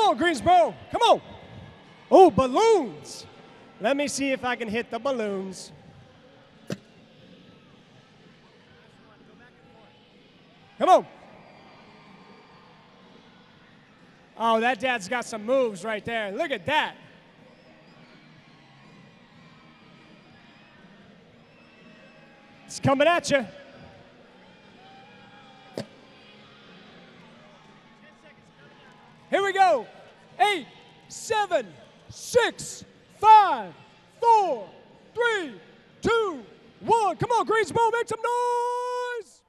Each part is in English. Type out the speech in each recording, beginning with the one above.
on, Greensboro. Come on. Oh, balloons. Let me see if I can hit the balloons. Come on. Oh, that dad's got some moves right there. Look at that. It's coming at you. Here we go. 8, 7, 6, 5, 4, 3, 2, 1. Come on, Greensboro, make some noise.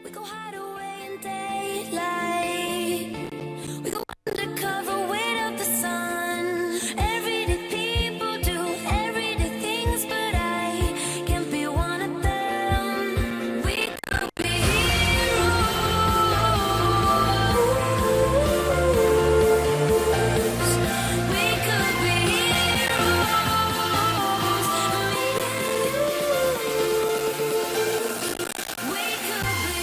We go hide away in daylight. We go undercover, wait up the sun. Everyday people do everyday things, but I can't be one of them. We could be heroes. We could be heroes. We could be.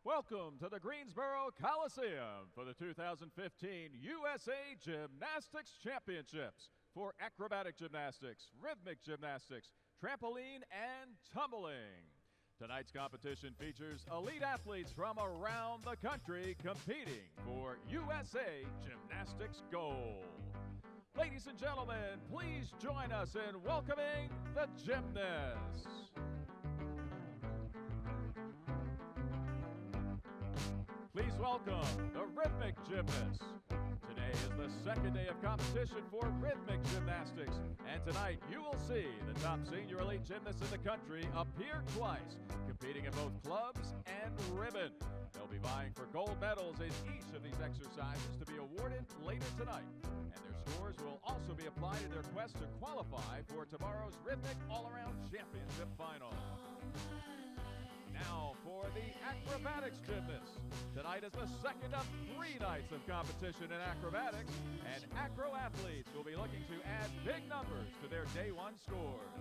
Welcome to the Greensboro Coliseum for the 2015 USA Gymnastics Championships for acrobatic gymnastics, rhythmic gymnastics, trampoline, and tumbling. Tonight's competition features elite athletes from around the country competing for USA Gymnastics Gold. Ladies and gentlemen, please join us in welcoming the gymnasts. Please welcome the Rhythmic gymnasts. Today is the second day of competition for rhythmic gymnastics, and tonight you will see the top senior elite gymnasts in the country appear twice, competing in both clubs and ribbon. They'll be vying for gold medals in each of these exercises to be awarded later tonight, and their scores will also be applied in their quest to qualify for tomorrow's Rhythmic All-Around Championship Final. Now for the acrobatics gymnasts. Tonight is the second of 3 nights of competition in acrobatics, and acro athletes will be looking to add big numbers to their day 1 scores.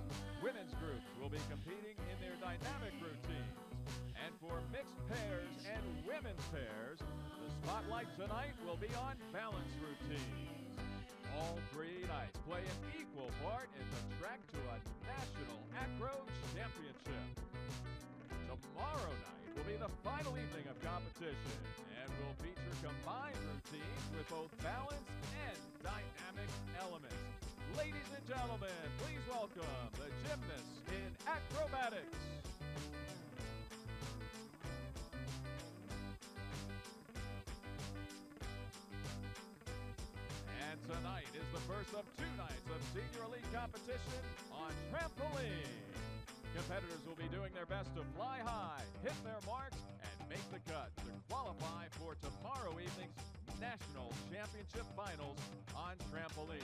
Women's groups will be competing in their dynamic routines. And for mixed pairs and women's pairs, the spotlight tonight will be on balance routines. All 3 nights play an equal part in the track to a national acro championship. Tomorrow night will be the final evening of competition and will feature combined routines with both balance and dynamic elements. Ladies and gentlemen, please welcome the gymnasts in acrobatics. And tonight is the first of 2 nights of senior elite competition on trampoline. Competitors will be doing their best to fly high, hit their marks, and make the cut to qualify for tomorrow evening's National Championship Finals on trampoline.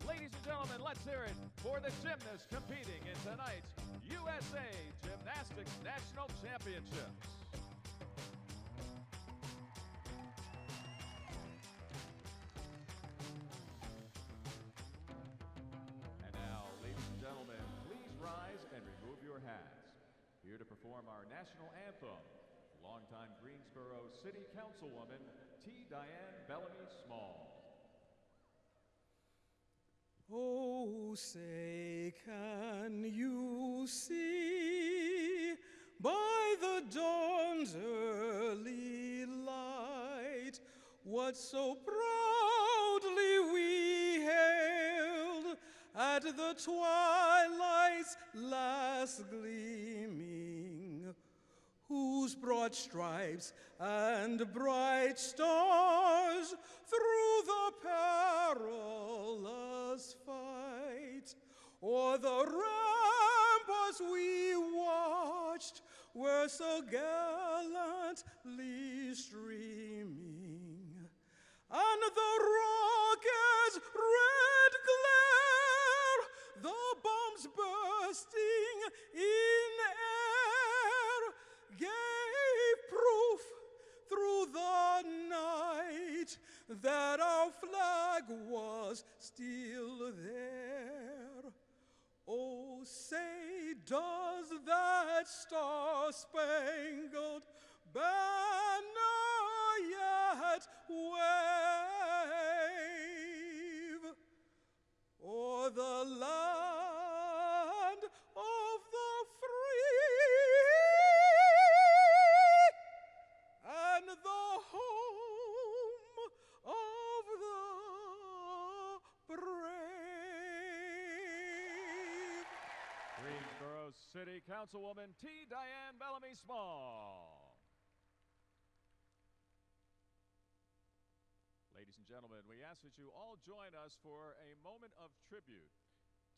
Ladies and gentlemen, let's hear it for the gymnasts competing in tonight's USA Gymnastics National Championships. And now, ladies and gentlemen, please rise and remove your hats. Here to perform our national anthem, longtime Greensboro City Councilwoman T. Diane Bellamy Small. Oh, say, can you see by the dawn's early light what so proudly we hailed at the twilight's last gleaming, whose broad stripes and bright stars through the perilous fight o'er the ramparts we watched were so gallantly streaming. that our flag was still there. Oh, say, does that star-spangled banner yet wave o'er the land of the free and the home of the brave? Greensboro City Councilwoman T. Diane Bellamy Small. Ladies and gentlemen, we ask that you all join us for a moment of tribute.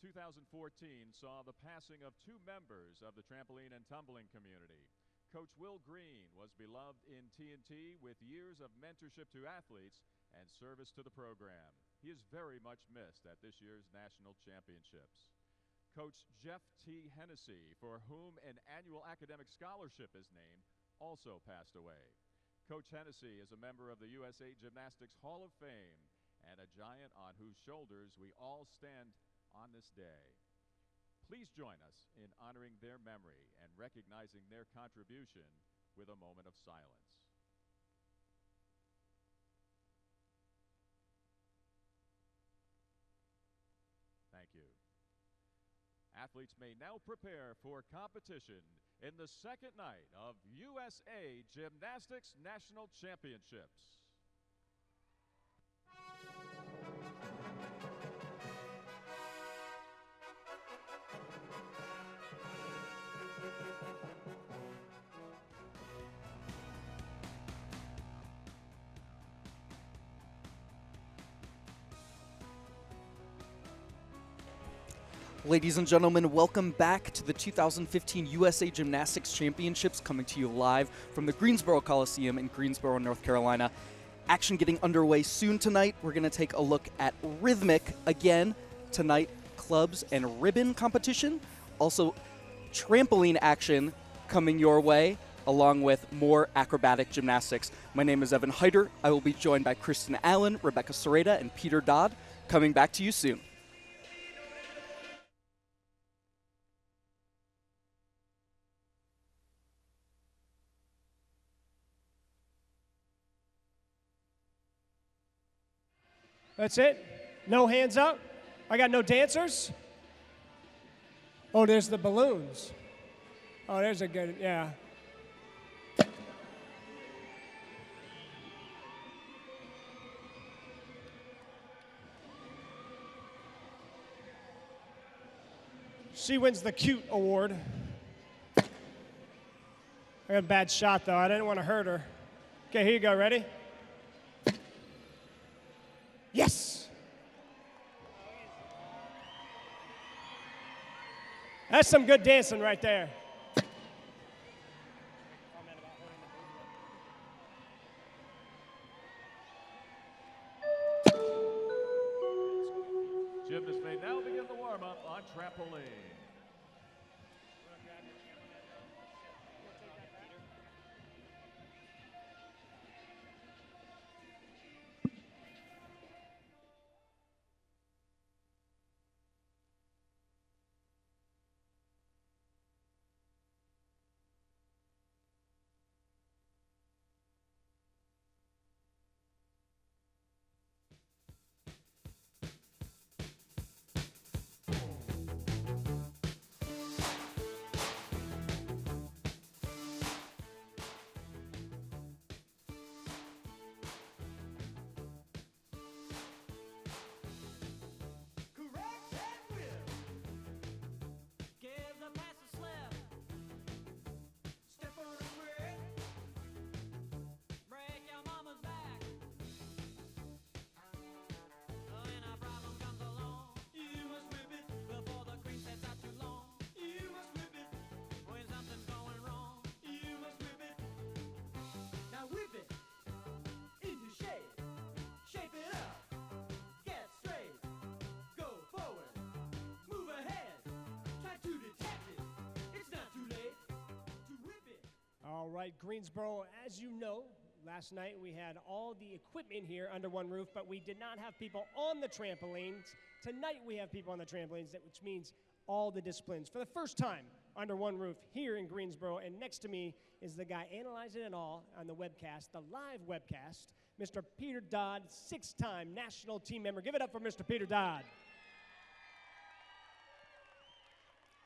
2014 saw the passing of two members of the trampoline and tumbling community. Coach Will Green was beloved in TNT with years of mentorship to athletes and service to the program. He is very much missed at this year's national championships. Coach Jeff T. Hennessy, for whom an annual academic scholarship is named, also passed away. Coach Hennessy is a member of the USA Gymnastics Hall of Fame and a giant on whose shoulders we all stand on this day. Please join us in honoring their memory and recognizing their contribution with a moment of silence. Thank you. Athletes may now prepare for competition in the second night of USA Gymnastics National Championships. Ladies and gentlemen, welcome back to the 2015 USA Gymnastics Championships, coming to you live from the Greensboro Coliseum in Greensboro, North Carolina. Action getting underway soon tonight. We're going to take a look at Rhythmic again tonight, clubs and ribbon competition. Also, trampoline action coming your way, along with more acrobatic gymnastics. My name is Evan Heiter. I will be joined by Kristin Allen, Rebecca Sereda, and Peter Dodd, coming back to you soon. That's it? No hands up? I got no dancers? Oh, there's the balloons. Oh, there's a good, yeah. She wins the cute award. I got a bad shot, though. I didn't want to hurt her. Okay, here you go. Ready? Yes! That's some good dancing right there. Gymnasts may now begin the warm-up on trampoline. All right, Greensboro, as you know, last night we had all the equipment here under one roof, but we did not have people on the trampolines. Tonight we have people on the trampolines, which means all the disciplines for the first time under one roof here in Greensboro. And next to me is the guy analyzing it all on the webcast, the live webcast, Mr. Peter Dodd, 6-time national team member. Give it up for Mr. Peter Dodd.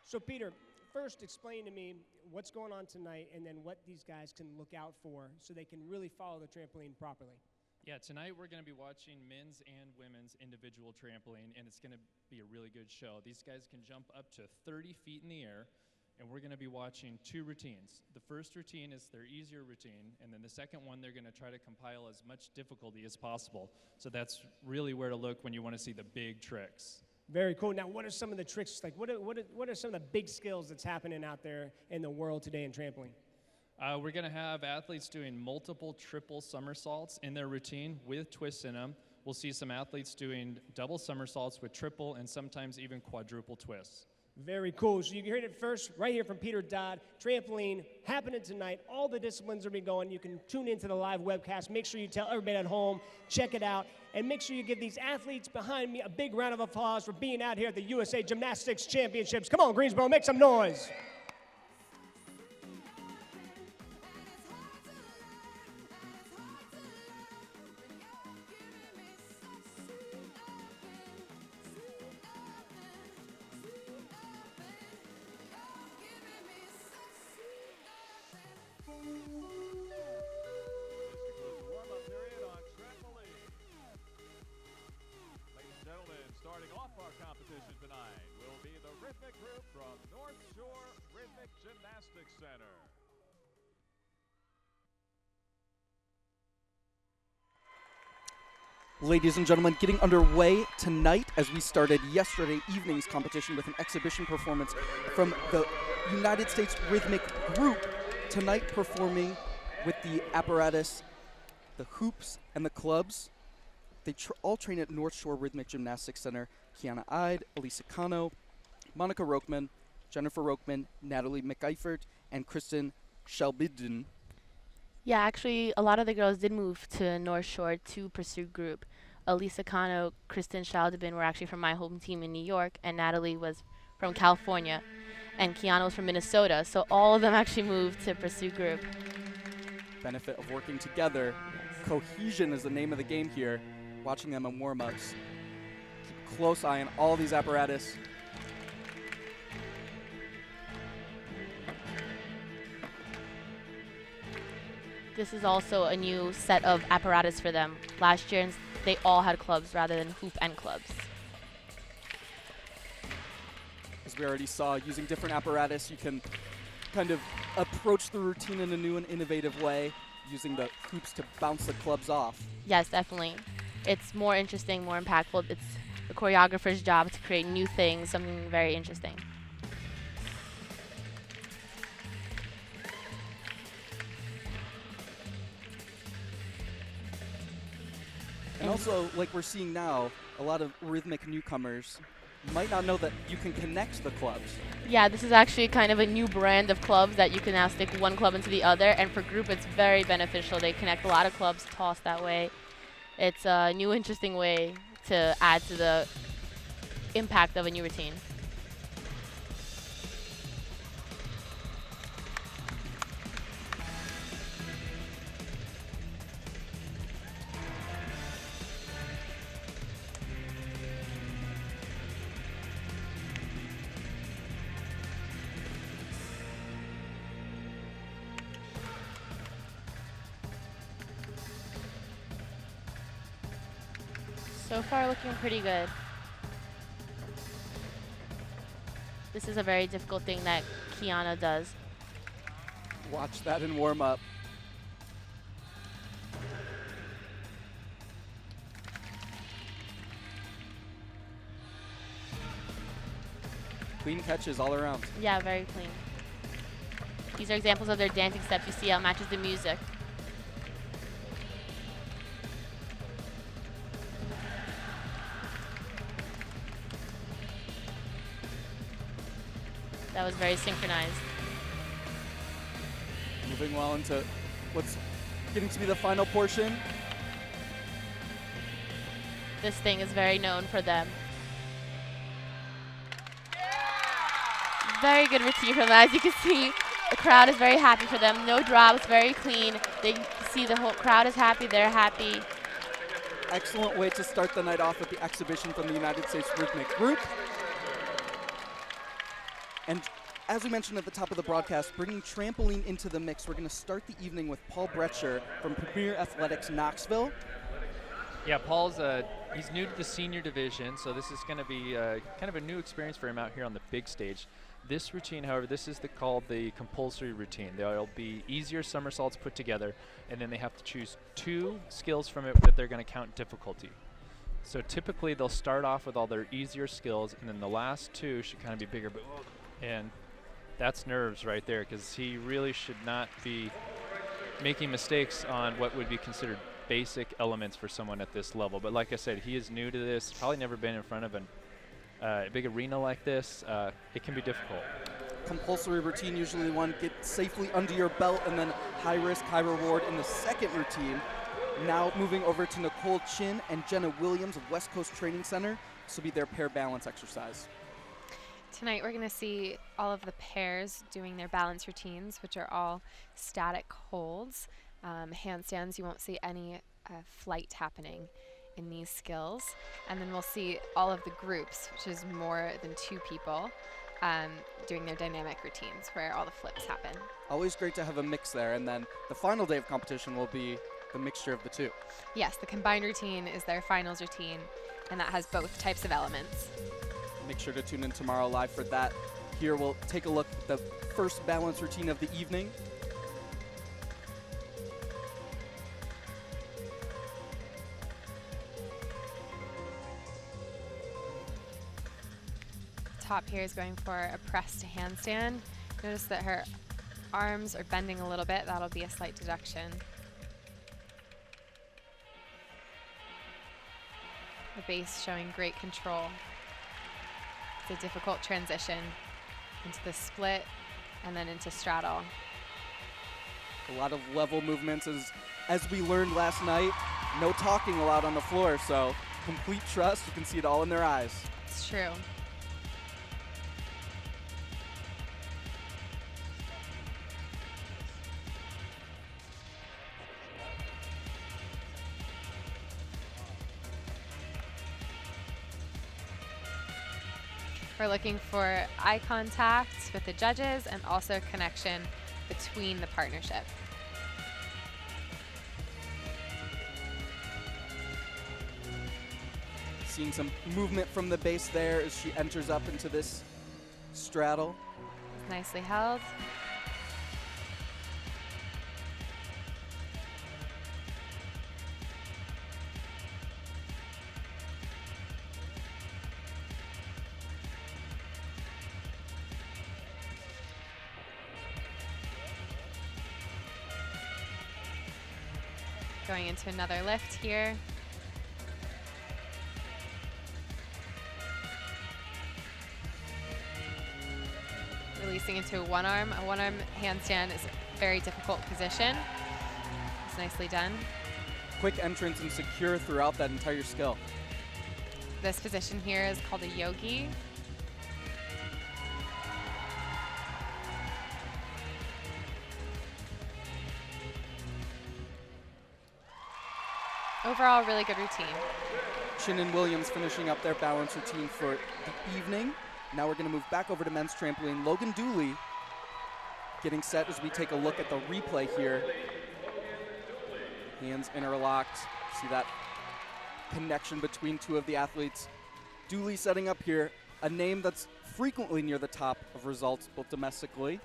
So Peter, first explain to me what's going on tonight and then what these guys can look out for so they can really follow the trampoline properly. Yeah, tonight we're going to be watching men's and women's individual trampoline, and it's going to be a really good show. These guys can jump up to 30 feet in the air, and we're going to be watching 2 routines. The first routine is their easier routine, and then the second one they're going to try to compile as much difficulty as possible. So that's really where to look when you want to see the big tricks. Very cool. Now, what are some of the tricks? Like, what are some of the big skills that's happening out there in the world today in trampoline? We're going to have athletes doing multiple triple somersaults in their routine with twists in them. We'll see some athletes doing double somersaults with triple and sometimes even quadruple twists. Very cool. So you heard it first right here from Peter Dodd. Trampoline happening tonight. All the disciplines are be going. You can tune into the live webcast. Make sure you tell everybody at home, check it out, and make sure you give these athletes behind me a big round of applause for being out here at the USA Gymnastics Championships. Come on, Greensboro, make some noise. Starting off our competition tonight will be the Rhythmic group from North Shore Rhythmic Gymnastics Center. Ladies and gentlemen, getting underway tonight as we started yesterday evening's competition with an exhibition performance from the United States Rhythmic group. Tonight performing with the apparatus, the hoops, and the clubs. They all train at North Shore Rhythmic Gymnastics Center. Kiana Ide, Elisa Cano, Monica Rokeman, Jennifer Rokeman, Natalie McEifert, and Kristin Shelbidden. Yeah, actually, a lot of the girls did move to North Shore to pursue group. Elisa Cano, Kristin Schaldebin were actually from my home team in New York, and Natalie was from California, and Kiana was from Minnesota. So all of them actually moved to pursue group. Benefit of working together. Cohesion is the name of the game here. Watching them in warm-ups. Keep a close eye on all these apparatus. This is also a new set of apparatus for them. Last year, they all had clubs rather than hoop and clubs. As we already saw, using different apparatus, you can kind of approach the routine in a new and innovative way, using the hoops to bounce the clubs off. Yes, definitely. It's more interesting, more impactful. It's the choreographer's job to create new things, something very interesting. And also, like we're seeing now, a lot of rhythmic newcomers might not know that you can connect the clubs. Yeah, this is actually kind of a new brand of clubs that you can now stick one club into the other, and for group it's very beneficial. They connect a lot of clubs, toss that way. It's a new interesting way to add to the impact of a new routine. So far looking pretty good. This is a very difficult thing that Kiana does. Watch that in warm-up. Clean catches all around. Yeah, very clean. These are examples of their dancing steps. You see how it matches the music. That was very synchronized. Moving well into what's getting to be the final portion. This thing is very known for them. Very good routine from them. As you can see, the crowd is very happy for them. No drops, very clean. They see the whole crowd is happy, they're happy. Excellent way to start the night off with the exhibition from the United States Rhythmic group. And as we mentioned at the top of the broadcast, bringing trampoline into the mix, we're going to start the evening with Paul Brecher from Premier Athletics Knoxville. Yeah, Paul's he's new to the senior division, so this is going to be kind of a new experience for him out here on the big stage. This routine, however, this is called the compulsory routine. There'll be easier somersaults put together, and then they have to choose 2 skills from it that they're going to count difficulty. So typically they'll start off with all their easier skills, and then the last 2 should kind of be bigger. And that's nerves right there, because he really should not be making mistakes on what would be considered basic elements for someone at this level. But like I said, he is new to this, probably never been in front of a big arena like this. It can be difficult. Compulsory routine, usually one get safely under your belt, and then high risk, high reward in the second routine. Now moving over to Nicole Chin and Jenna Williams of West Coast Training Center. This will be their pair balance exercise. Tonight we're going to see all of the pairs doing their balance routines, which are all static holds. Handstands, you won't see any flight happening in these skills. And then we'll see all of the groups, which is more than 2 people, doing their dynamic routines where all the flips happen. Always great to have a mix there. And then the final day of competition will be the mixture of the 2. Yes, the combined routine is their finals routine, and that has both types of elements. Make sure to tune in tomorrow live for that. Here we'll take a look at the first balance routine of the evening. Top here is going for a press to handstand. Notice that her arms are bending a little bit. That'll be a slight deduction. The base showing great control. It's a difficult transition into the split and then into straddle. A lot of level movements as we learned last night. No talking allowed on the floor, so complete trust. You can see it all in their eyes. It's true. We're looking for eye contact with the judges and also connection between the partnership. Seeing some movement from the base there as she enters up into this straddle. Nicely held. Going into another lift here. Releasing into a one arm. A one arm handstand is a very difficult position. It's nicely done. Quick entrance and secure throughout that entire skill. This position here is called a yogi. Overall, really good routine. Chin and Williams finishing up their balance routine for the evening. Now we're going to move back over to men's trampoline. Logan Dooley getting set as we take a look at the replay here. Hands interlocked. See that connection between 2 of the athletes. Dooley setting up here, a name that's frequently near the top of results, both domestically.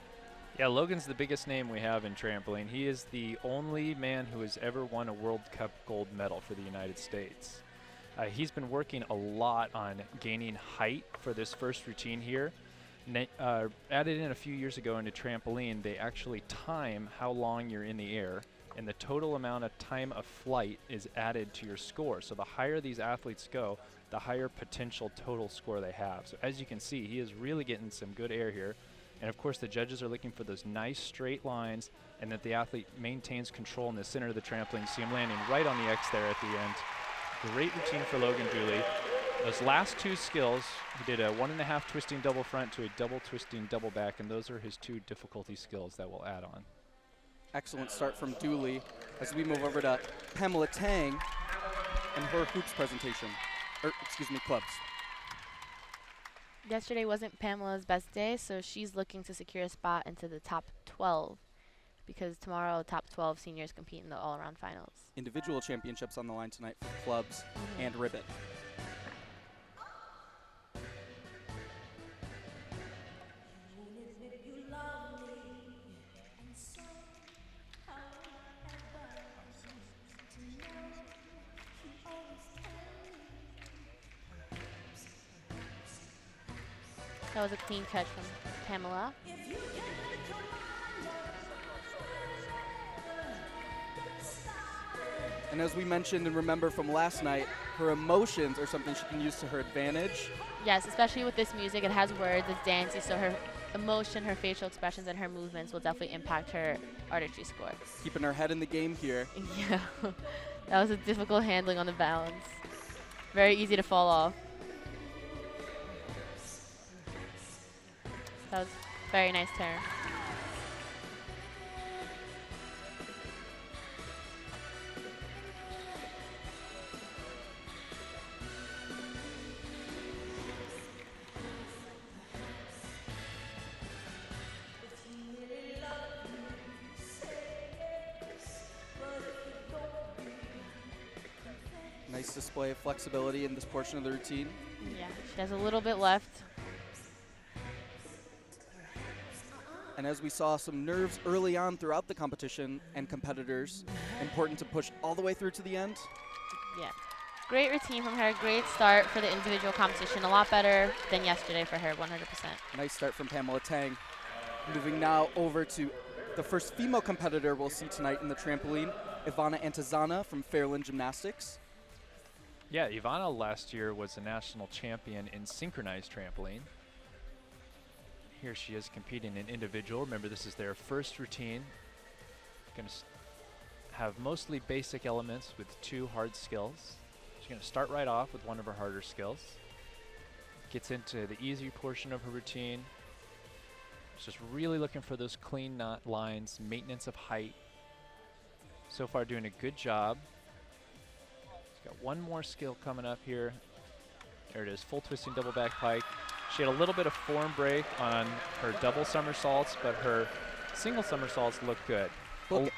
Yeah, Logan's the biggest name we have in trampoline. He is the only man who has ever won a World Cup gold medal for the United States. He's been working a lot on gaining height for this first routine here. Added in a few years ago into trampoline, they actually time how long you're in the air, and the total amount of time of flight is added to your score. So the higher these athletes go, the higher potential total score they have. So as you can see, he is really getting some good air here. And of course, the judges are looking for those nice straight lines and that the athlete maintains control in the center of the trampoline. See him landing right on the X there at the end. Great routine for Logan Dooley. Those last two skills, he did a 1.5 twisting double front to a double twisting double back, and those are his 2 difficulty skills that we'll add on. Excellent start from Dooley as we move over to Pamela Tang and her hoops presentation, clubs. Yesterday wasn't Pamela's best day, so she's looking to secure a spot into the top 12 because tomorrow top 12 seniors compete in the all-around finals. Individual championships on the line tonight for clubs and ribbon. That was a clean catch from Pamela. And as we mentioned and remember from last night, her emotions are something she can use to her advantage. Yes, especially with this music. It has words, it's dancey, so her emotion, her facial expressions, and her movements will definitely impact her artistry score. Keeping her head in the game here. Yeah, that was a difficult handling on the balance. Very easy to fall off. That was a very nice turn. Nice display of flexibility in this portion of the routine. Yeah, she has a little bit left. And as we saw, some nerves early on throughout the competition and competitors. Important to push all the way through to the end. Yeah. Great routine from her. Great start for the individual competition. A lot better than yesterday for her, 100%. Nice start from Pamela Tang. Moving now over to the first female competitor we'll see tonight in the trampoline, Ivana Antizana from Fairland Gymnastics. Yeah, Ivana last year was a national champion in synchronized trampoline. Here she is competing in individual. Remember, this is their first routine. Going to have mostly basic elements with 2 hard skills. She's going to start right off with one of her harder skills. Gets into the easy portion of her routine. She's just really looking for those clean knot lines, maintenance of height. So far doing a good job. She's got one more skill coming up here. There it is, full twisting double back pike. She had a little bit of form break on her double somersaults, but her single somersaults look good. Go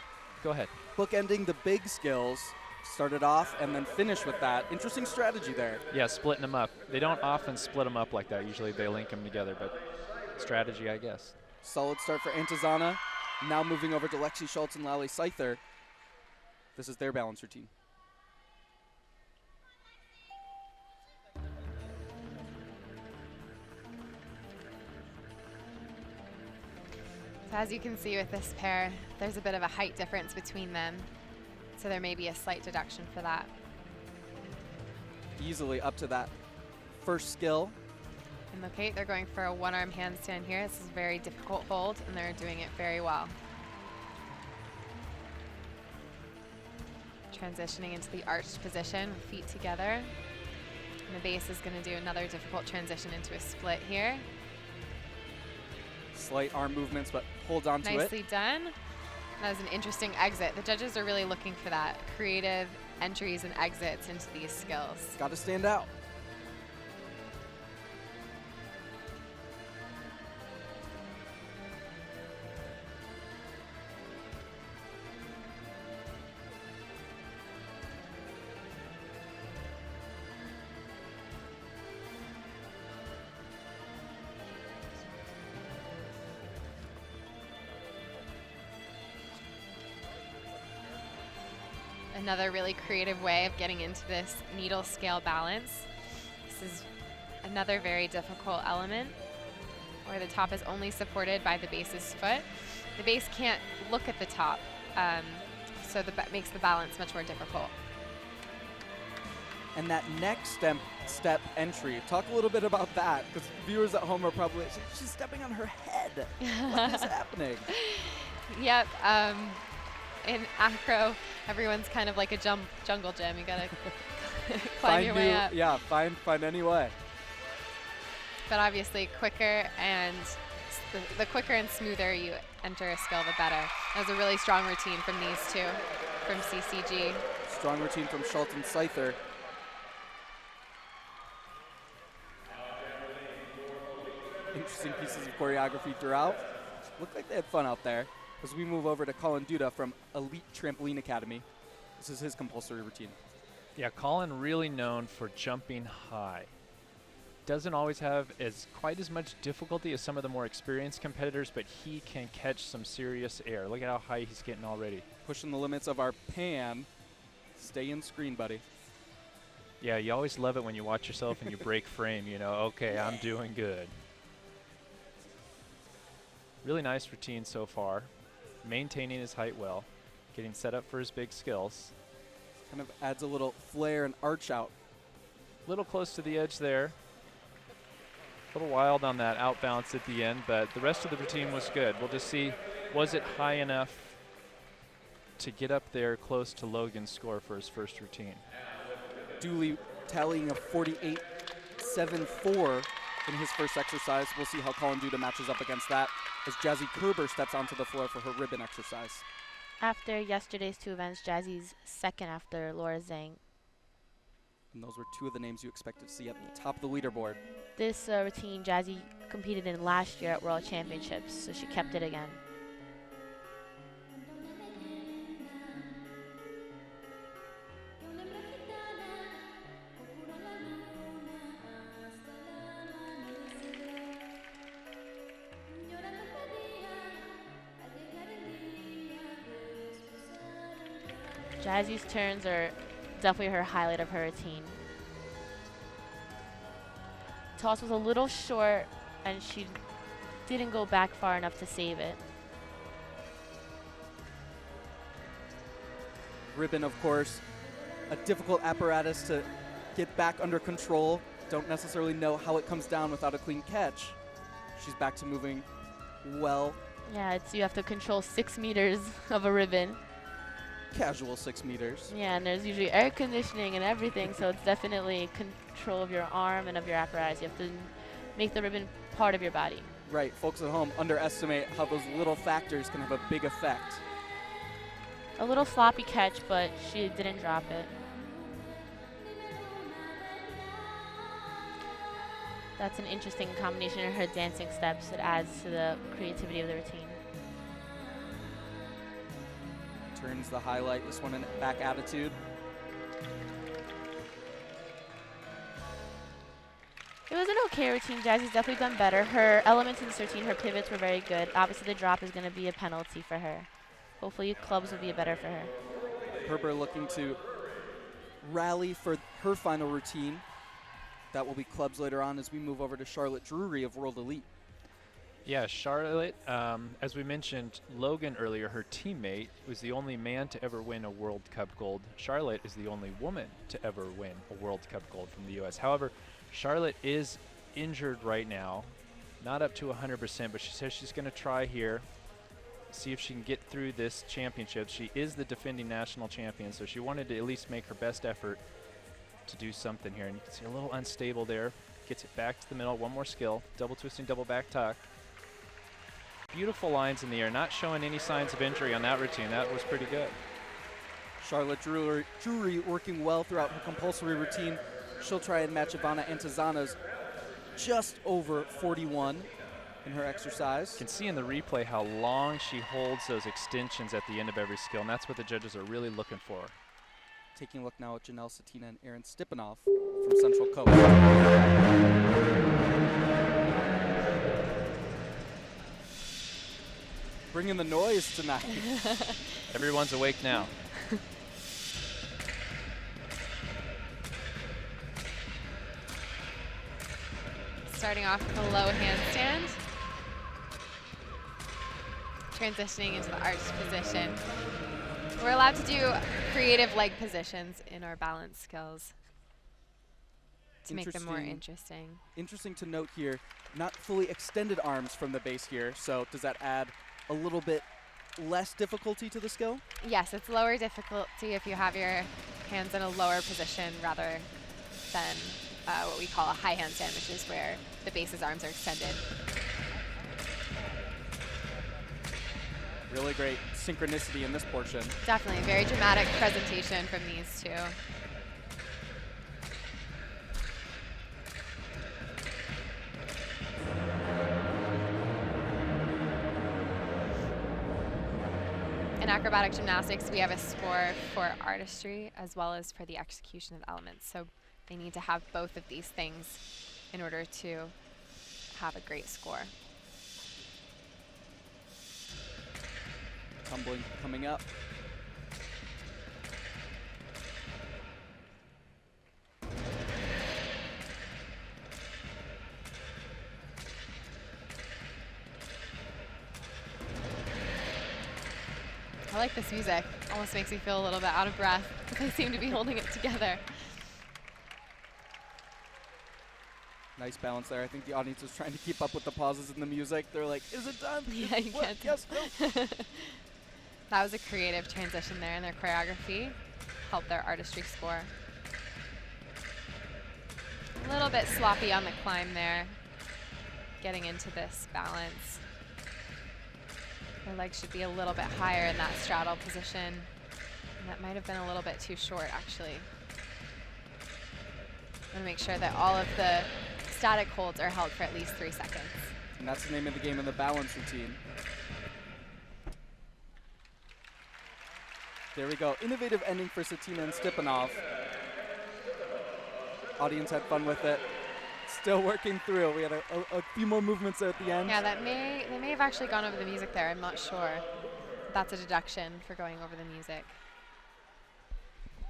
ahead. Bookending the big skills, started off and then finished with that. Interesting strategy there. Yeah, splitting them up. They don't often split them up like that. Usually they link them together, but strategy, I guess. Solid start for Antizana. Now moving over to Lexi Schultz and Lally Seither. This is their balance routine. So as you can see with this pair, there's a bit of a height difference between them. So there may be a slight deduction for that. Easily up to that first skill. And okay, they're going for a one-arm handstand here. This is a very difficult hold, and they're doing it very well. Transitioning into the arched position, feet together. And the base is going to do another difficult transition into a split here. Slight arm movements, but holds on to it. Nicely done. That was an interesting exit. The judges are really looking for that, creative entries and exits into these skills. Got to stand out. Another really creative way of getting into this needle scale balance. This is another very difficult element where the top is only supported by the base's foot. The base can't look at the top, so that makes the balance much more difficult. And that next step entry, talk a little bit about that, because viewers at home are probably, she's stepping on her head. What is happening? Yep. In acro, everyone's kind of like a jungle gym. You gotta climb your way up. Yeah, find any way. But obviously, quicker and the quicker and smoother you enter a skill, the better. That was a really strong routine from these two, from CCG. Strong routine from Schultz and Seither. Interesting pieces of choreography throughout. Looked like they had fun out there. As we move over to Colin Duda from Elite Trampoline Academy. This is his compulsory routine. Yeah, Colin really known for jumping high. Doesn't always have quite as much difficulty as some of the more experienced competitors, but he can catch some serious air. Look at how high he's getting already. Pushing the limits of our pan. Stay in screen, buddy. Yeah, you always love it when you watch yourself and you break frame, you know, okay, I'm doing good. Really nice routine so far. Maintaining his height well, getting set up for his big skills. Kind of adds a little flare and arch out. Little close to the edge there. A little wild on that out bounce at the end, but the rest of the routine was good. We'll just see, was it high enough to get up there close to Logan's score for his first routine? Dooley tallying a 48.74 in his first exercise. We'll see how Colin Duda matches up against that as Jazzy Kerber steps onto the floor for her ribbon exercise. After yesterday's two events, Jazzy's second after Laura Zhang. And those were two of the names you expected to see at the top of the leaderboard. This routine Jazzy competed in last year at World Championships, so she kept it again. Jazzy's turns are definitely her highlight of her routine. Toss was a little short, and she didn't go back far enough to save it. Ribbon, of course, a difficult apparatus to get back under control. Don't necessarily know how it comes down without a clean catch. She's back to moving well. Yeah, you have to control 6 meters of a ribbon. Casual 6 meters. Yeah, and there's usually air conditioning and everything, so it's definitely control of your arm and of your apparatus. You have to make the ribbon part of your body. Right, folks at home underestimate how those little factors can have a big effect. A little sloppy catch, but she didn't drop it. That's an interesting combination in her dancing steps. It adds to the creativity of the routine. Turns the highlight, this one in back attitude. It was an okay routine. Jazzy's definitely done better. Her elements in this routine, her pivots were very good. Obviously the drop is going to be a penalty for her. Hopefully clubs will be better for her. Herber looking to rally for her final routine. That will be clubs later on as we move over to Charlotte Drury of World Elite. Yeah, Charlotte, as we mentioned, Logan earlier, her teammate, was the only man to ever win a World Cup gold. Charlotte is the only woman to ever win a World Cup gold from the U.S. However, Charlotte is injured right now, not up to 100%, but she says she's going to try here, see if she can get through this championship. She is the defending national champion, so she wanted to at least make her best effort to do something here. And you can see a little unstable there. Gets it back to the middle, one more skill, double twisting, double back tuck. Beautiful lines in the air, not showing any signs of injury on that routine. That was pretty good. Charlotte Drury working well throughout her compulsory routine. She'll try and match Ivana Antizana's just over 41 in her exercise. You can see in the replay how long she holds those extensions at the end of every skill, and that's what the judges are really looking for. Taking a look now at Janelle Satina and Aaron Stipanoff from Central Coast. Bringing the noise tonight. Everyone's awake now. Starting off with a low handstand. Transitioning into the arched position. We're allowed to do creative leg positions in our balance skills. to make them more interesting. Interesting to note here, not fully extended arms from the base here, so does that add a little bit less difficulty to the skill? Yes, it's lower difficulty if you have your hands in a lower position rather than what we call a high handstand, which is where the base's arms are extended. Really great synchronicity in this portion. Definitely, very dramatic presentation from these two. In acrobatic gymnastics, we have a score for artistry as well as for the execution of elements. So they need to have both of these things in order to have a great score. Tumbling coming up. I like this music. Almost makes me feel a little bit out of breath because they seem to be holding it together. Nice balance there. I think the audience was trying to keep up with the pauses in the music. They're like, is it done? Yeah, you What? can't. Yes, no. That was a creative transition there in their choreography. Helped their artistry score. A little bit sloppy on the climb there. Getting into this balance. Their legs should be a little bit higher in that straddle position. And that might have been a little bit too short, actually. I want to make sure that all of the static holds are held for at least 3 seconds. And that's the name of the game in the balance routine. There we go. Innovative ending for Satina and Stipanov. Audience had fun with it. Still working through. We had a few more movements there at the end. Yeah, they may have actually gone over the music there. I'm not sure. That's a deduction for going over the music.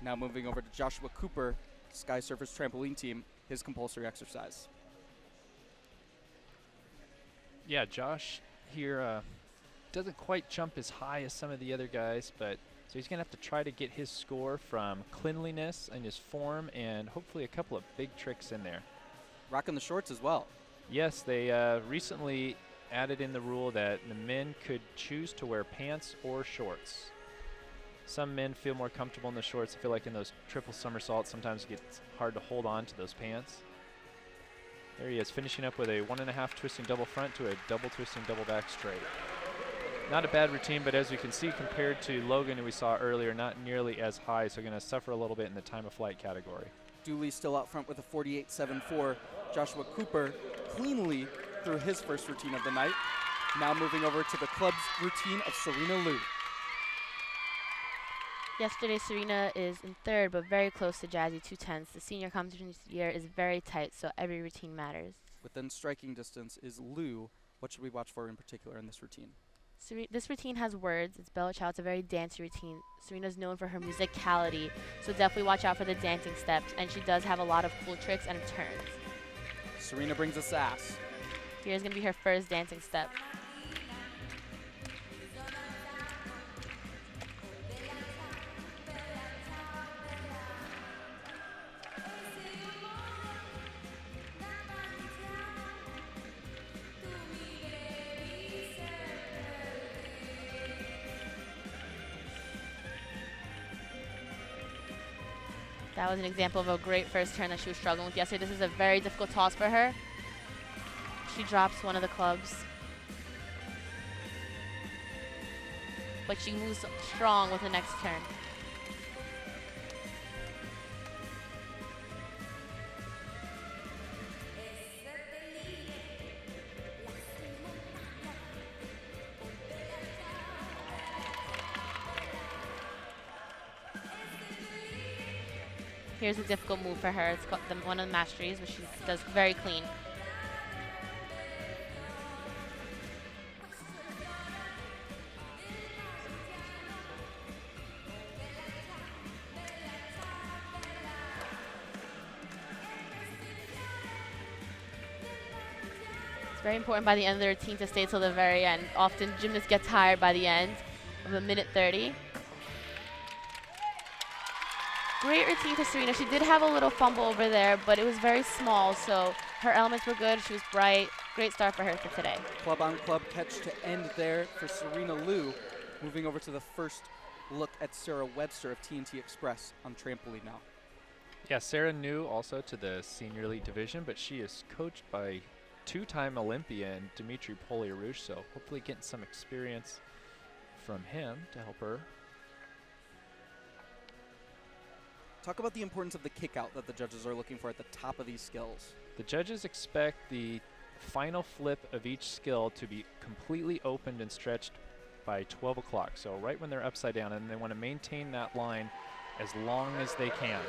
Now moving over to Joshua Cooper, Sky Surfers Trampoline Team, his compulsory exercise. Yeah, Josh here doesn't quite jump as high as some of the other guys, but so he's going to have to try to get his score from cleanliness and his form and hopefully a couple of big tricks in there. Rocking the shorts as well. Yes, they recently added in the rule that the men could choose to wear pants or shorts. Some men feel more comfortable in the shorts. I feel like in those triple somersaults, sometimes it gets hard to hold on to those pants. There he is, finishing up with a 1.5 twisting double front to a double twisting double back straight. Not a bad routine, but as you can see, compared to Logan, who we saw earlier, not nearly as high, so going to suffer a little bit in the time of flight category. Dooley still out front with a 48.74. Joshua Cooper cleanly through his first routine of the night. Now moving over to the club's routine of Serena Liu. Yesterday, Serena is in third, but very close to Jazzy 2/10. The senior competition this year is very tight, so every routine matters. Within striking distance is Liu. What should we watch for in particular in this routine? This routine has words. It's Bella Ciao. It's a very dancey routine. Serena's known for her musicality, so definitely watch out for the dancing steps. And she does have a lot of cool tricks and turns. Serena brings a sass. Here's going to be her first dancing step. That was an example of a great first turn that she was struggling with yesterday. This is a very difficult toss for her. She drops one of the clubs. But she moves strong with the next turn. Here's a difficult move for her. It's called one of the masteries, which she does very clean. It's very important by the end of the routine to stay till the very end. Often gymnasts get tired by the end of a minute 30. Great routine for Serena. She did have a little fumble over there, but it was very small, so her elements were good. She was bright. Great start for her for today. Club on club catch to end there for Serena Liu. Moving over to the first look at Sarah Webster of TNT Express on trampoline now. Yeah, Sarah new also to the senior elite division, but she is coached by two-time Olympian Dimitri Polyarush, so hopefully getting some experience from him to help her. Talk about the importance of the kick out that the judges are looking for at the top of these skills. The judges expect the final flip of each skill to be completely opened and stretched by 12 o'clock, so right when they're upside down, and they want to maintain that line as long as they can.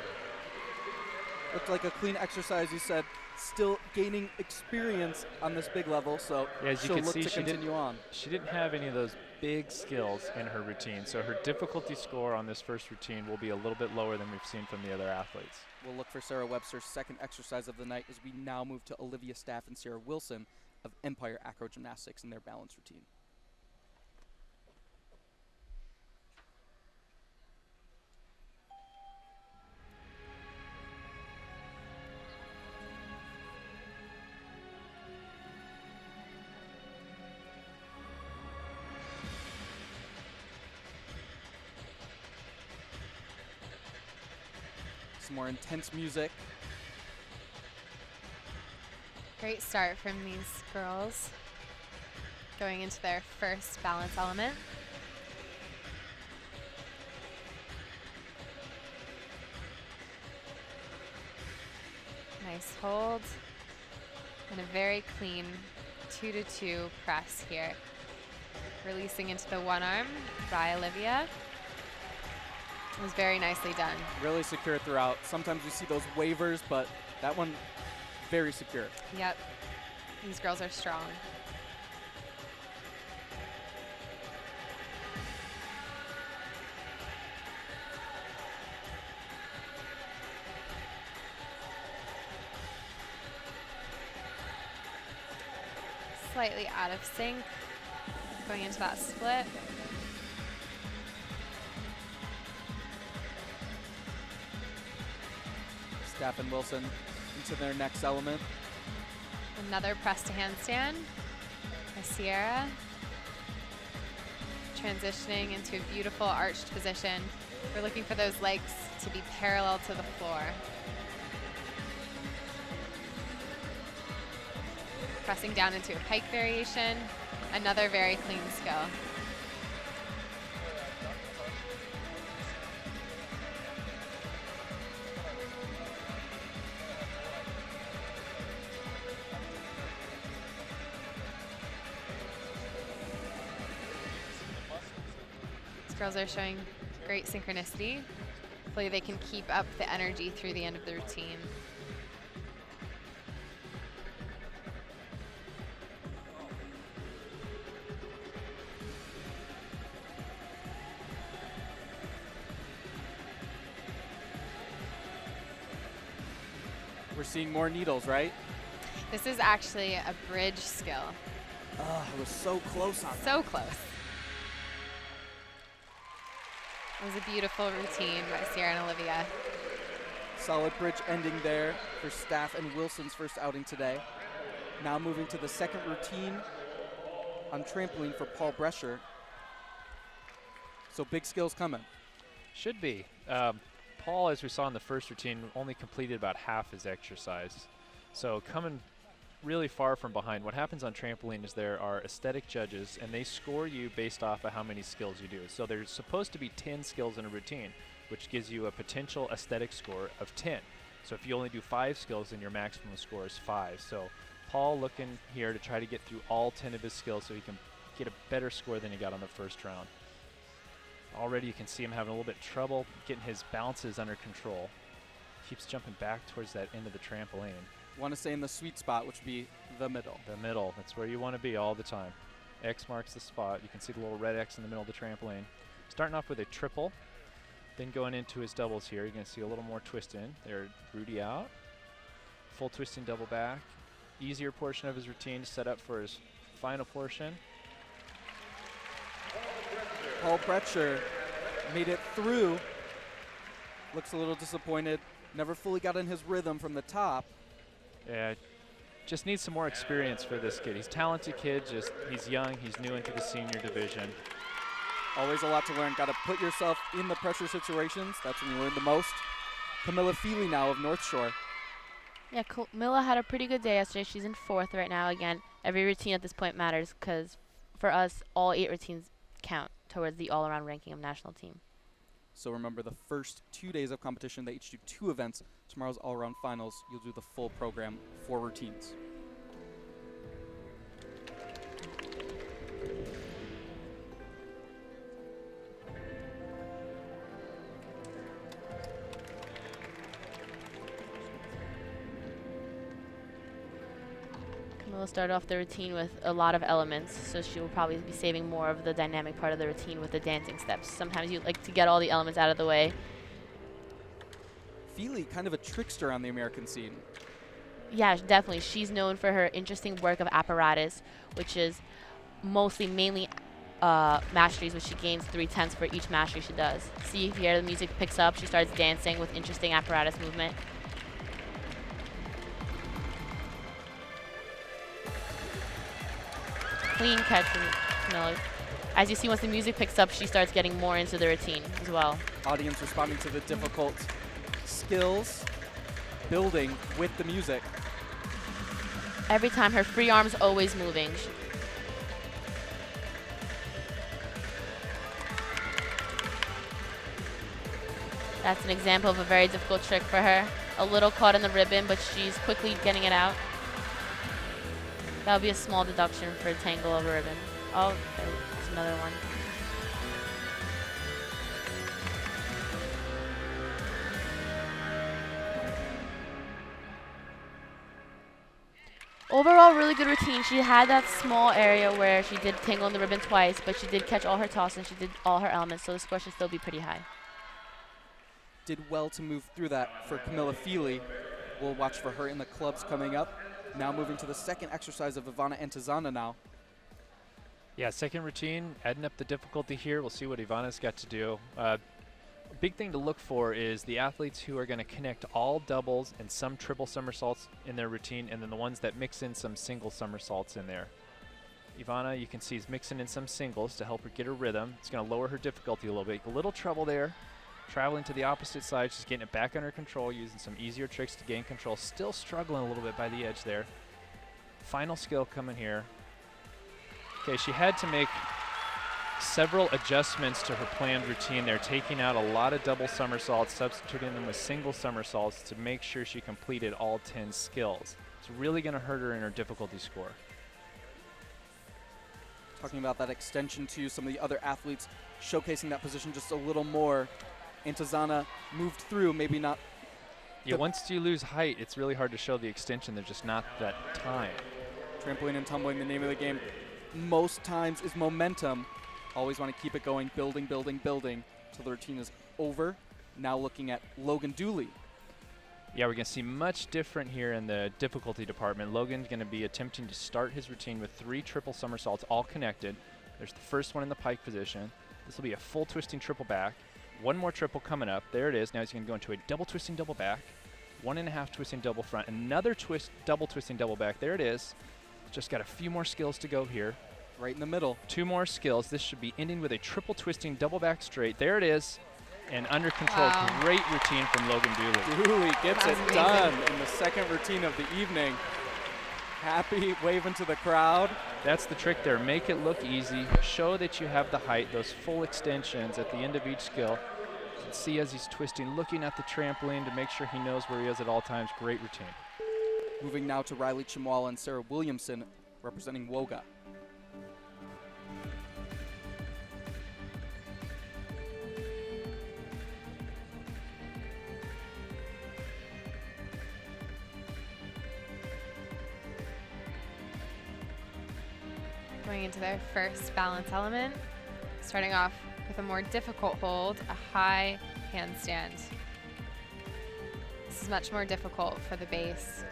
Looked like a clean exercise, you said. Still gaining experience on this big level, so yeah, as you she'll can look see, to continue on. She didn't have any of those big skills in her routine, so her difficulty score on this first routine will be a little bit lower than we've seen from the other athletes. We'll look for Sarah Webster's second exercise of the night as we now move to Olivia Staff and Sarah Wilson of Empire Acro Gymnastics in their balance routine. Some more intense music. Great start from these girls going into their first balance element. Nice hold and a very clean 2-to-2 press here. Releasing into the one arm by Olivia. It was very nicely done. Really secure throughout. Sometimes we see those waivers, but that one very secure. Yep. These girls are strong. Slightly out of sync going into that split. Staff and Wilson into their next element. Another press to handstand by Sierra. Transitioning into a beautiful arched position. We're looking for those legs to be parallel to the floor. Pressing down into a pike variation. Another very clean skill. Girls are showing great synchronicity. Hopefully they can keep up the energy through the end of the routine. We're seeing more needles, right? This is actually a bridge skill. Oh, it was so close on that. So close. It was a beautiful routine by Sierra and Olivia. Solid bridge ending there for Staff and Wilson's first outing today. Now moving to the second routine on trampoline for Paul Brescher. So big skills coming. Should be. Paul, as we saw in the first routine, only completed about half his exercise. So coming really far from behind. What happens on trampoline is there are aesthetic judges, and they score you based off of how many skills you do. So there's supposed to be 10 skills in a routine, which gives you a potential aesthetic score of 10. So if you only do 5 skills, then your maximum score is 5. So Paul looking here to try to get through all 10 of his skills so he can get a better score than he got on the first round. Already you can see him having a little bit of trouble getting his bounces under control. Keeps jumping back towards that end of the trampoline. Want to stay in the sweet spot, which would be the middle. The middle, that's where you want to be all the time. X marks the spot. You can see the little red X in the middle of the trampoline. Starting off with a triple, then going into his doubles here. You're going to see a little more twist in. There, Rudy out. Full twisting double back. Easier portion of his routine to set up for his final portion. Paul Brescher made it through looks a little disappointed. Never fully got in his rhythm from the top. Yeah, just needs some more experience for this kid. He's a talented kid, just he's young, he's new into the senior division. Always a lot to learn. Got to put yourself in the pressure situations. That's when you learn the most. Camilla Feely now of North Shore. Yeah, Camilla had a pretty good day yesterday. She's in 4th right now. Again, every routine at this point matters because for us, all 8 routines count towards the all-around ranking of national team. So remember, the first 2 days of competition, they each do 2 events. Tomorrow's all-around finals, you'll do the full program, 4 routines. Camilla started off the routine with a lot of elements, so she will probably be saving more of the dynamic part of the routine with the dancing steps. Sometimes you like to get all the elements out of the way. Feely, kind of a trickster on the American scene. Yeah, definitely. She's known for her interesting work of apparatus, which is mainly masteries, which she gains 3/10 for each mastery she does. See, if you hear the music picks up, she starts dancing with interesting apparatus movement. Clean catch from Camilla. As you see, once the music picks up, she starts getting more into the routine as well. Audience responding to the difficult skills, building with the music. Every time, her free arm's always moving. That's an example of a very difficult trick for her. A little caught in the ribbon, but she's quickly getting it out. That would be a small deduction for a tangle of a ribbon. Oh, there's another one. Overall, really good routine. She had that small area where she did tangle in the ribbon twice, but she did catch all her toss and she did all her elements, so the score should still be pretty high. Did well to move through that for Camilla Feely. We'll watch for her in the clubs coming up. Now moving to the second exercise of Ivana Antizana now. Yeah, second routine, adding up the difficulty here. We'll see what Ivana's got to do. Big thing to look for is the athletes who are going to connect all doubles and some triple somersaults in their routine, and then the ones that mix in some single somersaults in there. Ivana, you can see, is mixing in some singles to help her get her rhythm. It's going to lower her difficulty a little bit. A little trouble there. Traveling to the opposite side, she's getting it back under control, using some easier tricks to gain control. Still struggling a little bit by the edge there. Final skill coming here. Okay, she had to make several adjustments to her planned routine there, taking out a lot of double somersaults, substituting them with single somersaults to make sure she completed all 10 skills. It's really going to hurt her in her difficulty score. Talking about that extension to some of the other athletes, showcasing that position just a little more. Antizana moved through, maybe not. Yeah, once you lose height, it's really hard to show the extension. There's just not that time. Trampoline and tumbling, the name of the game, most times is momentum. Always want to keep it going, building, building, building, till the routine is over. Now looking at Logan Dooley. Yeah, we're going to see much different here in the difficulty department. Logan's going to be attempting to start his routine with 3 triple somersaults, all connected. There's the first one in the pike position. This will be a full twisting triple back. One more triple coming up. There it is. Now he's going to go into a double twisting double back. 1.5 twisting double front. Another twist, double twisting double back. There it is. Just got a few more skills to go here. Right in the middle. 2 more skills. This should be ending with a triple twisting double back straight. There it is. And under control. Wow. Great routine from Logan Dooley. Dooley gets it amazing. done in the second routine of the evening. Happy, waving to the crowd. That's the trick there. Make it look easy. Show that you have the height, those full extensions at the end of each skill. You can see as he's twisting, looking at the trampoline to make sure he knows where he is at all times. Great routine. Moving now to Riley Chimwala and Sarah Williamson representing Woga. Going into their first balance element, starting off with a more difficult hold, a high handstand. This is much more difficult for the base.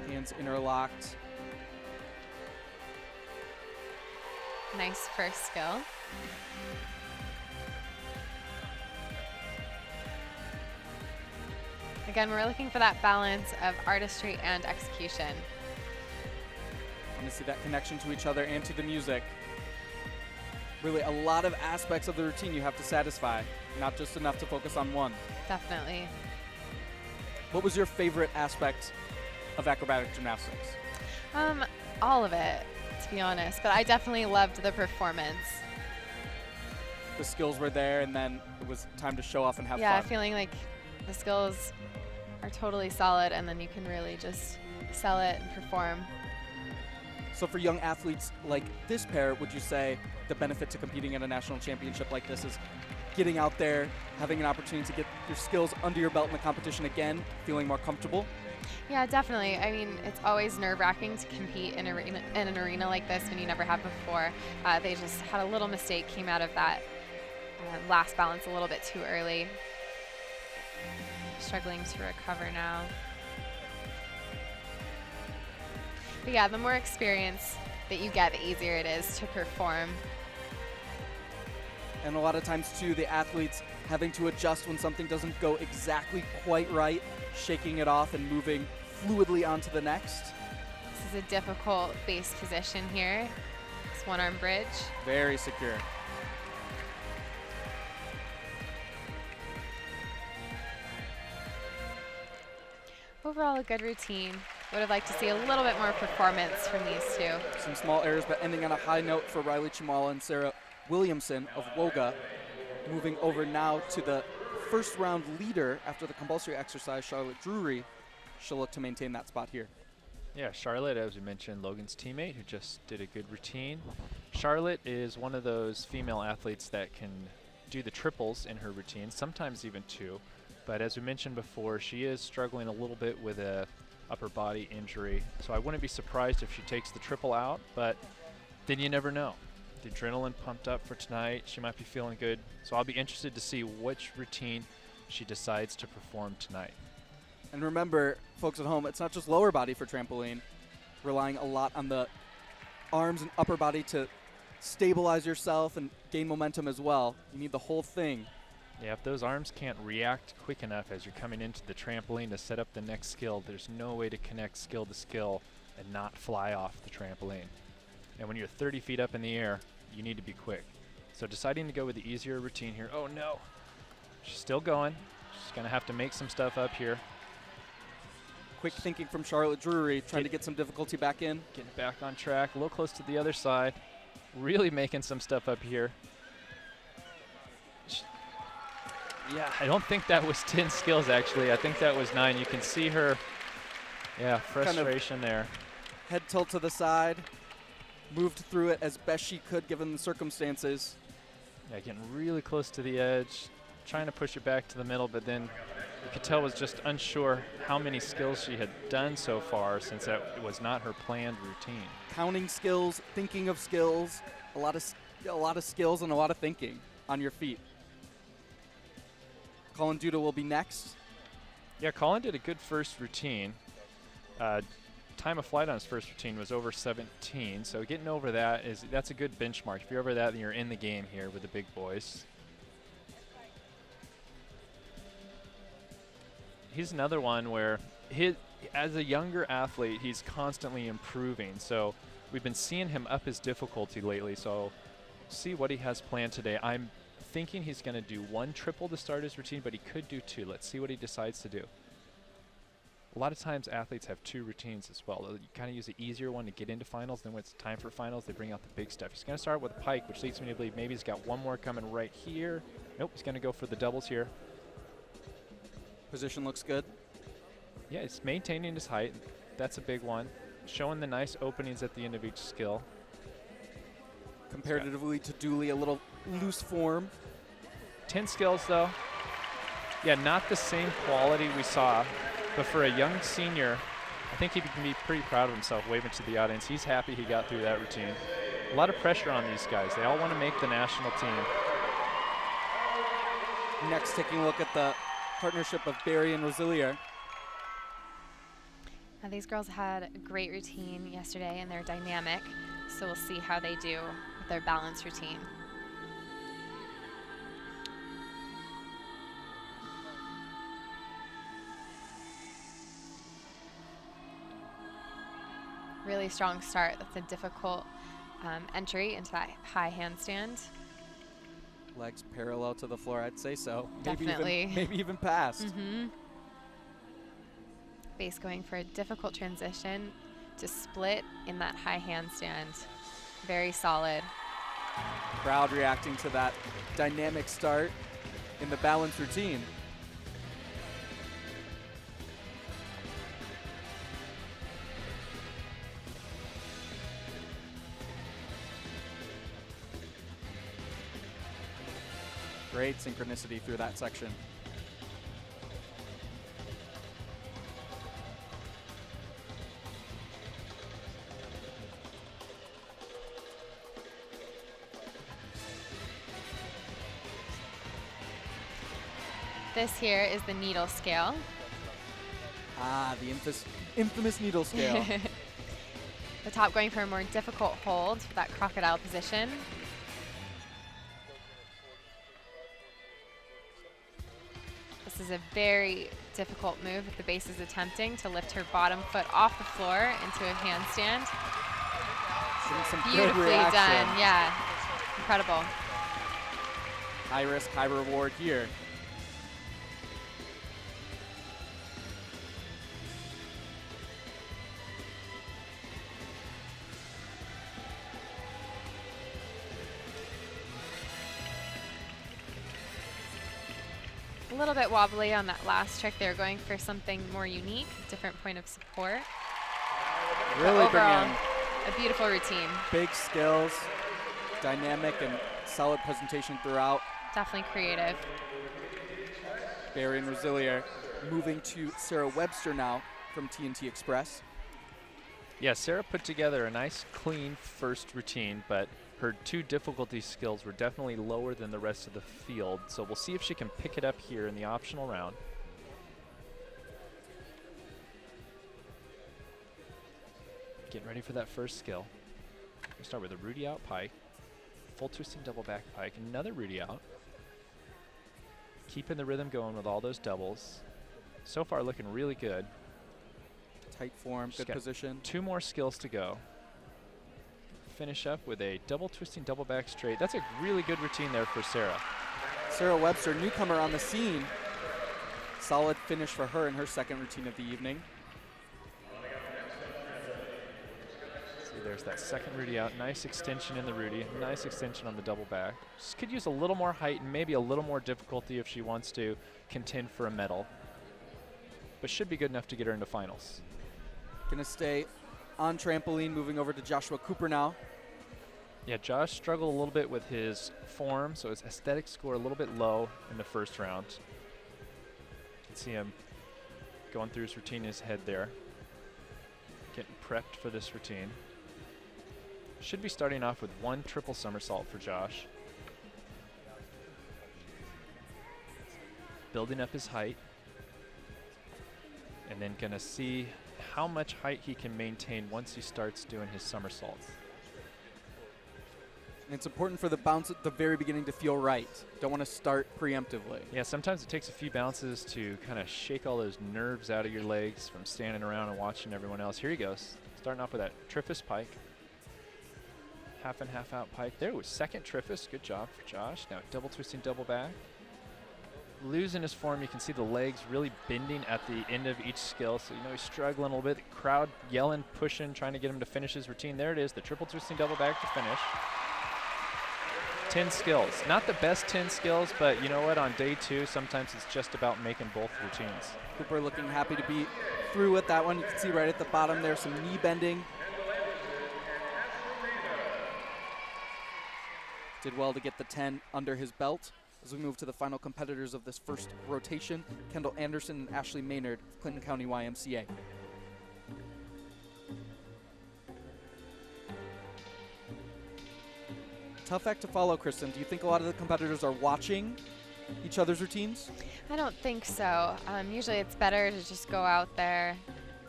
Hands interlocked. Nice first skill. Again, we're looking for that balance of artistry and execution. Want to see that connection to each other and to the music. Really a lot of aspects of the routine you have to satisfy, not just enough to focus on one. Definitely. What was your favorite aspect of acrobatic gymnastics? All of it, to be honest, but I definitely loved the performance. The skills were there, and then it was time to show off and have Yeah, fun. feeling like the skills are totally solid, and then you can really just sell it and perform. So for young athletes like this pair, would you say the benefit to competing at a national championship like this is getting out there, having an opportunity to get your skills under your belt in the competition again, feeling more comfortable? Yeah, definitely. I mean, it's always nerve-wracking to compete in an arena like this when you never have before. They just had a little mistake, came out of that last balance a little bit too early. Struggling to recover now. But yeah, the more experience that you get, the easier it is to perform. And a lot of times too, the athletes having to adjust when something doesn't go exactly quite right, shaking it off and moving fluidly onto the next. This is a difficult base position here. It's one-arm bridge. Very secure. Overall, a good routine. Would have liked to see a little bit more performance from these two. Some small errors, but ending on a high note for Riley Chimala and Sarah Williamson of Woga. Moving over now to the first round leader after the compulsory exercise, Charlotte Drury. She'll look to maintain that spot here. Yeah, Charlotte, as we mentioned, Logan's teammate who just did a good routine. Charlotte is one of those female athletes that can do the triples in her routine, sometimes even two. But as we mentioned before, she is struggling a little bit with a upper body injury. So I wouldn't be surprised if she takes the triple out, but then you never know. The adrenaline pumped up for tonight. She might be feeling good. So I'll be interested to see which routine she decides to perform tonight. And remember, folks at home, it's not just lower body for trampoline, relying a lot on the arms and upper body to stabilize yourself and gain momentum as well. You need the whole thing. Yeah, if those arms can't react quick enough as you're coming into the trampoline to set up the next skill, there's no way to connect skill to skill and not fly off the trampoline. And when you're 30 feet up in the air, you need to be quick. So deciding to go with the easier routine here. Oh no, she's still going. She's gonna have to make some stuff up here. Quick thinking from Charlotte Drury, trying to get some difficulty back in. Getting back on track, a little close to the other side. Really making some stuff up here. Yeah, I don't think that was 10 skills actually. I think that was 9. You can see her, yeah, frustration kind of there. Head tilt to the side, moved through it as best she could given the circumstances. Yeah, getting really close to the edge, trying to push it back to the middle, but then you could tell was just unsure how many skills she had done so far since that was not her planned routine. Counting skills, thinking of skills, a lot of skills and a lot of thinking on your feet. Colin Duda will be next. Yeah, Colin did a good first routine. Time of flight on his first routine was over 17, so getting over that's a good benchmark. If you're over that, then you're in the game here with the big boys. He's another one where as a younger athlete, he's constantly improving. So we've been seeing him up his difficulty lately. So see what he has planned today. I'm thinking he's going to do 1 triple to start his routine, but he could do 2. Let's see what he decides to do. A lot of times athletes have 2 routines as well. You kind of use the easier one to get into finals. Then when it's time for finals, they bring out the big stuff. He's going to start with a pike, which leads me to believe maybe he's got 1 more coming right here. Nope, he's going to go for the doubles here. Position looks good. Yeah, he's maintaining his height. That's a big one. Showing the nice openings at the end of each skill. Comparatively to Dooley, a little loose form. 10 skills though. Yeah, not the same quality we saw, but for a young senior, I think he can be pretty proud of himself, waving to the audience. He's happy he got through that routine. A lot of pressure on these guys. They all want to make the national team. Next, taking a look at the partnership of Barry and Rosilier. Now, these girls had a great routine yesterday and they're dynamic, so we'll see how they do with their balance routine. Really strong start. That's a difficult entry into that high handstand. Legs parallel to the floor, I'd say so. Definitely. Maybe even past. Base going for a difficult transition to split in that high handstand. Very solid. Crowd reacting to that dynamic start in the balance routine. Great synchronicity through that section. This here is the needle scale. Ah, the infamous needle scale. The top going for a more difficult hold for that crocodile position. This is a very difficult move if the base is attempting to lift her bottom foot off the floor into a handstand. Some Beautifully good done, yeah, incredible. High risk, high reward here. A little bit wobbly on that last trick. They were going for something more unique, different point of support. Really but overall, bringing a beautiful routine. big skills, dynamic and solid presentation throughout. Definitely creative. Barry and Rosilier moving to Sarah Webster now from TNT Express. Yeah, Sarah put together a nice, clean first routine, but her two difficulty skills were definitely lower than the rest of the field. So we'll see if she can pick it up here in the optional round. Getting ready for that first skill. We'll start with a Rudy out pike, full twisting double back pike, another Rudy out. Keeping the rhythm going with all those doubles. So far looking really good. Tight form, She's good got position. 2 more skills to go. Finish up with a double twisting double back straight. That's a really good routine there for Sarah. Sarah Webster, newcomer on the scene. Solid finish for her in her second routine of the evening. See, there's that second Rudy out. Nice extension in the Rudy. Nice extension on the double back. She could use a little more height and maybe a little more difficulty if she wants to contend for a medal. But should be good enough to get her into finals. Gonna stay on trampoline, moving over to Joshua Cooper now. Yeah, Josh struggled a little bit with his form, so his aesthetic score a little bit low in the first round. You can see him going through his routine in his head there. Getting prepped for this routine. Should be starting off with 1 triple somersault for Josh. Building up his height. And then gonna see how much height he can maintain once he starts doing his somersaults. And it's important for the bounce at the very beginning to feel right. Don't want to start preemptively. Yeah, sometimes it takes a few bounces to kind of shake all those nerves out of your legs from standing around and watching everyone else. Here he goes, starting off with that Triffus pike. Half and half out pike. There was second Triffus. Good job for Josh. Now double twisting double back. Losing his form, you can see the legs really bending at the end of each skill. So, you know, he's struggling a little bit. The crowd yelling, pushing, trying to get him to finish his routine. There it is, the triple twisting double back to finish. 10 skills. Not the best 10 skills, but you know what? On day 2, sometimes it's just about making both routines. Cooper looking happy to be through with that one. You can see right at the bottom there some knee bending. Did well to get the 10 under his belt. As we move to the final competitors of this first rotation, Kendall Anderson and Ashley Maynard, Clinton County YMCA. Tough act to follow, Kristin. Do you think a lot of the competitors are watching each other's routines? I don't think so. Usually it's better to just go out there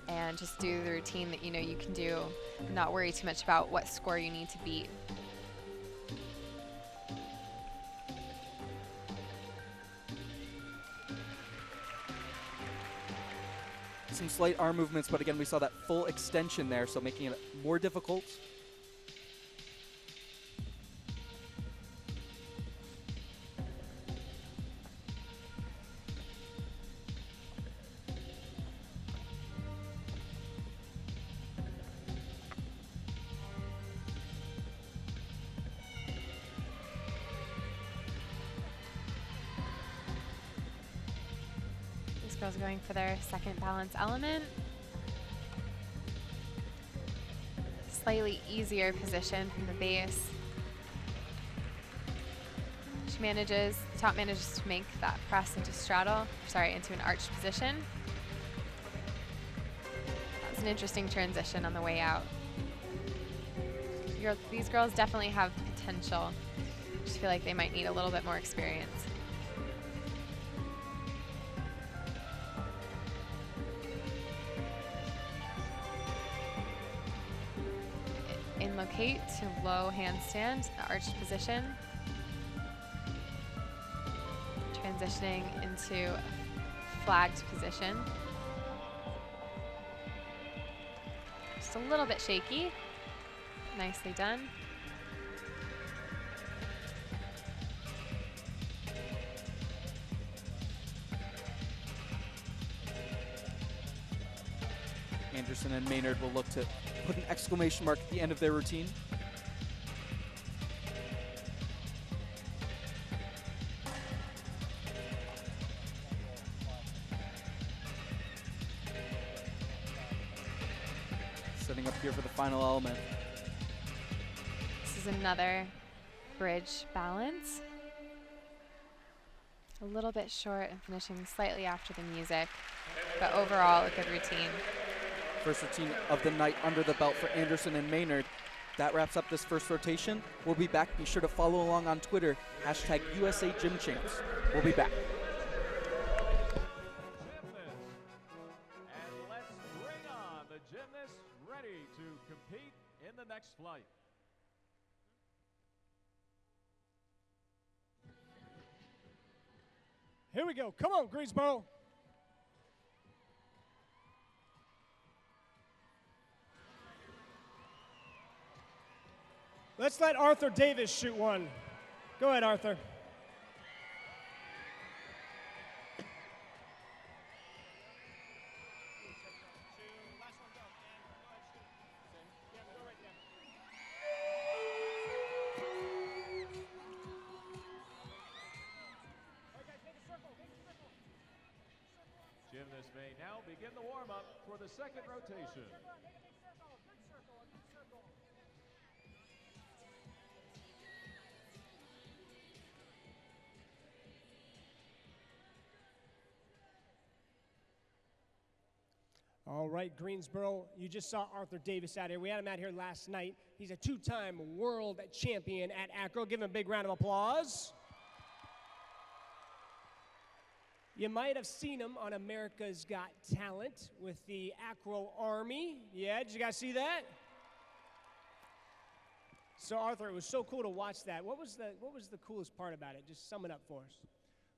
and just do the routine that you know you can do and not worry too much about what score you need to beat. some slight arm movements, but again, we saw that full extension there, so making it more difficult. These girls going for their second balance element. Slightly easier position from the base. Top manages to make that press into into an arched position. That was an interesting transition on the way out. These girls definitely have potential. Just feel like they might need a little bit more experience. In locate to low handstand, the arched position. Transitioning into a flagged position. Just a little bit shaky. Nicely done. Anderson and Maynard will look to put an exclamation mark at the end of their routine. Setting up here for the final element. This is another bridge balance. A little bit short and finishing slightly after the music, but overall a good routine. First routine of the night under the belt for Anderson and Maynard. That wraps up this first rotation. We'll be back. Be sure to follow along on Twitter, hashtag USA Gym Champs. We'll be back. And let's bring on the gymnasts ready to compete in the next flight. Here we go. Come on, Greensboro. Let's let Arthur Davis shoot one. Go ahead, Arthur. Gymnasts may now begin the warm-up for the second rotation. All right, Greensboro, you just saw Arthur Davis out here. We had him out here last night. He's a two-time world champion at Acro. Give him a big round of applause. You might have seen him on America's Got Talent with the Acro Army. Yeah, did you guys see that? So Arthur, it was so cool to watch that. What was the coolest part about it? Just sum it up for us.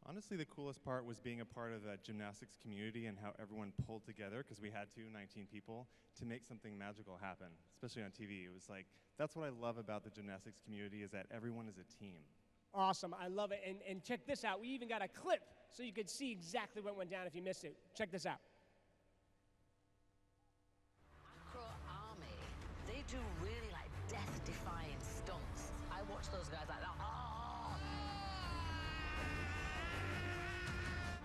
Honestly, the coolest part was being a part of that gymnastics community and how everyone pulled together, because we had 19 people, to make something magical happen, especially on TV. It was like, that's what I love about the gymnastics community, is that everyone is a team. Awesome, I love it. And check this out. We even got a clip so you could see exactly what went down if you missed it. Check this out. Acro Army, they do really like death-defying stunts. I watch those guys like that.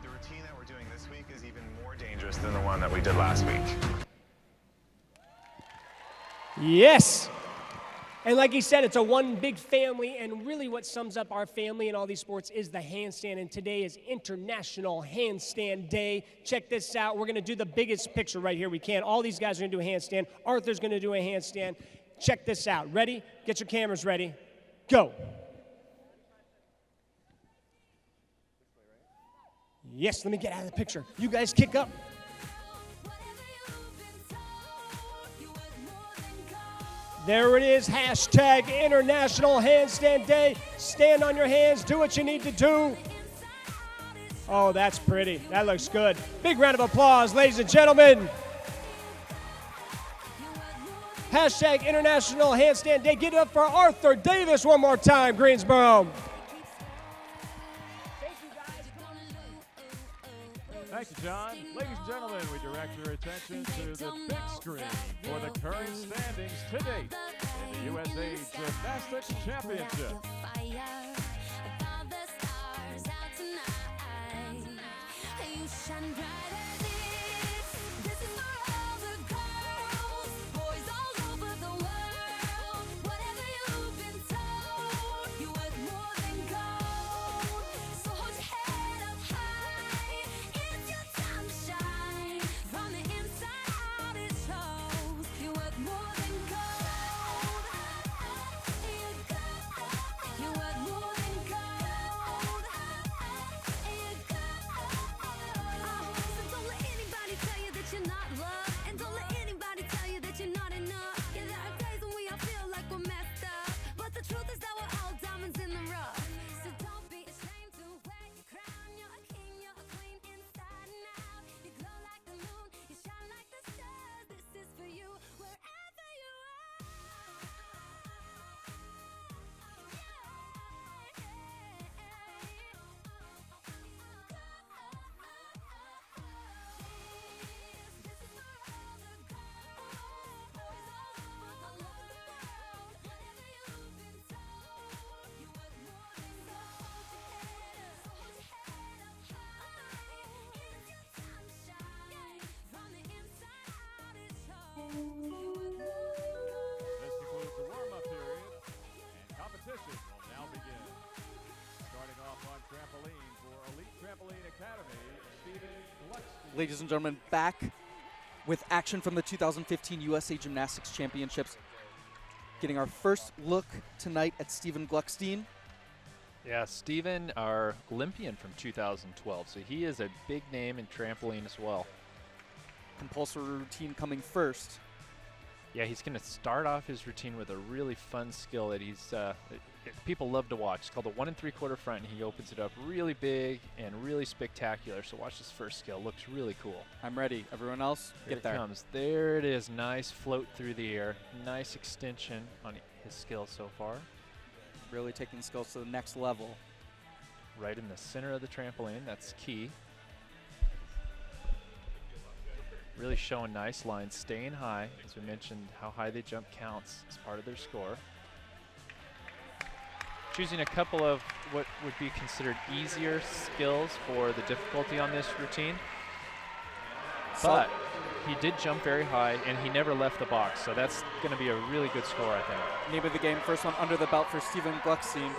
The routine that we're doing this week is even more dangerous than the one that we did last week. Yes. And like he said, it's a one big family, and really what sums up our family in all these sports is the handstand, and today is International Handstand Day. Check this out. We're going to do the biggest picture right here we can. All these guys are going to do a handstand. Arthur's going to do a handstand. Check this out. Ready? Get your cameras ready. Go. Yes, let me get out of the picture. You guys kick up. There it is, hashtag International Handstand Day. Stand on your hands, do what you need to do. Oh, that's pretty. That looks good. Big round of applause, ladies and gentlemen. Hashtag International Handstand Day. Get it up for Arthur Davis one more time, Greensboro. Thank you, John. Ladies and gentlemen, we direct your attention to the big screen for the current standings to date in the USA Gymnastics Championships. Ladies and gentlemen, back with action from the 2015 USA Gymnastics Championships. Getting our first look tonight at Steven Gluckstein. Yeah, Steven, our Olympian from 2012, so he is a big name in trampoline as well. Compulsory routine coming first. Yeah, he's going to start off his routine with a really fun skill that people love to watch. It's called the 1 3/4 front, and he opens it up really big and really spectacular. So watch this first skill. Looks really cool. I'm ready. Everyone else, get there. Here it comes. There it is. Nice float through the air. Nice extension on his skill so far. Really taking skills to the next level. Right in the center of the trampoline. That's key. Really showing nice lines, staying high. As we mentioned, how high they jump counts as part of their score. Choosing a couple of what would be considered easier skills for the difficulty on this routine. But he did jump very high, and he never left the box, so that's going to be a really good score, I think. Name of the game, first one under the belt for Steven Gluckstein.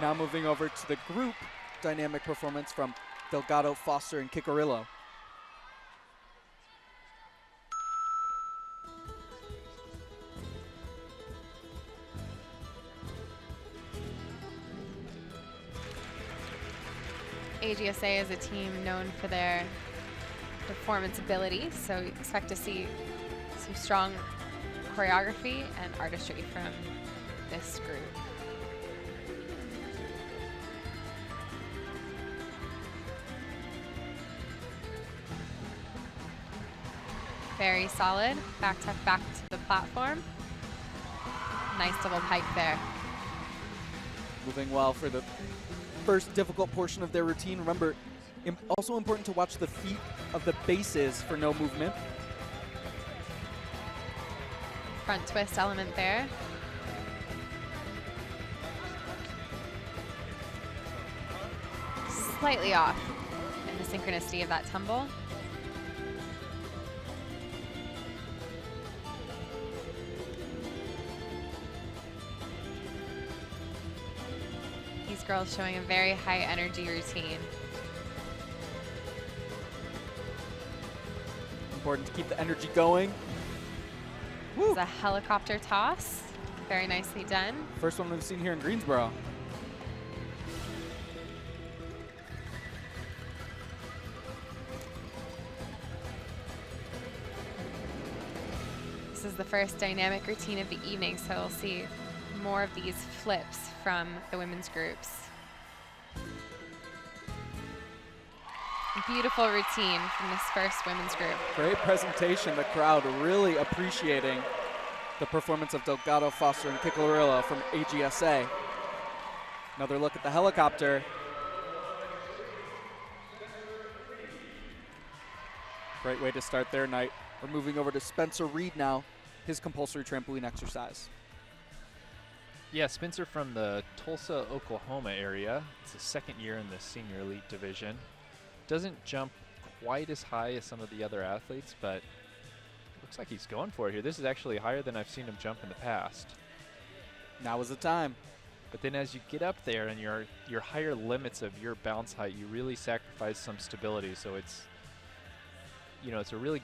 Now moving over to the group dynamic performance from Delgado, Foster, and Kikarillo. AGSA is a team known for their performance ability, so we expect to see some strong choreography and artistry from this group. Very solid. Back tuck back to the platform. Nice double pike there. Moving well for the first difficult portion of their routine. Remember, also important to watch the feet of the bases for no movement. Front twist element there. Slightly off in the synchronicity of that tumble. These girls showing a very high energy routine. Important to keep the energy going. It's a helicopter toss. Very nicely done. First one we've seen here in Greensboro. This is the first dynamic routine of the evening, so we'll see more of these flips from the women's groups. Beautiful routine from this first women's group. Great presentation. The crowd really appreciating the performance of Delgado, Foster, and Kikalarillo from AGSA. Another look at the helicopter. Great way to start their night. We're moving over to Spencer Reed now, his compulsory trampoline exercise. Yeah, Spencer from the Tulsa, Oklahoma area. It's his second year in the senior elite division. Doesn't jump quite as high as some of the other athletes, but looks like he's going for it here. This is actually higher than I've seen him jump in the past. Now is the time. But then as you get up there and your higher limits of your bounce height, you really sacrifice some stability. So it's, you know, it's a really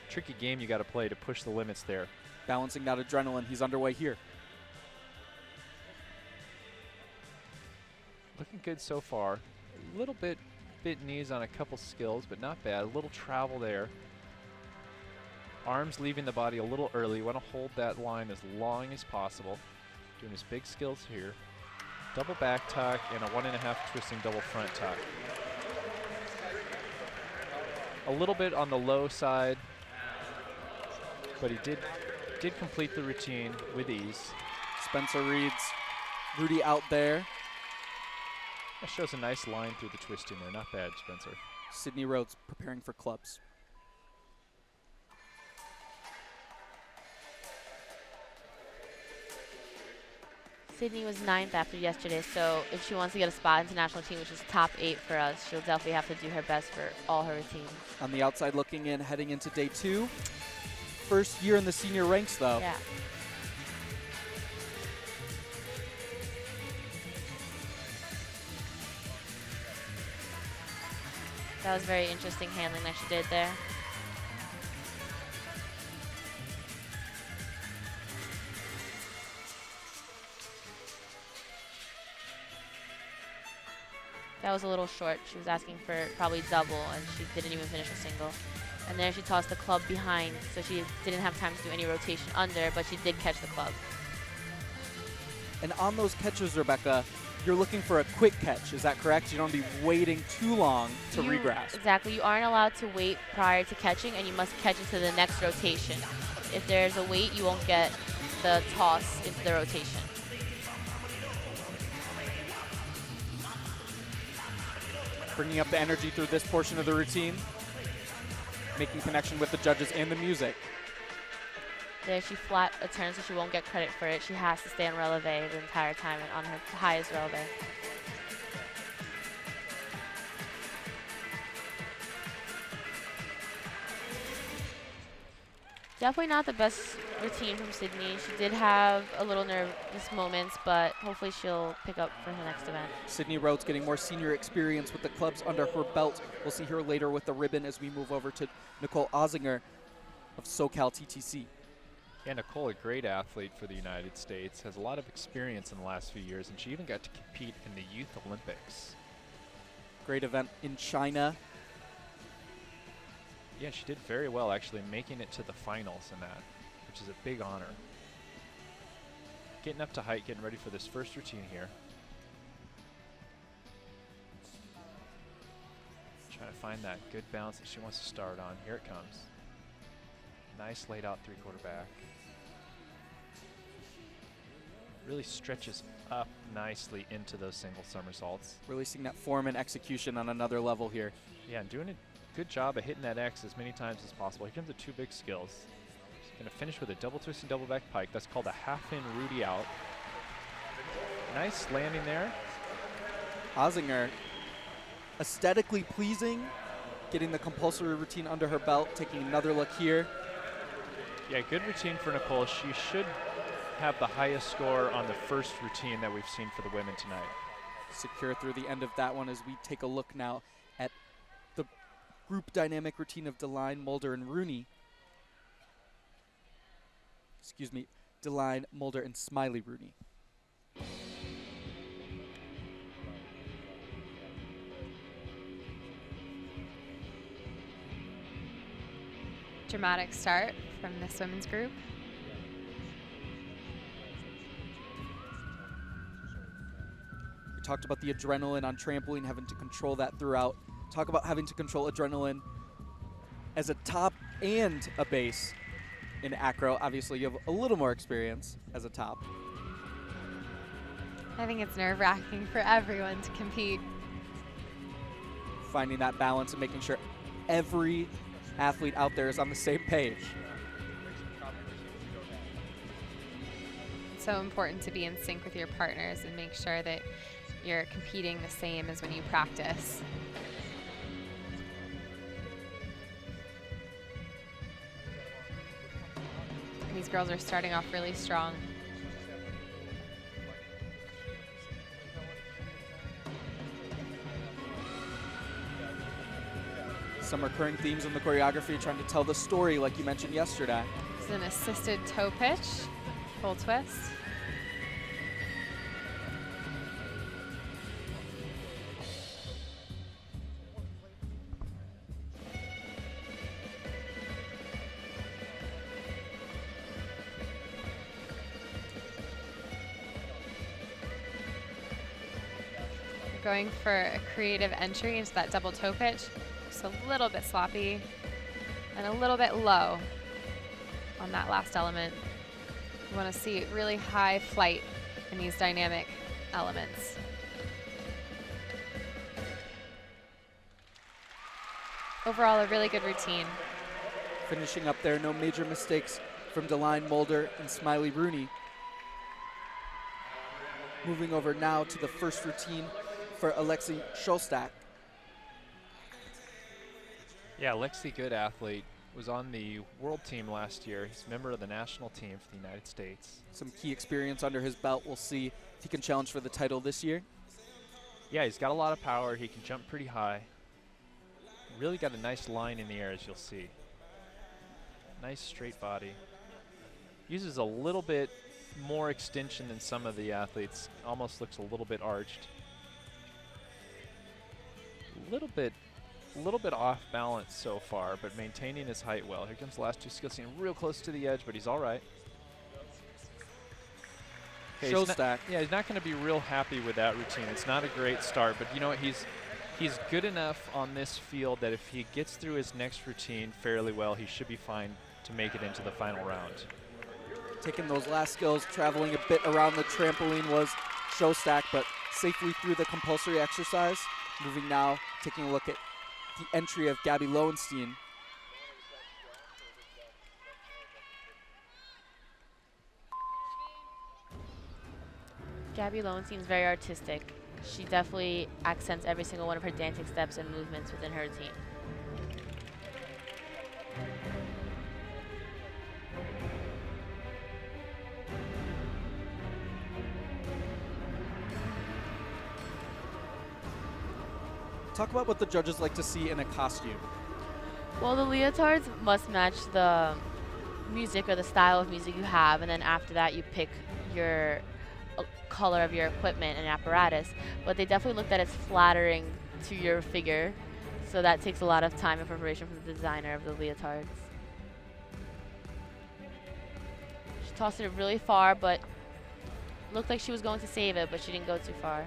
tricky game you got to play to push the limits there. Balancing that adrenaline, he's underway here. Looking good so far. A little bit knees on a couple skills, but not bad. A little travel there. Arms leaving the body a little early. You want to hold that line as long as possible. Doing his big skills here. Double back tuck and a 1.5 twisting double front tuck. A little bit on the low side, but he did complete the routine with ease. Spencer Reed's Rudy out there. That shows a nice line through the twisting there. Not bad, Spencer. Sydney Rhodes preparing for clubs. Sydney was 9th after yesterday, so if she wants to get a spot into national team, which is top 8 for us, she'll definitely have to do her best for all her routines. On the outside looking in, heading into day 2. First year in the senior ranks, though. Yeah. That was very interesting handling that she did there. That was a little short. She was asking for probably double, and she didn't even finish a single. And there she tossed the club behind, so she didn't have time to do any rotation under, but she did catch the club. And on those catches, Rebecca, you're looking for a quick catch. Is that correct? You don't want to be waiting too long to regrasp. Exactly. You aren't allowed to wait prior to catching, and you must catch into the next rotation. If there's a wait, you won't get the toss into the rotation. Bringing up the energy through this portion of the routine. Making connection with the judges and the music. There she flat a turn, so she won't get credit for it. She has to stay on releve the entire time and on her highest releve. Definitely not the best routine from Sydney. She did have a little nervous moments, but hopefully she'll pick up for her next event. Sydney Rhodes getting more senior experience with the clubs under her belt. We'll see her later with the ribbon as we move over to Nicole Ozinger of SoCal TTC. Yeah, Nicole, a great athlete for the United States, has a lot of experience in the last few years, and she even got to compete in the Youth Olympics. Great event in China. Yeah, she did very well, actually, making it to the finals in that, which is a big honor. Getting up to height, getting ready for this first routine here. Trying to find that good bounce that she wants to start on. Here it comes. Nice laid out 3/4 back. Really stretches up nicely into those single somersaults. Releasing that form and execution on another level here. Yeah, and doing a good job of hitting that X as many times as possible. Here comes the 2 big skills. She's going to finish with a double twist and double back pike. That's called a half-in Rudy out. Nice landing there. Ozinger, aesthetically pleasing, getting the compulsory routine under her belt, taking another look here. Yeah, good routine for Nicole. She should have the highest score on the first routine that we've seen for the women tonight. Secure through the end of that one as we take a look now at the group dynamic routine of Deline, Mulder, and Rooney. Excuse me, Deline, Mulder, and Smiley Rooney. Dramatic start from this women's group. We talked about the adrenaline on trampoline, having to control that throughout Talk about having to control adrenaline as a top and a base in acro. Obviously, you have a little more experience as a top. I think it's nerve-wracking for everyone to compete. Finding that balance and making sure every athlete out there is on the same page. It's so important to be in sync with your partners and make sure that you're competing the same as when you practice. And these girls are starting off really strong. Some recurring themes in the choreography, trying to tell the story like you mentioned yesterday. This is an assisted toe pitch, full twist. Going for a creative entry into that double toe pitch. Just a little bit sloppy and a little bit low on that last element. You want to see really high flight in these dynamic elements. Overall, a really good routine. Finishing up there, no major mistakes from Deline Mulder and Smiley Rooney. Moving over now to the first routine for Alexi Shostak. Yeah, Alexi, good athlete, was on the world team last year. He's a member of the national team for the United States. Some key experience under his belt. We'll see if he can challenge for the title this year. Yeah, he's got a lot of power. He can jump pretty high. Really got a nice line in the air, as you'll see. Nice straight body. Uses a little bit more extension than some of the athletes. Almost looks a little bit arched. A little bit off balance so far, but maintaining his height well. Here comes the last two skills, seen real close to the edge, but he's all right. Shostak. Yeah, he's not going to be real happy with that routine. It's not a great start, but you know what? He's good enough on this field that if he gets through his next routine fairly well, he should be fine to make it into the final round. Taking those last skills, traveling a bit around the trampoline was Shostak, but safely through the compulsory exercise. Moving now, taking a look at the entry of Gabby Lowenstein. Gabby Lowenstein is very artistic. She definitely accents every single one of her dancing steps and movements within her routine. Talk about what the judges like to see in a costume. Well, the leotards must match the music or the style of music you have, and then after that you pick your color of your equipment and apparatus. But they definitely look that it's flattering to your figure, so that takes a lot of time and preparation from the designer of the leotards. She tossed it really far, but looked like she was going to save it, but she didn't go too far.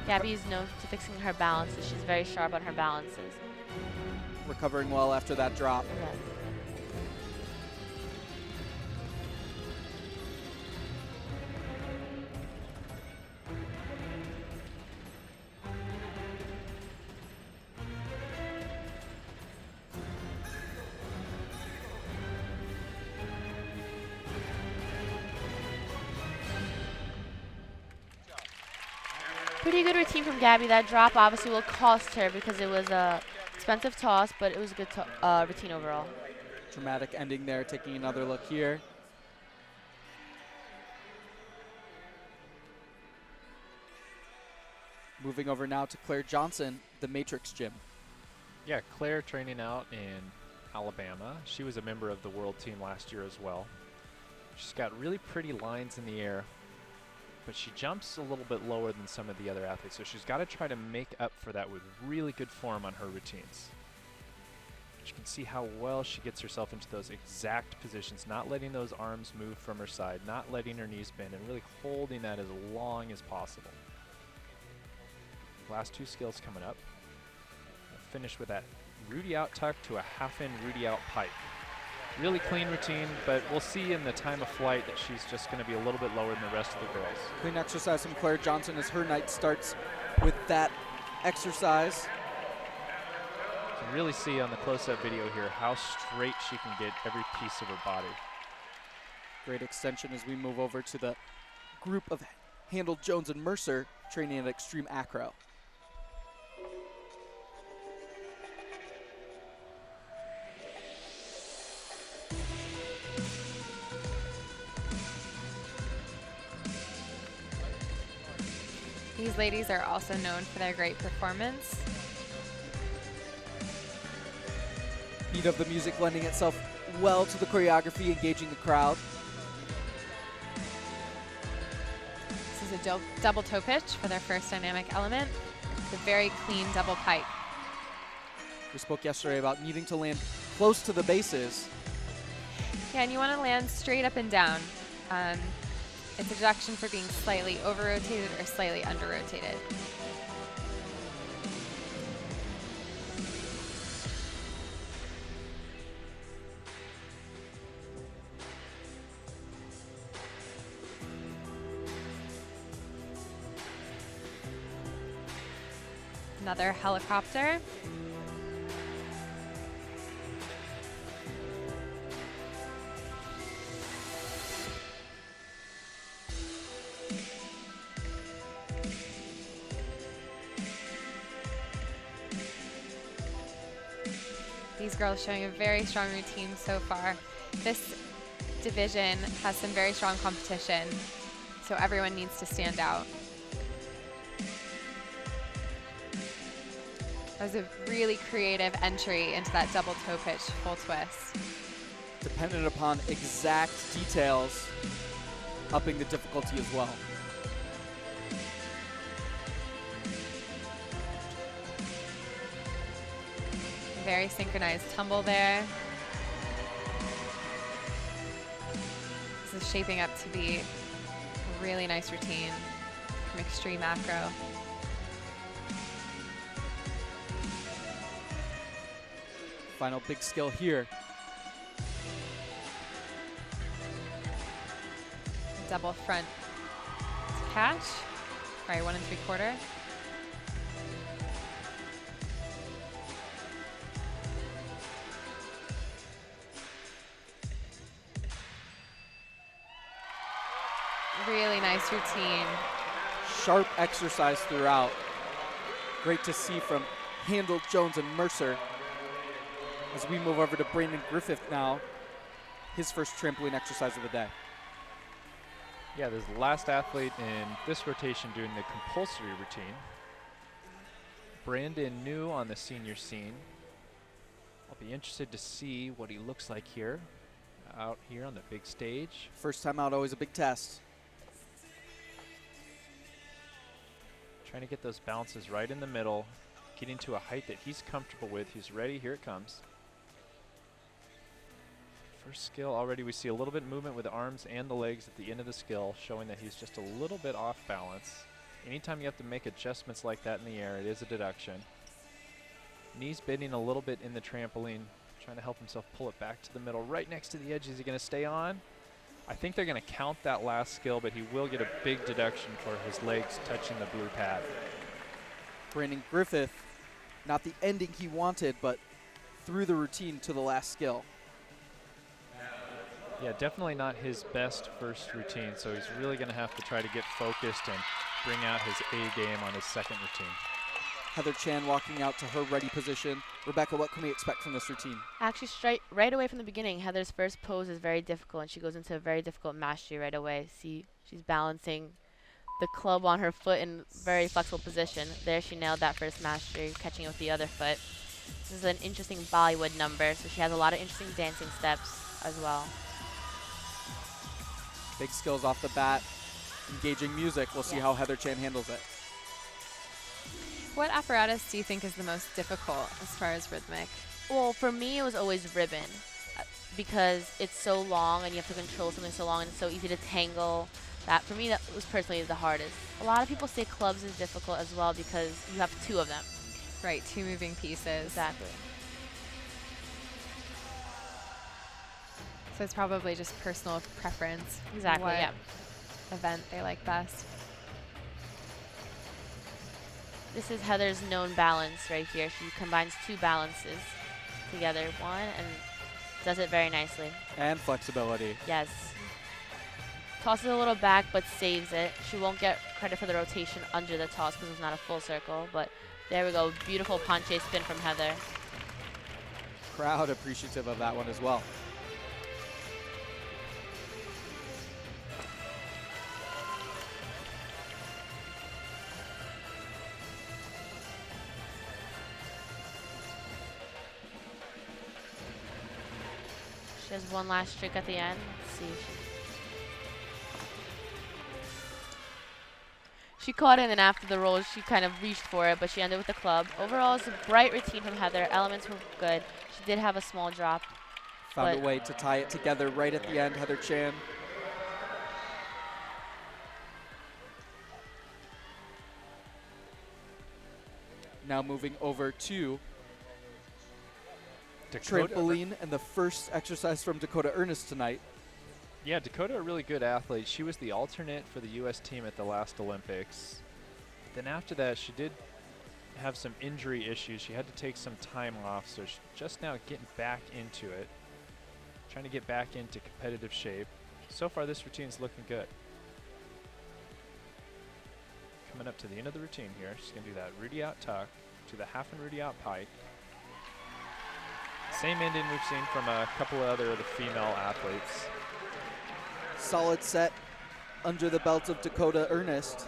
Gabby is known for fixing her balances. She's very sharp on her balances. Recovering well after that drop. Yeah. Pretty good routine from Gabby. That drop obviously will cost her because it was a expensive toss, but it was a good routine overall. Dramatic ending there, taking another look here. Moving over now to Claire Johnson, the Matrix Gym. Yeah, Claire training out in Alabama. She was a member of the world team last year as well. She's got really pretty lines in the air, but she jumps a little bit lower than some of the other athletes, so she's got to try to make up for that with really good form on her routines. You can see how well she gets herself into those exact positions, not letting those arms move from her side, not letting her knees bend, and really holding that as long as possible. Last two skills coming up. Finish with that Rudy out tuck to a half-in Rudy out pike. Really clean routine, but we'll see in the time of flight that she's just going to be a little bit lower than the rest of the girls. Clean exercise from Claire Johnson as her night starts with that exercise. You can really see on the close-up video here how straight she can get every piece of her body. Great extension as we move over to the group of Handel, Jones, and Mercer training at Extreme Acro. These ladies are also known for their great performance. Beat of the music lending itself well to the choreography, engaging the crowd. This is a double toe pitch for their first dynamic element. It's a very clean double pike. We spoke yesterday about needing to land close to the bases. Yeah, and you want to land straight up and down. It's a deduction for being slightly over-rotated or slightly under-rotated. Another helicopter. These girls showing a very strong routine so far. This division has some very strong competition, so everyone needs to stand out. That was a really creative entry into that double toe pitch full twist. Dependent upon exact details, upping the difficulty as well. Very synchronized tumble there. This is shaping up to be a really nice routine from Extreme Acro. Final big skill here. Double front catch. Sorry, 1 3/4. Really nice routine. Sharp exercise throughout. Great to see from Handel, Jones, and Mercer. As we move over to Brandon Griffith now, his first trampoline exercise of the day. Yeah, this is the last athlete in this rotation doing the compulsory routine. Brandon new on the senior scene. I'll be interested to see what he looks like here, out here on the big stage. First time out, always a big test. Trying to get those bounces right in the middle, getting to a height that he's comfortable with. He's ready, here it comes. First skill already, we see a little bit of movement with the arms and the legs at the end of the skill, showing that he's just a little bit off balance. Anytime you have to make adjustments like that in the air, it is a deduction. Knees bending a little bit in the trampoline, trying to help himself pull it back to the middle, right next to the edge. Is he going to stay on? I think they're going to count that last skill, but he will get a big deduction for his legs touching the blue pad. Brandon Griffith, not the ending he wanted, but through the routine to the last skill. Yeah, definitely not his best first routine, so he's really going to have to try to get focused and bring out his A game on his second routine. Heather Chan walking out to her ready position. Rebecca, what can we expect from this routine? Actually, right away from the beginning, Heather's first pose is very difficult, and she goes into a very difficult mastery right away. See, she's balancing the club on her foot in very flexible position. There, she nailed that first mastery, catching it with the other foot. This is an interesting Bollywood number, so she has a lot of interesting dancing steps as well. Big skills off the bat, engaging music. We'll see how Heather Chan handles it. What apparatus do you think is the most difficult as far as rhythmic? Well, for me, it was always ribbon because it's so long and you have to control something so long and it's so easy to tangle. That for me, that was personally the hardest. A lot of people say clubs is difficult as well because you have 2 of them. Right, 2 moving pieces. Exactly. So it's probably just personal preference. Exactly, what yeah. event they like best. This is Heather's known balance right here. She combines 2 balances together, one, and does it very nicely. And flexibility. Yes. Tosses a little back, but saves it. She won't get credit for the rotation under the toss because it's not a full circle, but there we go. Beautiful penché spin from Heather. Crowd appreciative of that one as well. She has one last trick at the end. Let's see if she caught it, and then after the roll, she kind of reached for it, but she ended with the club. Overall, it's a bright routine from Heather. Elements were good. She did have a small drop. Found a way to tie it together right at the end, Heather Chan. Now moving over to trampoline and the first exercise from Dakota Ernest tonight. Yeah, Dakota, a really good athlete. She was the alternate for the U.S. team at the last Olympics. Then after that, she did have some injury issues. She had to take some time off, so she's just now getting back into it, trying to get back into competitive shape. So far, this routine's looking good. Coming up to the end of the routine here, she's going to do that Rudy out tuck to the half and Rudy out pike. Same ending we've seen from a couple of other of the female athletes. Solid set under the belt of Dakota Ernest.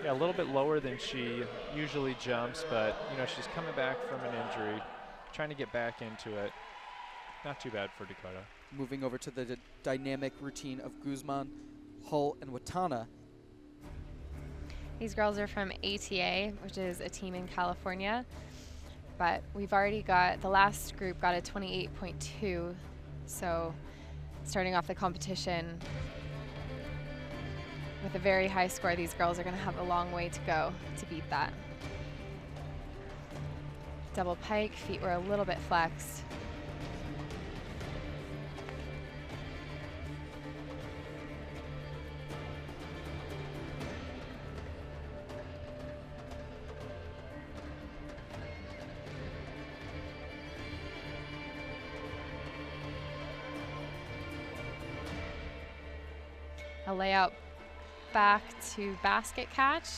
Yeah, a little bit lower than she usually jumps, but you know, she's coming back from an injury, trying to get back into it. Not too bad for Dakota. Moving over to the dynamic routine of Guzman, Hull, and Watana. These girls are from ATA, which is a team in California. But we've already got, the last group got a 28.2. So starting off the competition with a very high score, these girls are going to have a long way to go to beat that. Double pike, feet were a little bit flexed. A layout back to basket catch.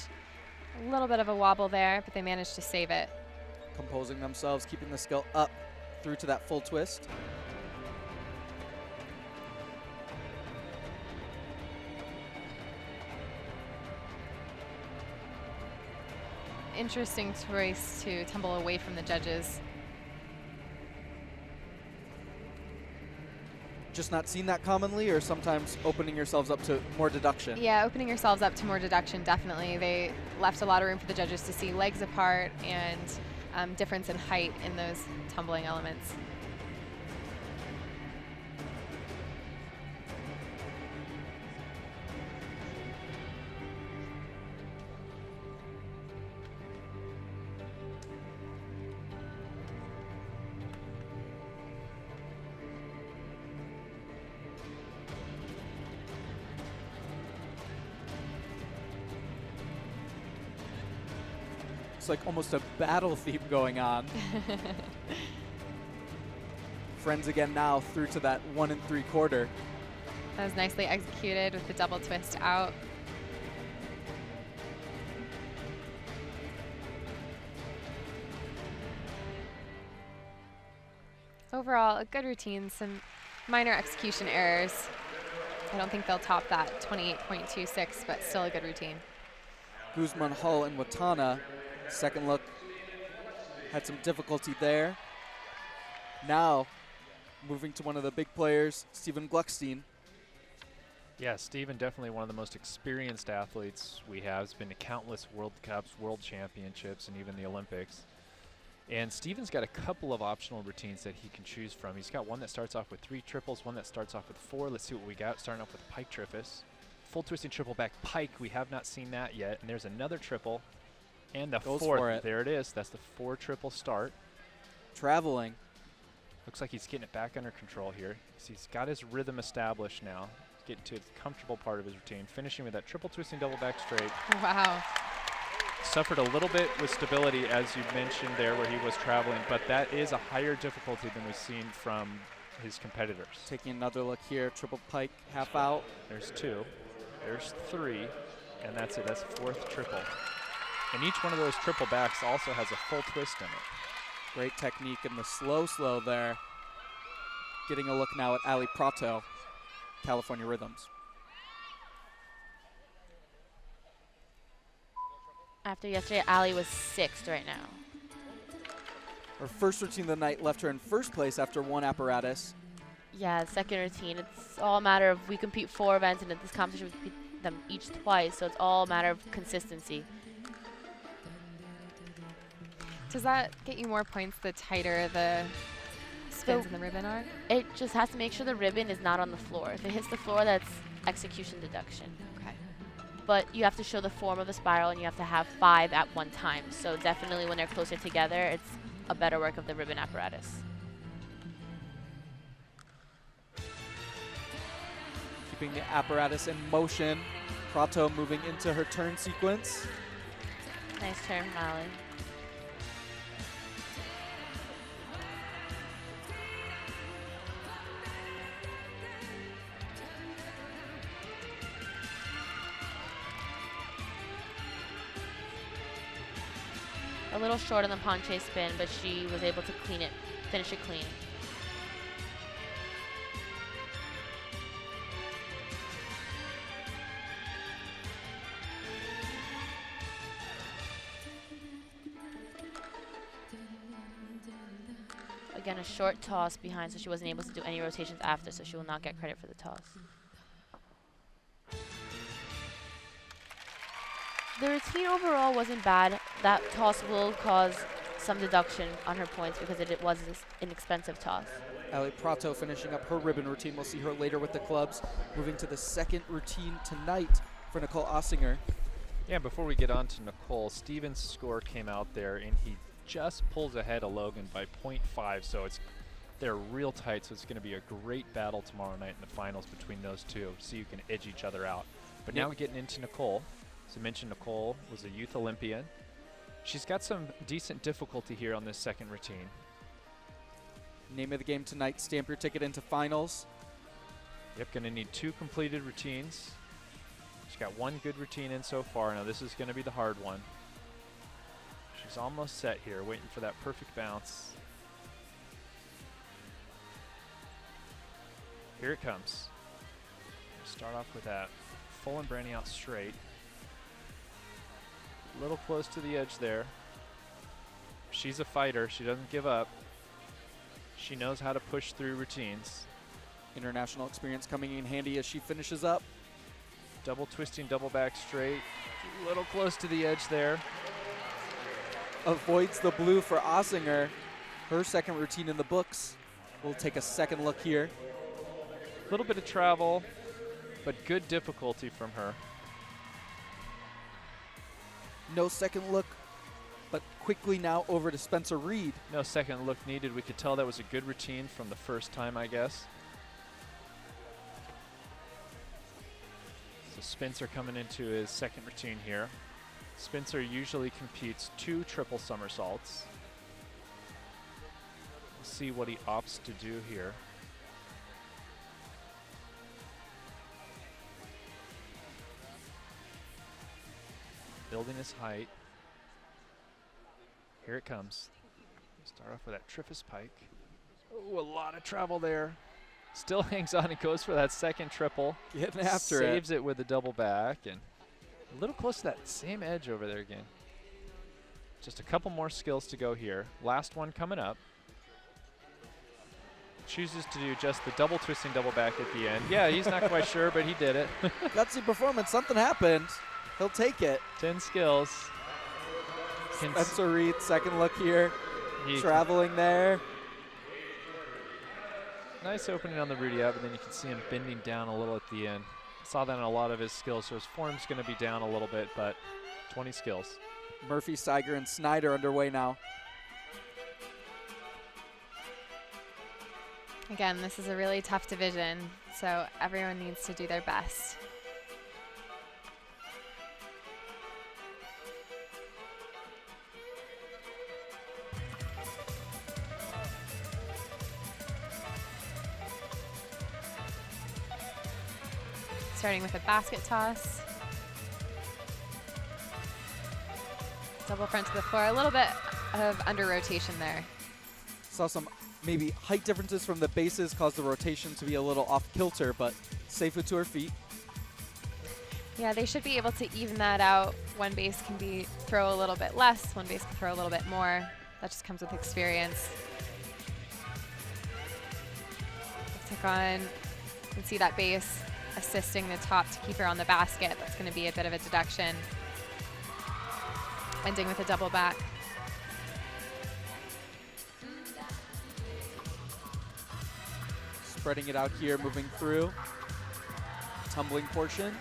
A little bit of a wobble there, but they managed to save it. Composing themselves, keeping the skill up through to that full twist. Interesting choice to tumble away from the judges. Just not seen that commonly, or sometimes opening yourselves up to more deduction? Yeah, opening yourselves up to more deduction, definitely. They left a lot of room for the judges to see legs apart and difference in height in those tumbling elements. It's like almost a battle theme going on. Friends again now through to that 1 3/4. That was nicely executed with the double twist out. Overall, a good routine, some minor execution errors. I don't think they'll top that 28.26, but still a good routine. Guzman, Hull, and Watana. Second look, had some difficulty there. Now, moving to one of the big players, Stephen Gluckstein. Yeah, Stephen, definitely one of the most experienced athletes we have. Has been to countless World Cups, World Championships, and even the Olympics. And Steven's got a couple of optional routines that he can choose from. He's got one that starts off with 3 triples, one that starts off with 4. Let's see what we got. Starting off with pike triffus. Full twisting triple back pike. We have not seen that yet. And there's another triple. And the Goes fourth. for it. There it is. That's the 4 triple start. Traveling. Looks like he's getting it back under control here. He's got his rhythm established now. Getting to the comfortable part of his routine. Finishing with that triple twisting double back straight. Wow. Suffered a little bit with stability, as you mentioned there, where he was traveling, but that is a higher difficulty than we've seen from his competitors. Taking another look here, triple pike, half out. There's 2, there's 3, and that's it. That's 4th triple. And each one of those triple backs also has a full twist in it. Great technique in the slow there. Getting a look now at Ali Prato, California Rhythms. After yesterday, Ali was 6th right now. Her first routine of the night left her in first place after 1 apparatus. Yeah, second routine. It's all a matter of, we compete 4 events, and at this competition we compete them each twice, so it's all a matter of consistency. Does that get you more points the tighter the spins and the ribbon are? It just has to make sure the ribbon is not on the floor. If it hits the floor, that's execution deduction. Okay. But you have to show the form of the spiral, and you have to have 5 at one time. So definitely when they're closer together, it's a better work of the ribbon apparatus. Keeping the apparatus in motion. Prato moving into her turn sequence. Nice turn from Ali. A little short on the penché spin, but she was able to clean it, finish it clean. Again, a short toss behind, so she wasn't able to do any rotations after, so she will not get credit for the toss. The routine overall wasn't bad. That toss will cause some deduction on her points because it was an expensive toss. Ali Prato finishing up her ribbon routine. We'll see her later with the clubs. Moving to the second routine tonight for Nicole Ossinger. Yeah, before we get on to Nicole, Steven's score came out there, and he just pulls ahead of Logan by 0.5, so they're real tight, so it's going to be a great battle tomorrow night in the finals between those two, so you can edge each other out. But now we're getting into Nicole. As I mentioned, Nicole was a youth Olympian. She's got some decent difficulty here on this second routine. Name of the game tonight, stamp your ticket into finals. Yep, going to need 2 completed routines. She's got 1 good routine in so far. Now this is going to be the hard one. She's almost set here, waiting for that perfect bounce. Here it comes. Start off with that full and branding out straight. A little close to the edge there. She's a fighter. She doesn't give up. She knows how to push through routines. International experience coming in handy as she finishes up. Double twisting, double back straight. A little close to the edge there. Avoids the blue for Ossinger. Her second routine in the books. We'll take a second look here. A little bit of travel, but good difficulty from her. No second look, but quickly now over to Spencer Reed. No second look needed. We could tell that was a good routine from the first time, I guess. So Spencer coming into his second routine here. Spencer usually competes 2 triple somersaults. We'll see what he opts to do here. Building his height. Here it comes. Start off with that triffus pike. Oh, a lot of travel there. Still hangs on and goes for that second triple. Getting after it. Saves it with a double back, and a little close to that same edge over there again. Just a couple more skills to go here. Last one coming up. Chooses to do just the double twisting double back at the end. Yeah, he's not quite sure, but he did it. Gutsy performance. Something happened. He'll take it. 10 skills. Spencer Reed, second look here. traveling there. Nice opening on the Rudy up, and then you can see him bending down a little at the end. Saw that in a lot of his skills, so his form's going to be down a little bit, but 20 skills. Murphy, Seiger, and Snyder underway now. Again, this is a really tough division, so everyone needs to do their best. Starting with a basket toss. Double front to the floor, a little bit of under rotation there. Saw some maybe height differences from the bases caused the rotation to be a little off kilter, but safe with to her feet. Yeah, they should be able to even that out. One base can throw a little bit less, one base can throw a little bit more. That just comes with experience. Took on, you can see that base assisting the top to keep her on the basket. That's going to be a bit of a deduction. Ending with a double back. Spreading it out here, moving through. Tumbling portion.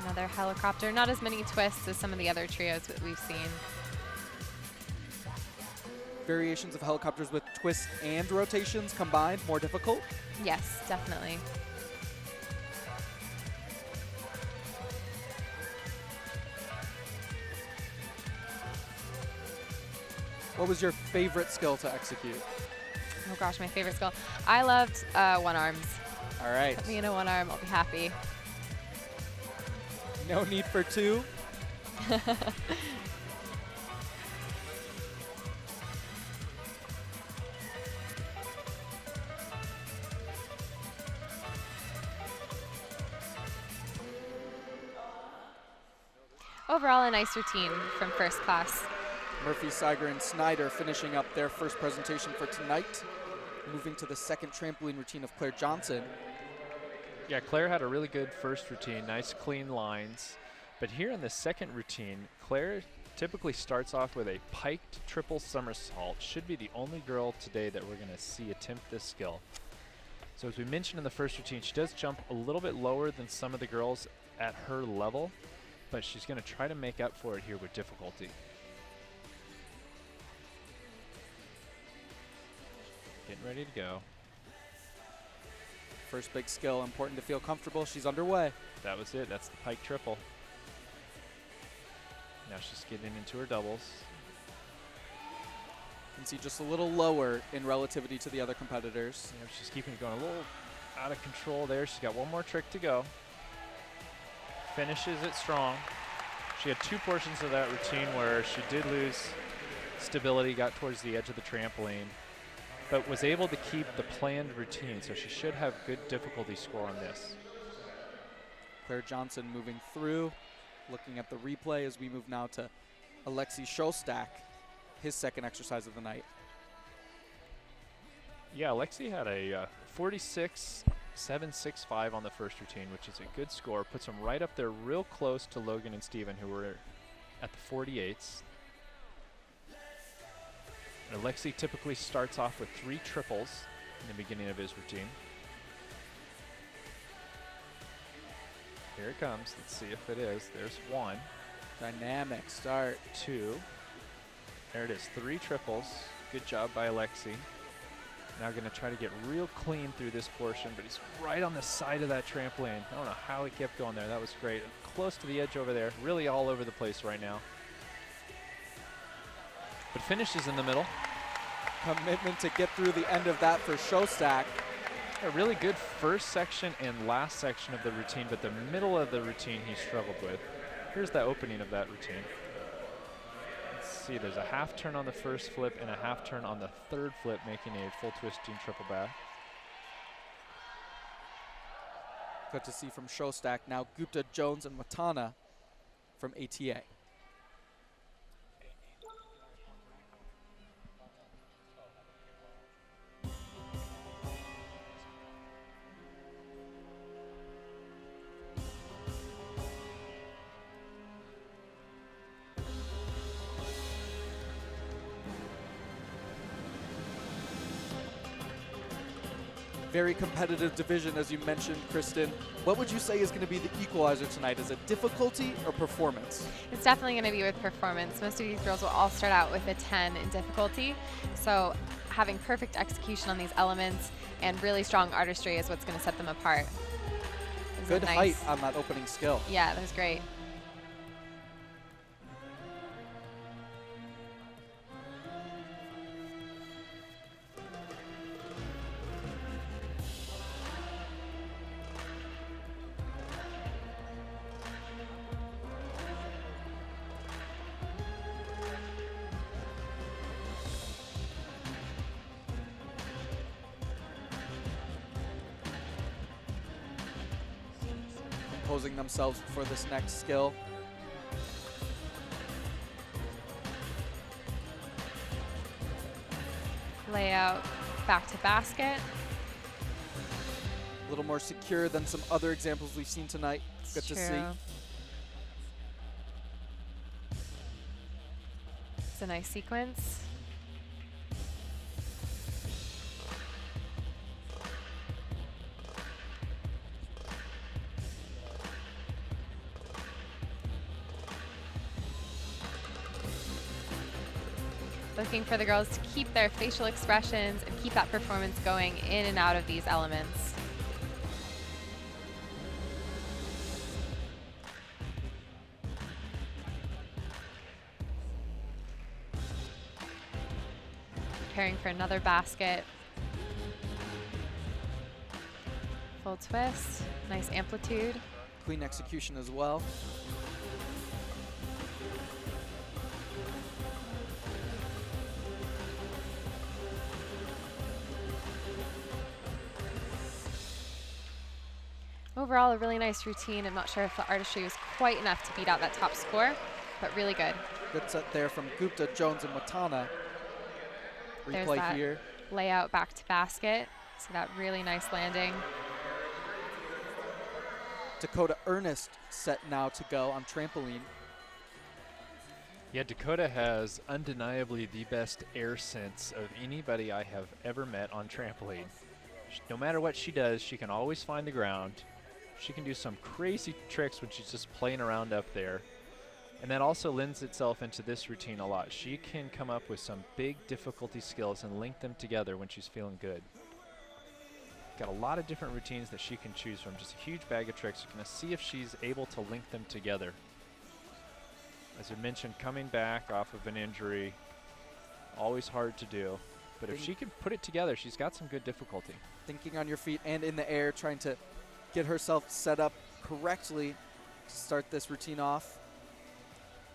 Another helicopter. Not as many twists as some of the other trios that we've seen. Variations of helicopters with twists and rotations combined, more difficult? Yes, definitely. What was your favorite skill to execute? Oh gosh, my favorite skill. I loved one arms. All right. Put me in a one arm, I'll be happy. No need for two. Overall, a nice routine from first class. Murphy, Seiger, and Snyder finishing up their first presentation for tonight. Moving to the second trampoline routine of Claire Johnson. Yeah, Claire had a really good first routine, nice clean lines. But here in the second routine, Claire typically starts off with a piked triple somersault. Should be the only girl today that we're going to see attempt this skill. So as we mentioned in the first routine, she does jump a little bit lower than some of the girls at her level, but she's going to try to make up for it here with difficulty. Getting ready to go. First big skill, important to feel comfortable. She's underway. That was it. That's the pike triple. Now she's getting into her doubles. You can see just a little lower in relativity to the other competitors. Yeah, she's keeping it going a little out of control there. She's got one more trick to go. Finishes it strong. She had two portions of that routine where she did lose stability, got towards the edge of the trampoline, but was able to keep the planned routine, so she should have good difficulty score on this. Claire Johnson moving through, looking at the replay as we move now to Alexei Shostak, his second exercise of the night. Yeah, Alexei had a 46.765 on the first routine, which is a good score. Puts him right up there real close to Logan and Steven, who were at the 48s. And Alexei typically starts off with 3 triples in the beginning of his routine. Here it comes. Let's see if it is. There's 1. Dynamic start. 2. There it is. 3 triples. Good job by Alexei. Now going to try to get real clean through this portion, but he's right on the side of that trampoline. I don't know how he kept going there. That was great. Close to the edge over there. Really all over the place right now. But finishes in the middle. Commitment to get through the end of that for Shostak. A really good first section and last section of the routine, but the middle of the routine he struggled with. Here's the opening of that routine. Let's see, there's a half turn on the first flip and a half turn on the third flip, making a full twisting triple back. Good to see from Shostak. Now Gupta, Jones, and Matana from ATA. very competitive division, as you mentioned, Kristin. What would you say is going to be the equalizer tonight? Is it difficulty or performance? It's definitely going to be with performance. Most of these girls will all start out with a 10 in difficulty. So having perfect execution on these elements and really strong artistry is what's going to set them apart. Good height on that opening skill. Yeah, that was great. Composing themselves for this next skill. Layout back to basket. A little more secure than some other examples we've seen tonight. Good to see. It's a nice sequence. Looking for the girls to keep their facial expressions and keep that performance going in and out of these elements. Preparing for another basket. Full twist, nice amplitude. Clean execution as well. Overall, a really nice routine. I'm not sure if the artistry was quite enough to beat out that top score, but really good. Good set there from Gupta, Jones, and Watana. There's Replay that here. Layout back to basket. So that really nice landing. Dakota Ernest set now to go on trampoline. Yeah, Dakota has undeniably the best air sense of anybody I have ever met on trampoline. No matter what she does, she can always find the ground. She can do some crazy tricks when she's just playing around up there. And that also lends itself into this routine a lot. She can come up with some big difficulty skills and link them together when she's feeling good. Got a lot of different routines that she can choose from. Just a huge bag of tricks. You're going to see if she's able to link them together. As I mentioned, coming back off of an injury, always hard to do. But if she can put it together, she's got some good difficulty. Thinking on your feet and in the air, trying to get herself set up correctly to start this routine off.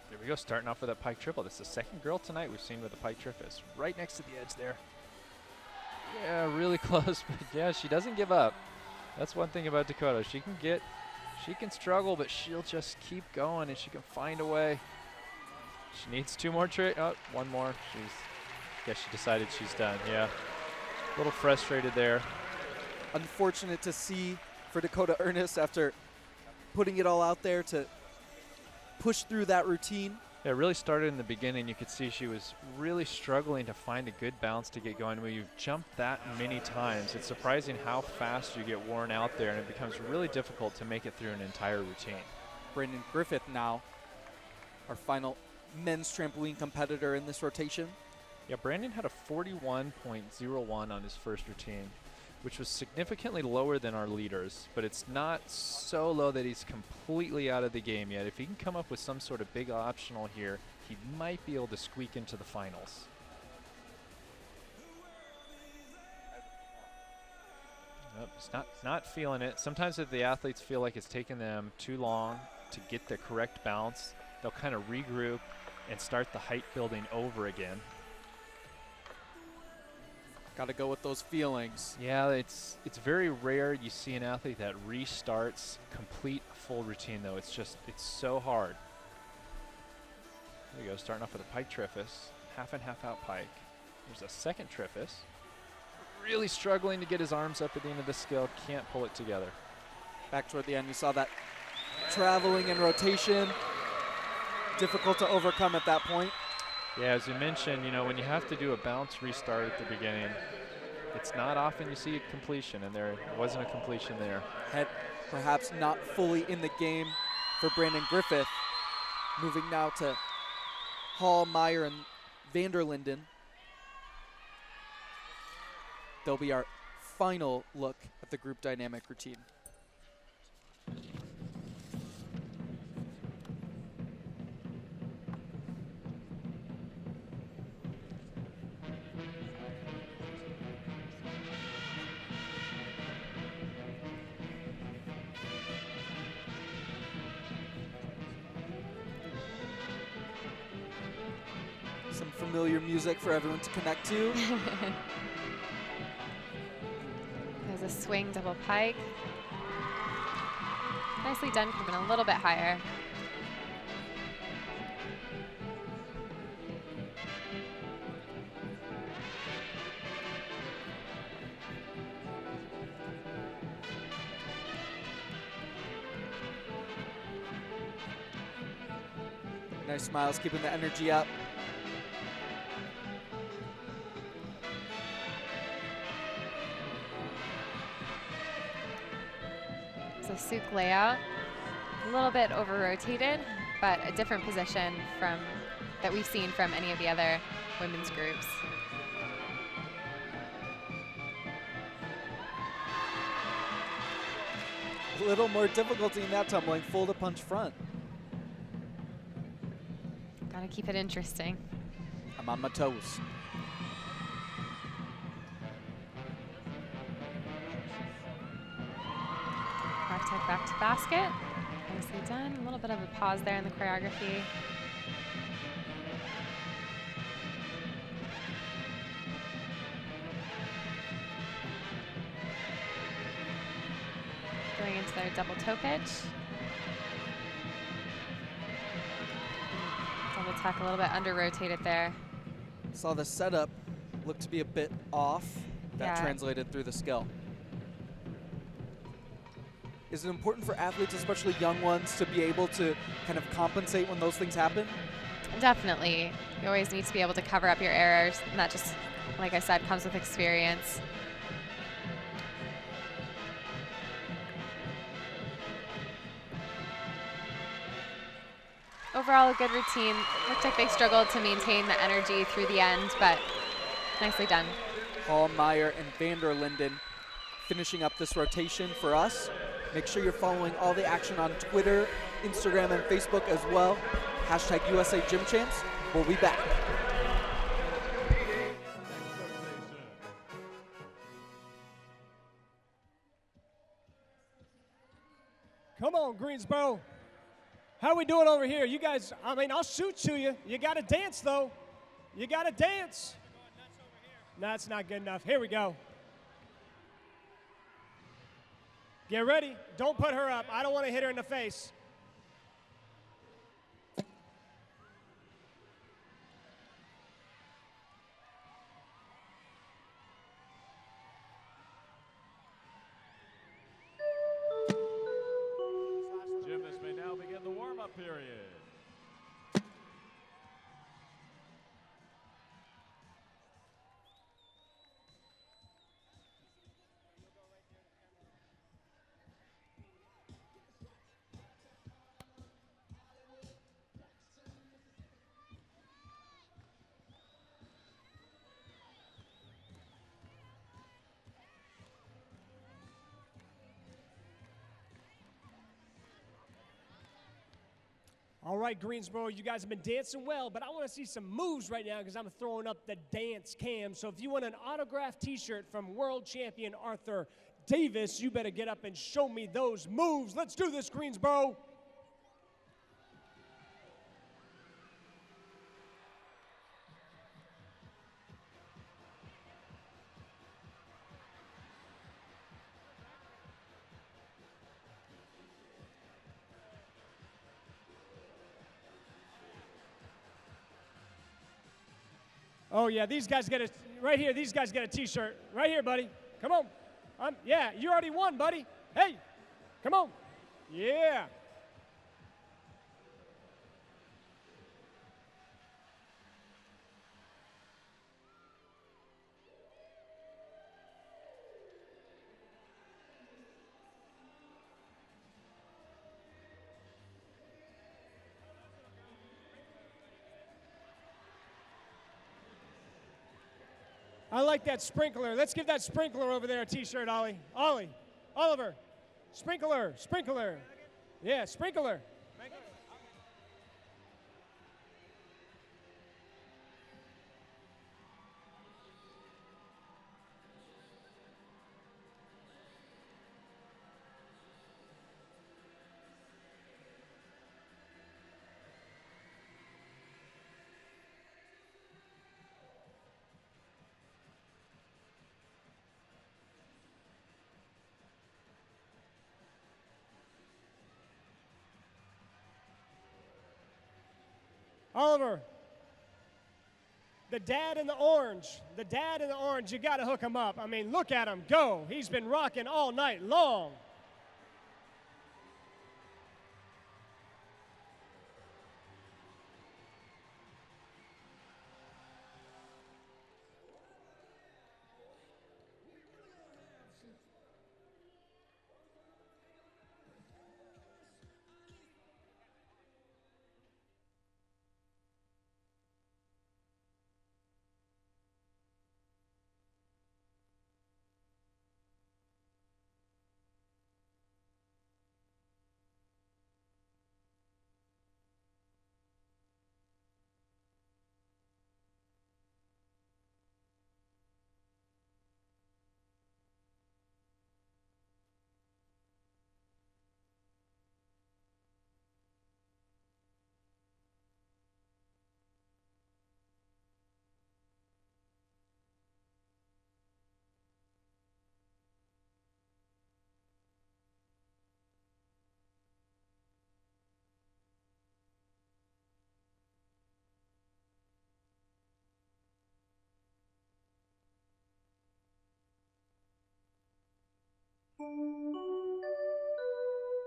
There we go, starting off with that pike triple. This is the second girl tonight we've seen with the pike triffus. Right next to the edge there. Yeah, really close, but yeah, she doesn't give up. That's one thing about Dakota. She can struggle, but she'll just keep going and she can find a way. She needs two more tricks. Oh, one more. Guess she decided she's done, yeah. A little frustrated there. Unfortunate to see for Dakota Ernest after putting it all out there to push through that routine. Yeah, it really started in the beginning. You could see she was really struggling to find a good bounce to get going. When you've jumped that many times, it's surprising how fast you get worn out there, and it becomes really difficult to make it through an entire routine. Brandon Griffith now, our final men's trampoline competitor in this rotation. Yeah, Brandon had a 41.01 on his first routine, which was significantly lower than our leaders, but it's not so low that he's completely out of the game yet. If he can come up with some sort of big optional here, he might be able to squeak into the finals. Nope, he's not feeling it. Sometimes if the athletes feel like it's taking them too long to get the correct bounce, they'll kind of regroup and start the height building over again. Got to go with those feelings. Yeah, it's very rare you see an athlete that restarts complete full routine, though. It's so hard. There we go, starting off with a pike triffus, half and half out pike. There's a second triffus. Really struggling to get his arms up at the end of the skill, can't pull it together. Back toward the end, you saw that traveling and rotation. Difficult to overcome at that point. Yeah, as you mentioned, when you have to do a bounce restart at the beginning, it's not often you see a completion, and there wasn't a completion there. Head perhaps not fully in the game for Brandon Griffith. Moving now to Hall, Meyer, and Vanderlinden. They'll be our final look at the group dynamic routine. Some familiar music for everyone to connect to. There's a swing double pike. Nicely done, could have been a little bit higher. Nice smiles, keeping the energy up. So Souk layout, a little bit over-rotated, but a different position from that we've seen from any of the other women's groups. A little more difficulty in that tumbling, full to punch front. Gotta keep it interesting. I'm on my toes. Back to basket. Nicely done. A little bit of a pause there in the choreography. Going into their double toe pitch. Double tuck a little bit under rotated there. Saw the setup looked to be a bit off. That Yeah. translated through the skill. Is it important for athletes, especially young ones, to be able to kind of compensate when those things happen? Definitely. You always need to be able to cover up your errors. And that just, like I said, comes with experience. Overall, a good routine. Looked like they struggled to maintain the energy through the end, but nicely done. Hall, Meyer, and Vanderlinden finishing up this rotation for us. Make sure you're following all the action on Twitter, Instagram, and Facebook as well. Hashtag USA Gym Champs. We'll be back. Come on, Greensboro. How we doing over here? You guys, I mean, I'll shoot to you. You got to dance, though. You got to dance. That's not good enough. Here we go. Get ready. Don't put her up. I don't want to hit her in the face. Gymnasts may now begin the warm-up period. All right, Greensboro, you guys have been dancing well, but I want to see some moves right now because I'm throwing up the dance cam. So if you want an autographed t-shirt from world champion Arthur Davis, you better get up and show me those moves. Let's do this, Greensboro. Oh, yeah, these guys get a, right here, these guys get a t-shirt. Right here, buddy. Come on. Yeah, you already won, buddy. Hey, come on. Yeah. I like that sprinkler. Let's give that sprinkler over there a t-shirt, Ollie. Ollie, Oliver, sprinkler, sprinkler. Yeah, sprinkler. Oliver, the dad in the orange, you got to hook him up. I mean, look at him go. He's been rocking all night long.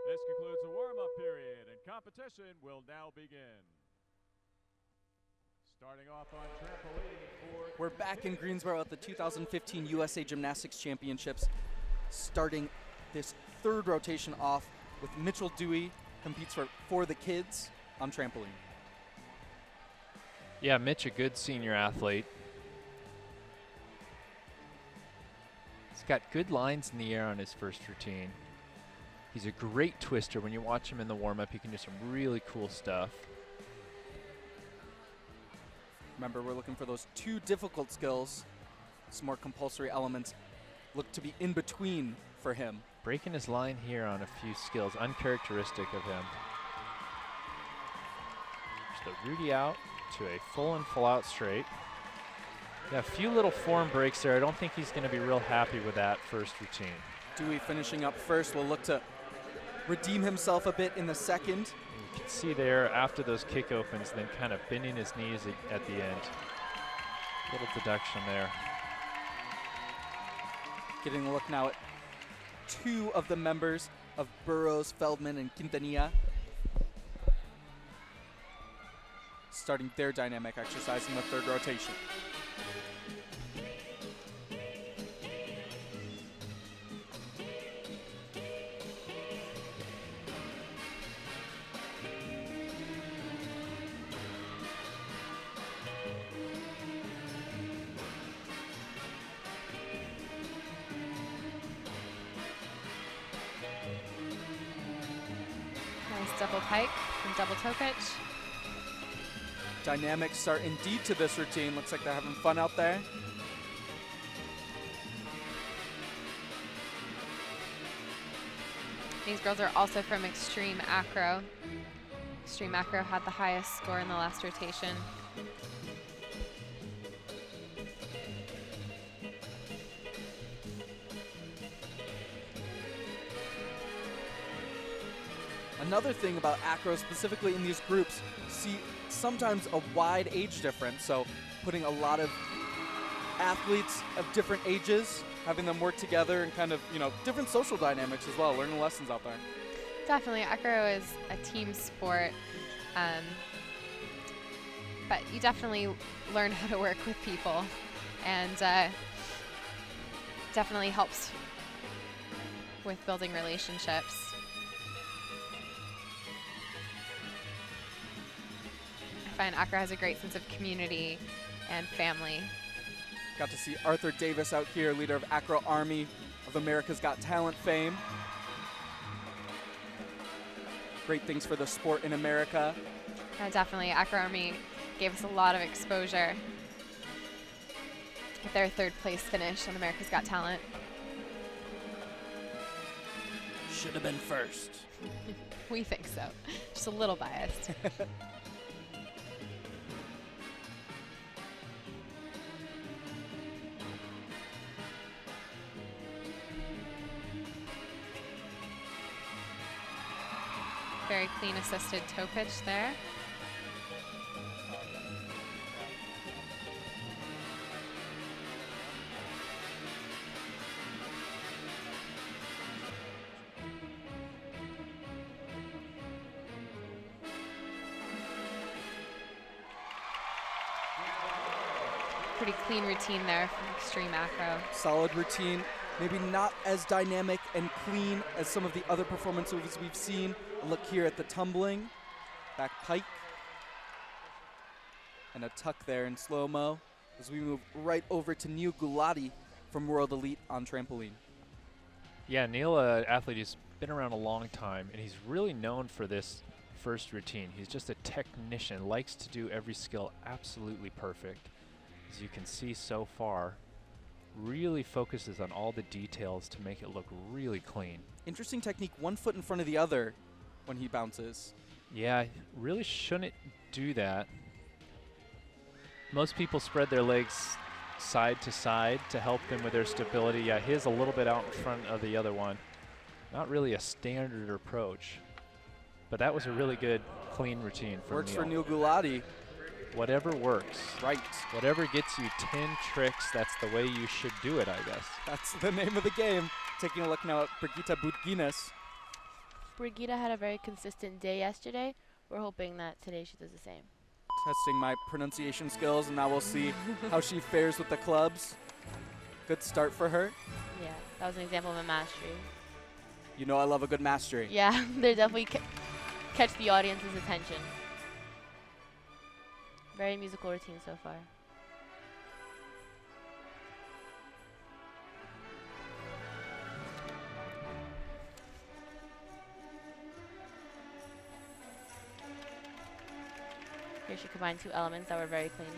This concludes the warm-up period, and competition will now begin. Starting off on trampoline for... We're back in Greensboro at the 2015 USA Gymnastics Championships, starting this third rotation off with Mitchell Dewey, competes for the kids on trampoline. Yeah, Mitch, a good senior athlete. He's got good lines in the air on his first routine. He's a great twister. When you watch him in the warm-up, he can do some really cool stuff. Remember, we're looking for those two difficult skills. Some more compulsory elements look to be in between for him. Breaking his line here on a few skills, uncharacteristic of him. Just a Rudy out to a full and full out straight. Yeah, a few little form breaks there. I don't think he's going to be real happy with that first routine. Dewey finishing up first will look to redeem himself a bit in the second. You can see there after those kick opens, then kind of bending his knees at the end. Little deduction there. Getting a look now at two of the members of Burroughs, Feldman, and Quintanilla, starting their dynamic exercise in the third rotation. Double pike and double toe pitch. Dynamic start indeed to this routine. Looks like they're having fun out there. These girls are also from Extreme Acro. Extreme Acro had the highest score in the last rotation. Another thing about acro, specifically in these groups, see sometimes a wide age difference. So putting a lot of athletes of different ages, having them work together and kind of, different social dynamics as well, learning lessons out there. Definitely, acro is a team sport, but you definitely learn how to work with people, and definitely helps with building relationships. I find acro has a great sense of community and family. Got to see Arthur Davis out here, leader of Acro Army of America's Got Talent fame. Great things for the sport in America. Yeah, definitely. Acro Army gave us a lot of exposure with their third place finish on America's Got Talent. Should have been first. We think so. Just a little biased. Very clean assisted toe pitch there. Pretty clean routine there from Extreme Acro. Solid routine. Maybe not as dynamic and clean as some of the other performance moves we've seen. A look here at the tumbling, back pike, and a tuck there in slow-mo as we move right over to Neil Gulati from World Elite on trampoline. Yeah, Neil, athlete, has been around a long time, and he's really known for this first routine. He's just a technician, likes to do every skill absolutely perfect. As you can see so far, really focuses on all the details to make it look really clean. Interesting technique, 1 foot in front of the other when he bounces. Yeah, really shouldn't do that. Most people spread their legs side to side to help them with their stability. Yeah, his a little bit out in front of the other one. Not really a standard approach, but that was a really good, clean routine for Works Neil. for Neil Gulati. Whatever works. Right. Whatever gets you 10 tricks, that's the way you should do it, I guess. That's the name of the game. Taking a look now at Brigitte Budginas. Brigitte had a very consistent day yesterday. We're hoping that today she does the same. Testing my pronunciation skills, and now we'll see how she fares with the clubs. Good start for her. Yeah, that was an example of a mastery. You know I love a good mastery. Yeah, they definitely catch the audience's attention. Very musical routine so far. Here she combined two elements that were very clean.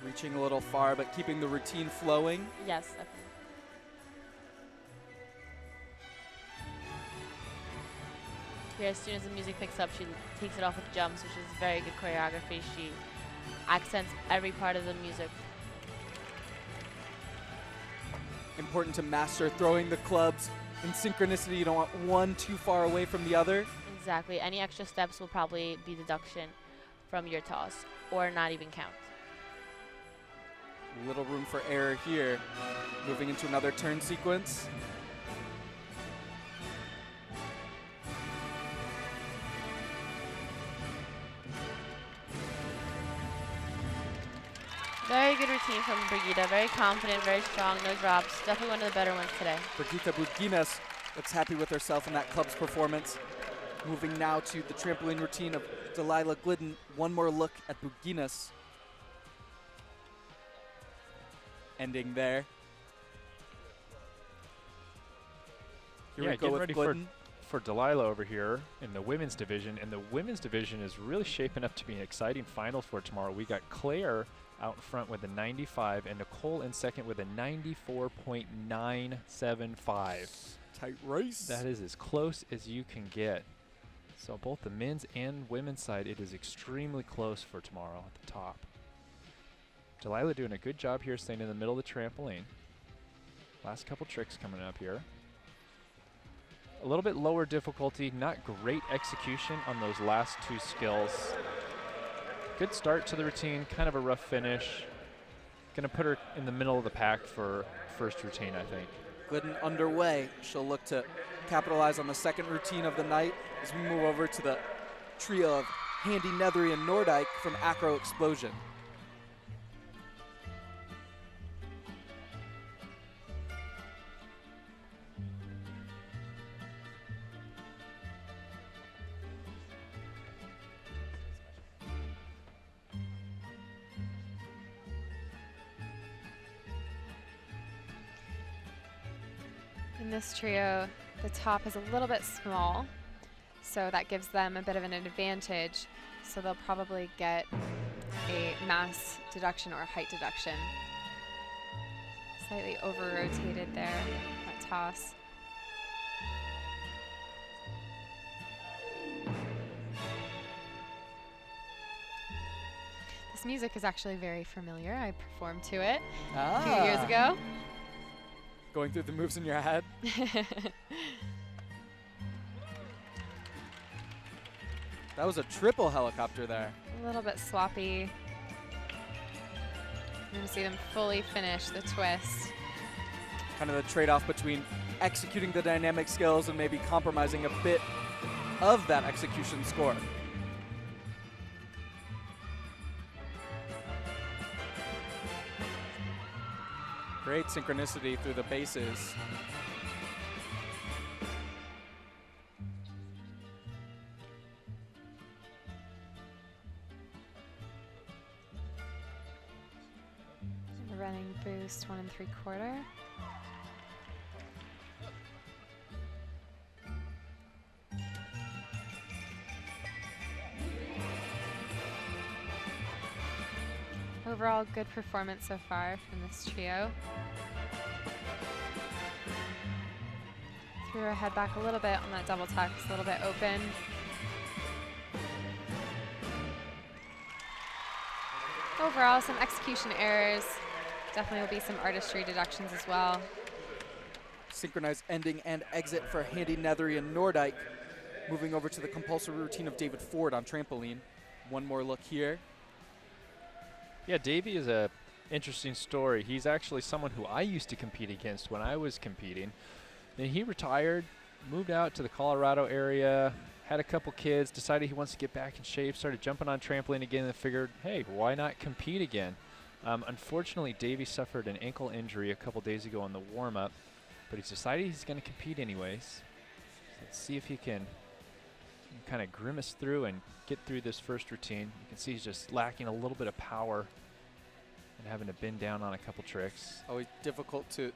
Reaching a little far, but keeping the routine flowing. Yes, definitely. Here, as soon as the music picks up, she takes it off with jumps, which is very good choreography. She accents every part of the music. Important to master throwing the clubs in synchronicity. You don't want one too far away from the other. Exactly. Any extra steps will probably be deduction from your toss, or not even count. Little room for error here. Moving into another turn sequence. Very good routine from Brigitte. Very confident, very strong, no drops. Definitely one of the better ones today. Brigitte Budginas looks happy with herself in that club's performance. Moving now to the trampoline routine of Delilah Glidden. One more look at Budginas. Ending there. Here we go with ready Glidden. for Delilah over here in the women's division, and the women's division is really shaping up to be an exciting final for tomorrow. We got Claire out in front with a 95 and Nicole in second with a 94.975. Tight race. That is as close as you can get. So both the men's and women's side, it is extremely close for tomorrow at the top. Delilah doing a good job here, staying in the middle of the trampoline. Last couple tricks coming up here. A little bit lower difficulty, not great execution on those last two skills. Good start to the routine, kind of a rough finish. Gonna put her in the middle of the pack for first routine, I think. Glidden underway. She'll look to capitalize on the second routine of the night as we move over to the trio of Handy, Nethery, and Nordyke from Acro Explosion. In this trio, the top is a little bit small, so that gives them a bit of an advantage. So they'll probably get a mass deduction or a height deduction. Slightly over-rotated there, that toss. This music is actually very familiar. I performed to it a few years ago. Going through the moves in your head. That was a triple helicopter there. A little bit sloppy. I'm going to see them fully finish the twist. Kind of the trade-off between executing the dynamic skills and maybe compromising a bit of that execution score. Great synchronicity through the bases. Running boost 1 3/4. Overall, good performance so far from this trio. Threw her head back a little bit on that double tuck, a little bit open. Overall, some execution errors. Definitely will be some artistry deductions as well. Synchronized ending and exit for Handy, Nethery, and Nordyke. Moving over to the compulsory routine of David Ford on trampoline. One more look here. Yeah, Davey is a interesting story. He's actually someone who I used to compete against when I was competing. Then he retired, moved out to the Colorado area, had a couple kids, decided he wants to get back in shape, started jumping on trampoline again, and figured, hey, why not compete again? Unfortunately, Davey suffered an ankle injury a couple days ago on the warm-up, but he's decided he's going to compete anyways. So let's see if he can kind of grimace through and get through this first routine. You can see he's just lacking a little bit of power and having to bend down on a couple tricks. Always difficult to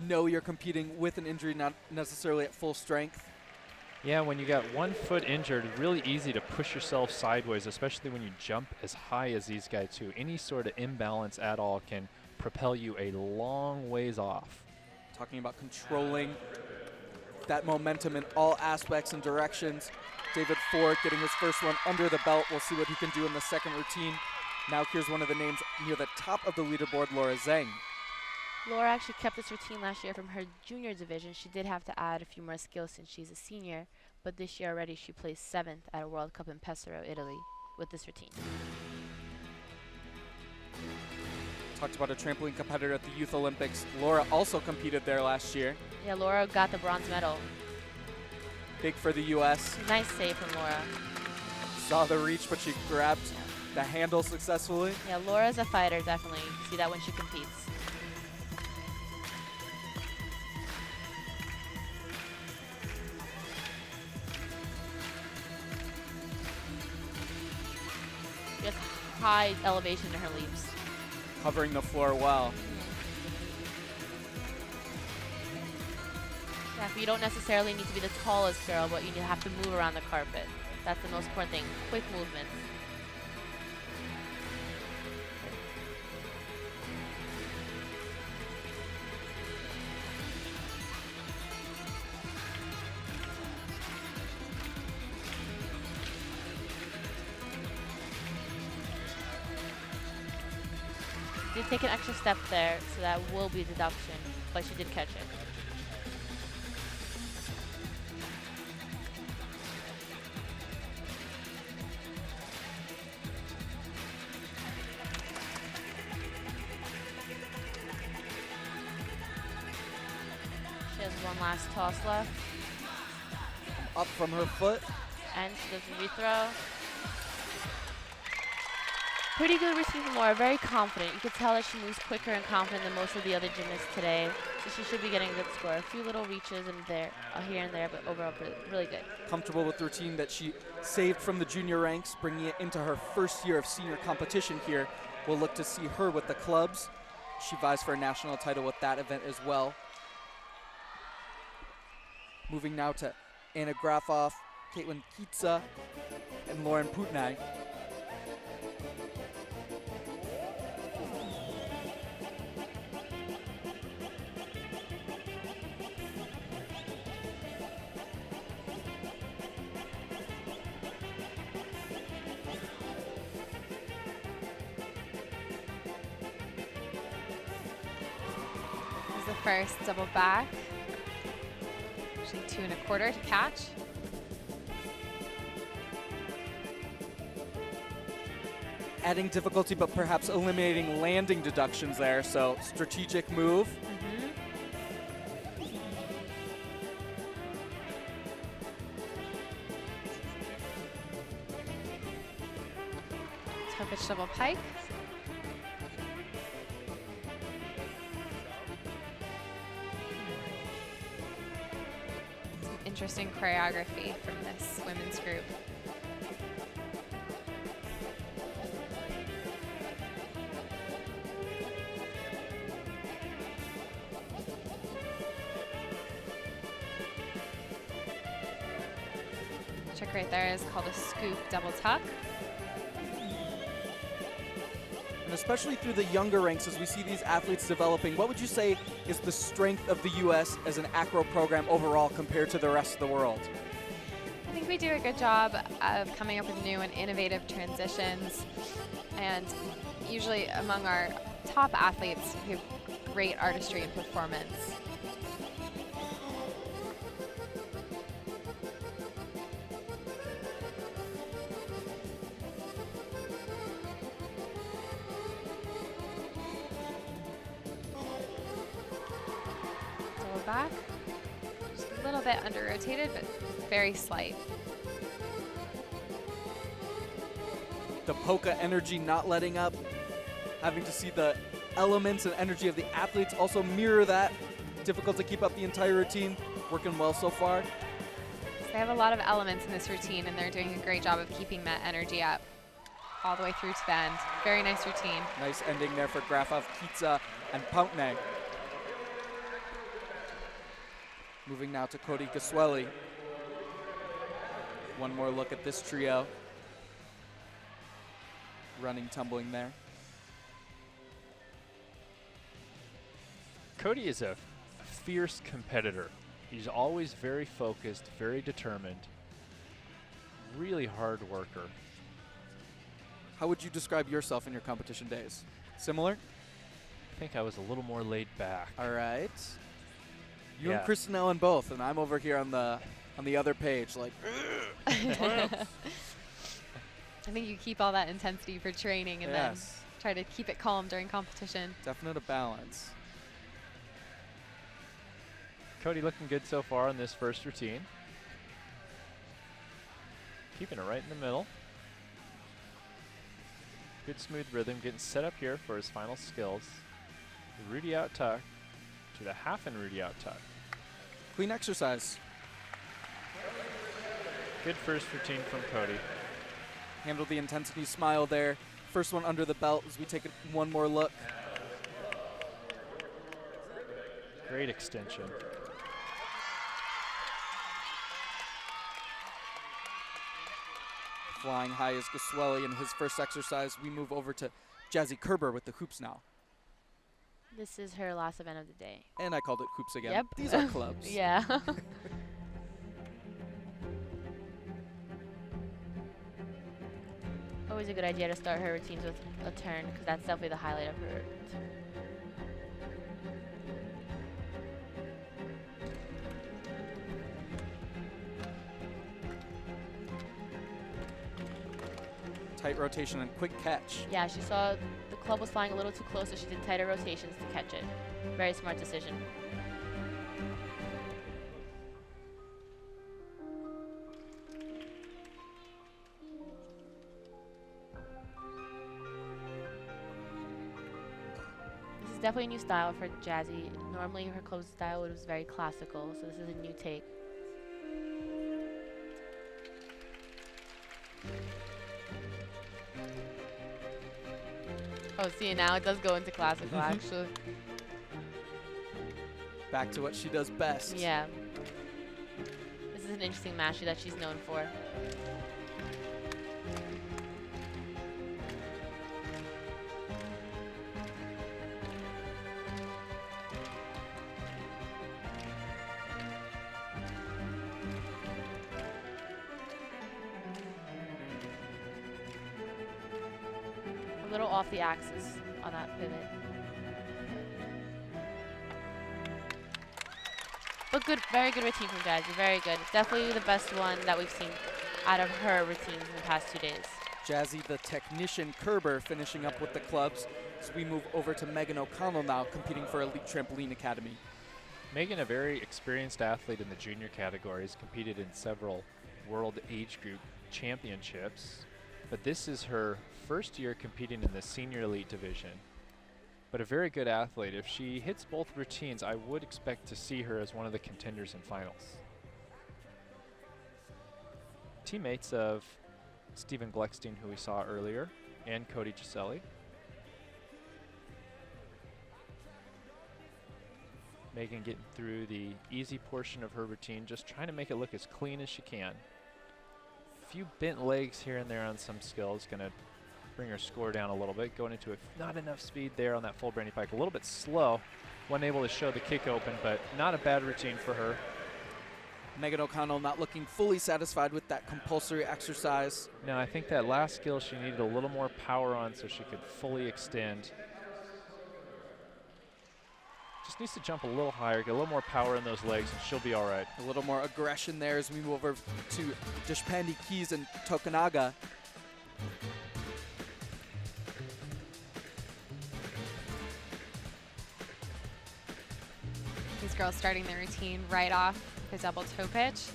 know you're competing with an injury, not necessarily at full strength. Yeah, when you got 1 foot injured, it's really easy to push yourself sideways, especially when you jump as high as these guys do. Any sort of imbalance at all can propel you a long ways off. Talking about controlling that momentum in all aspects and directions. David Ford getting his first one under the belt. We'll see what he can do in the second routine. Now here's one of the names near the top of the leaderboard, Laura Zhang. Laura actually kept this routine last year from her junior division. She did have to add a few more skills since she's a senior, but this year already she placed 7th at a World Cup in Pesaro, Italy, with this routine. Talked about a trampoline competitor at the Youth Olympics. Laura also competed there last year. Yeah, Laura got the bronze medal. Big for the U.S. Nice save from Laura. Saw the reach, but she grabbed the handle successfully. Yeah, Laura's a fighter, definitely. You see that when she competes. She has high elevation in her leaps. Covering the floor well. Yeah, so you don't necessarily need to be the tallest girl, but you have to move around the carpet. That's the most important thing. Quick movements. Did take an extra step there, so that will be a deduction, but she did catch it. She has one last toss left. Up from her foot. And she does a rethrow. Pretty good routine from Laura, very confident. You could tell that she moves quicker and confident than most of the other gymnasts today. So she should be getting a good score. A few little reaches in there, here and there, but overall really good. Comfortable with the routine that she saved from the junior ranks, bringing it into her first year of senior competition here. We'll look to see her with the clubs. She vies for a national title with that event as well. Moving now to Anna Grafoff, Caitlin Kitsa, and Lauren Putnag. The first double back. Actually 2 1/4 to catch. Adding difficulty, but perhaps eliminating landing deductions there, so strategic move. Toe pitch double pike. Interesting choreography from this women's group. Trick right there is called a scoop double tuck. And especially through the younger ranks, as we see these athletes developing, what would you say is the strength of the U.S. as an acro program overall compared to the rest of the world? I think we do a good job of coming up with new and innovative transitions, and usually among our top athletes, we have great artistry and performance. Back, just a little bit under rotated, but very slight. The polka energy not letting up, having to see the elements and energy of the athletes also mirror that. Difficult to keep up the entire routine. Working well so far. So they have a lot of elements in this routine, and they're doing a great job of keeping that energy up all the way through to the end. Very nice routine. Nice ending there for Grafoff, Kitsa, and Pountneg. Moving now to Cody Gaswelli. One more look at this trio. Running, tumbling there. Cody is a fierce competitor. He's always very focused, very determined, really hard worker. How would you describe yourself in your competition days? Similar? I think I was a little more laid back. All right. You Yeah. and Kristin Allen both, and I'm over here on the other page, like. I think you keep all that intensity for training and then Yes. try to keep it calm during competition. Definite a balance. Cody looking good so far in this first routine. Keeping it right in the middle. Good smooth rhythm, getting set up here for his final skills. The Rudy out tuck to the half and Rudy out tuck. Clean exercise. Good first routine from Cody. Handle the intensity, smile there. First one under the belt as we take one more look. Great extension. Flying high is Gaswelli in his first exercise. We move over to Jazzy Kerber with the hoops now. This is her last event of the day. And I called it hoops again. Yep. These are clubs. Yeah. Always a good idea to start her routines with a turn, because that's definitely the highlight of her. Tight rotation and quick catch. Yeah, she saw the club was flying a little too close, so she did tighter rotations to catch it. Very smart decision. This is definitely a new style for Jazzy. Normally her club style was very classical, so this is a new take. Oh, see, now it does go into classical, actually. Back to what she does best. Yeah. an interesting mashy that she's known for. A little off the axis on that pivot. But good, very good routine from Jazzy, very good. Definitely the best one that we've seen out of her routines in the past 2 days. Jazzy, the technician Kerber, finishing up with the clubs. So we move over to Megan O'Connell now, competing for Elite Trampoline Academy. Megan, a very experienced athlete in the junior categories, competed in several World Age Group Championships, but this is her first year competing in the senior elite division. But a very good athlete. If she hits both routines, I would expect to see her as one of the contenders in finals. Teammates of Stephen Gleckstein, who we saw earlier, and Cody Giselli. Megan getting through the easy portion of her routine, just trying to make it look as clean as she can. A few bent legs here and there on some skills, gonna bring her score down a little bit. Going into it, not enough speed there on that full brandy pike. A little bit slow. Wasn't able to show the kick open, but not a bad routine for her. Megan O'Connell not looking fully satisfied with that compulsory exercise. No, I think that last skill she needed a little more power on so she could fully extend. Just needs to jump a little higher, get a little more power in those legs, and she'll be all right. A little more aggression there as we move over to Deshpande Keys and Tokunaga. These girls starting their routine right off the double toe pitch.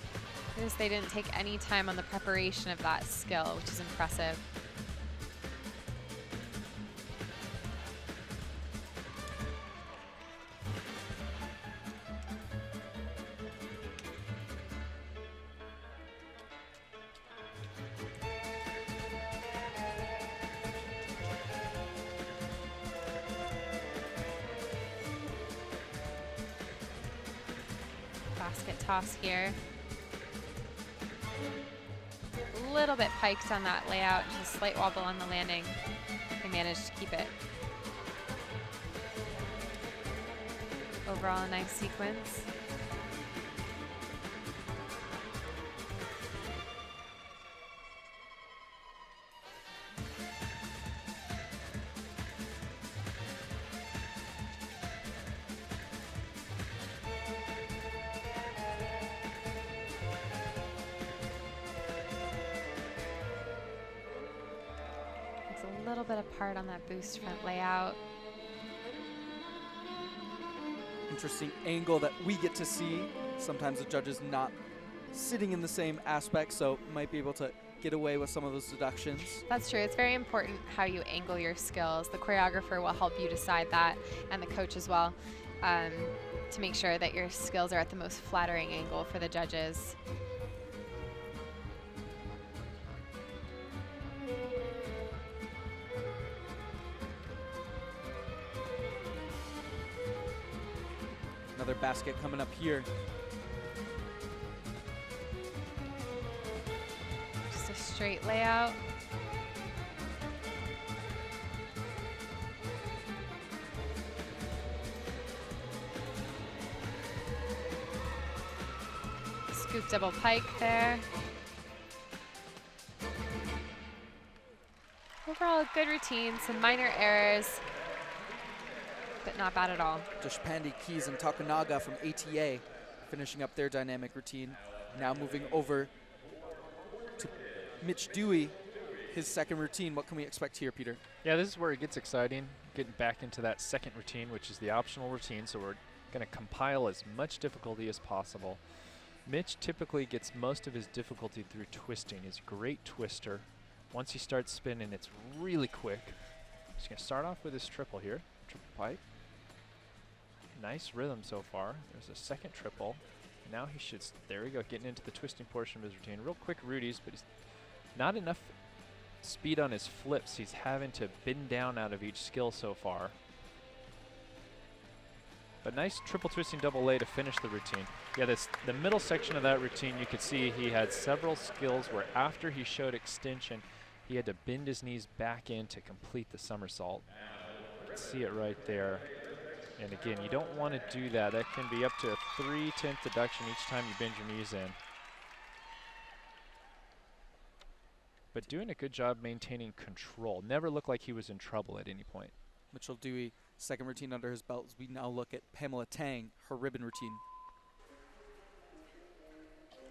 Notice they didn't take any time on the preparation of that skill, which is impressive. Basket toss here. A little bit piked on that layout, just a slight wobble on the landing. They managed to keep it. Overall, a nice sequence. A little bit apart on that boost front layout. Interesting angle that we get to see. Sometimes the judges not sitting in the same aspect, so might be able to get away with some of those deductions. That's true. It's very important how you angle your skills. The choreographer will help you decide that, and the coach as well, to make sure that your skills are at the most flattering angle for the judges. Another basket coming up here. Just a straight layout. Scoop double pike there. Overall, a good routine, some minor errors, but not bad at all. Deshpande Keys and Tokunaga from ATA finishing up their dynamic routine. Now moving over to Mitch Dewey, his second routine. What can we expect here, Peter? Yeah, this is where it gets exciting, getting back into that second routine, which is the optional routine, so we're going to compile as much difficulty as possible. Mitch typically gets most of his difficulty through twisting. He's a great twister. Once he starts spinning, it's really quick. He's going to start off with his triple here, triple pike. Nice rhythm so far. There's a second triple. Now he should, there we go, getting into the twisting portion of his routine. Real quick Rudies, but he's not enough speed on his flips. He's having to bend down out of each skill so far. But nice triple twisting double lay to finish the routine. Yeah, the middle section of that routine, you could see he had several skills where after he showed extension, he had to bend his knees back in to complete the somersault. You can see it right there. And again, you don't want to do that. That can be up to a 3/10 deduction each time you bend your knees in. But doing a good job maintaining control. Never looked like he was in trouble at any point. Mitchell Dewey, second routine under his belt. As we now look at Pamela Tang, her ribbon routine.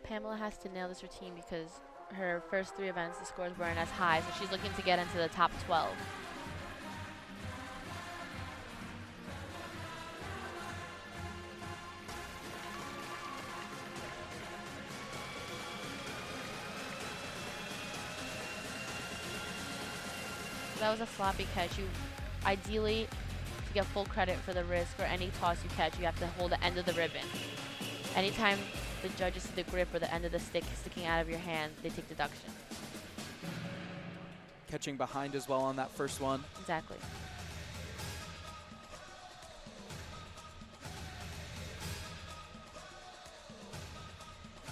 Pamela has to nail this routine because her first 3 events, the scores weren't as high, so she's looking to get into the top 12. That was a sloppy catch. You ideally, to get full credit for the risk or any toss you catch, you have to hold the end of the ribbon. Anytime the judges see the grip or the end of the stick sticking out of your hand, they take deduction. Catching behind as well on that first one. Exactly.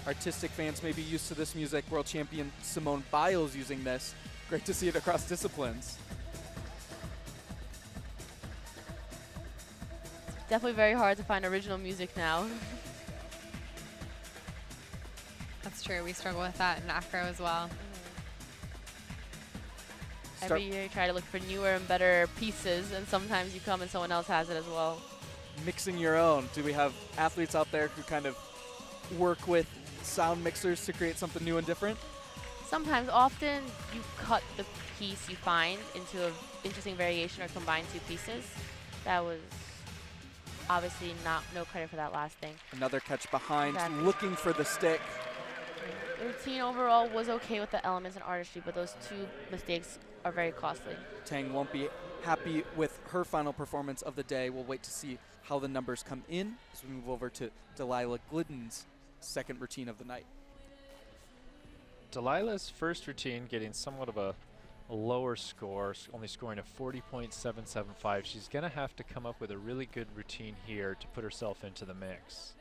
Artistic fans may be used to this music. World champion Simone Biles using this. Great to see it across disciplines. Definitely very hard to find original music now. That's true. We struggle with that in acro as well. Every year you try to look for newer and better pieces, and sometimes you come and someone else has it as well. Mixing your own. Do we have athletes out there who kind of work with sound mixers to create something new and different? Sometimes, often, you cut the piece you find into an interesting variation or combine 2 pieces. That was obviously no credit for that last thing. Another catch behind, Exactly. looking for the stick. The routine overall was okay with the elements and artistry, but those 2 mistakes are very costly. Tang won't be happy with her final performance of the day. We'll wait to see how the numbers come in as we move over to Delilah Glidden's second routine of the night. Delilah's first routine getting somewhat of a lower score, only scoring a 40.775. She's going to have to come up with a really good routine here to put herself into the mix.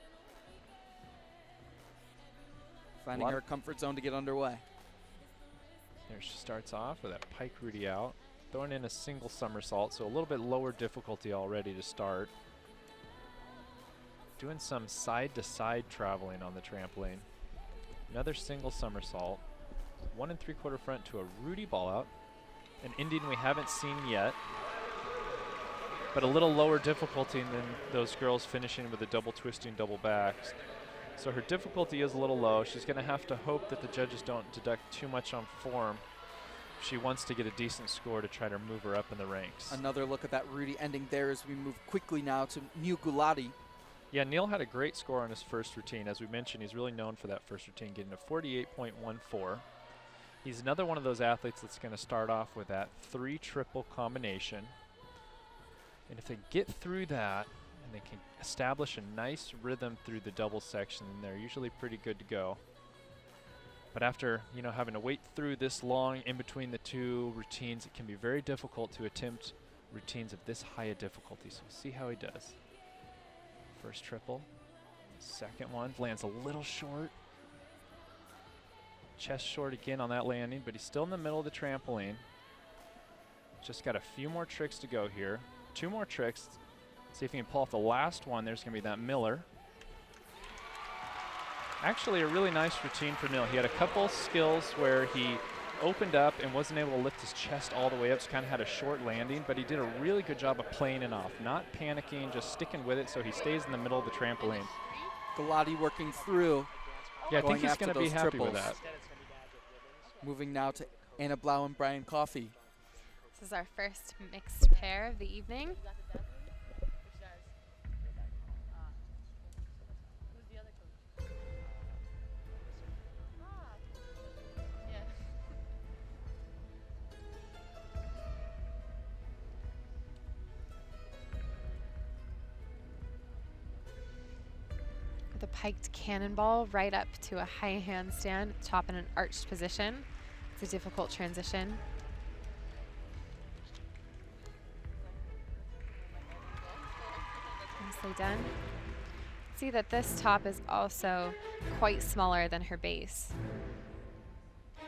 Finding her comfort zone to get underway. There she starts off with that pike Rudy out, throwing in a single somersault, so a little bit lower difficulty already to start. Doing some side-to-side traveling on the trampoline. Another single somersault, 1 3/4 front to a Rudy ball out, an ending we haven't seen yet, but a little lower difficulty than those girls finishing with a double twisting double backs. So her difficulty is a little low. She's going to have to hope that the judges don't deduct too much on form. She wants to get a decent score to try to move her up in the ranks. Another look at that Rudy ending there as we move quickly now to Neil Gulati. Yeah, Neil had a great score on his first routine. As we mentioned, he's really known for that first routine, getting a 48.14. He's another one of those athletes that's going to start off with that 3 triple combination. And if they get through that and they can establish a nice rhythm through the double section, then they're usually pretty good to go. But after, having to wait through this long in between the 2 routines, it can be very difficult to attempt routines of this high a difficulty. So we'll see how he does. First triple, second one lands a little short. Chest short again on that landing, but he's still in the middle of the trampoline. Just got a few more tricks to go here. 2 more tricks. See if he can pull off the last one. There's going to be that Miller. Actually, a really nice routine for Neil. He had a couple skills where he opened up and wasn't able to lift his chest all the way up, so kind of had a short landing, but he did a really good job of playing it off, not panicking, just sticking with it so he stays in the middle of the trampoline. Gulati working through. Yeah, I think he's going to be happy with that. Moving now to Anna Blau and Brian Coffey. This is our first mixed pair of the evening. The piked cannonball right up to a high handstand, top in an arched position. It's a difficult transition. Nicely Nicely done. See that this top is also quite smaller than her base.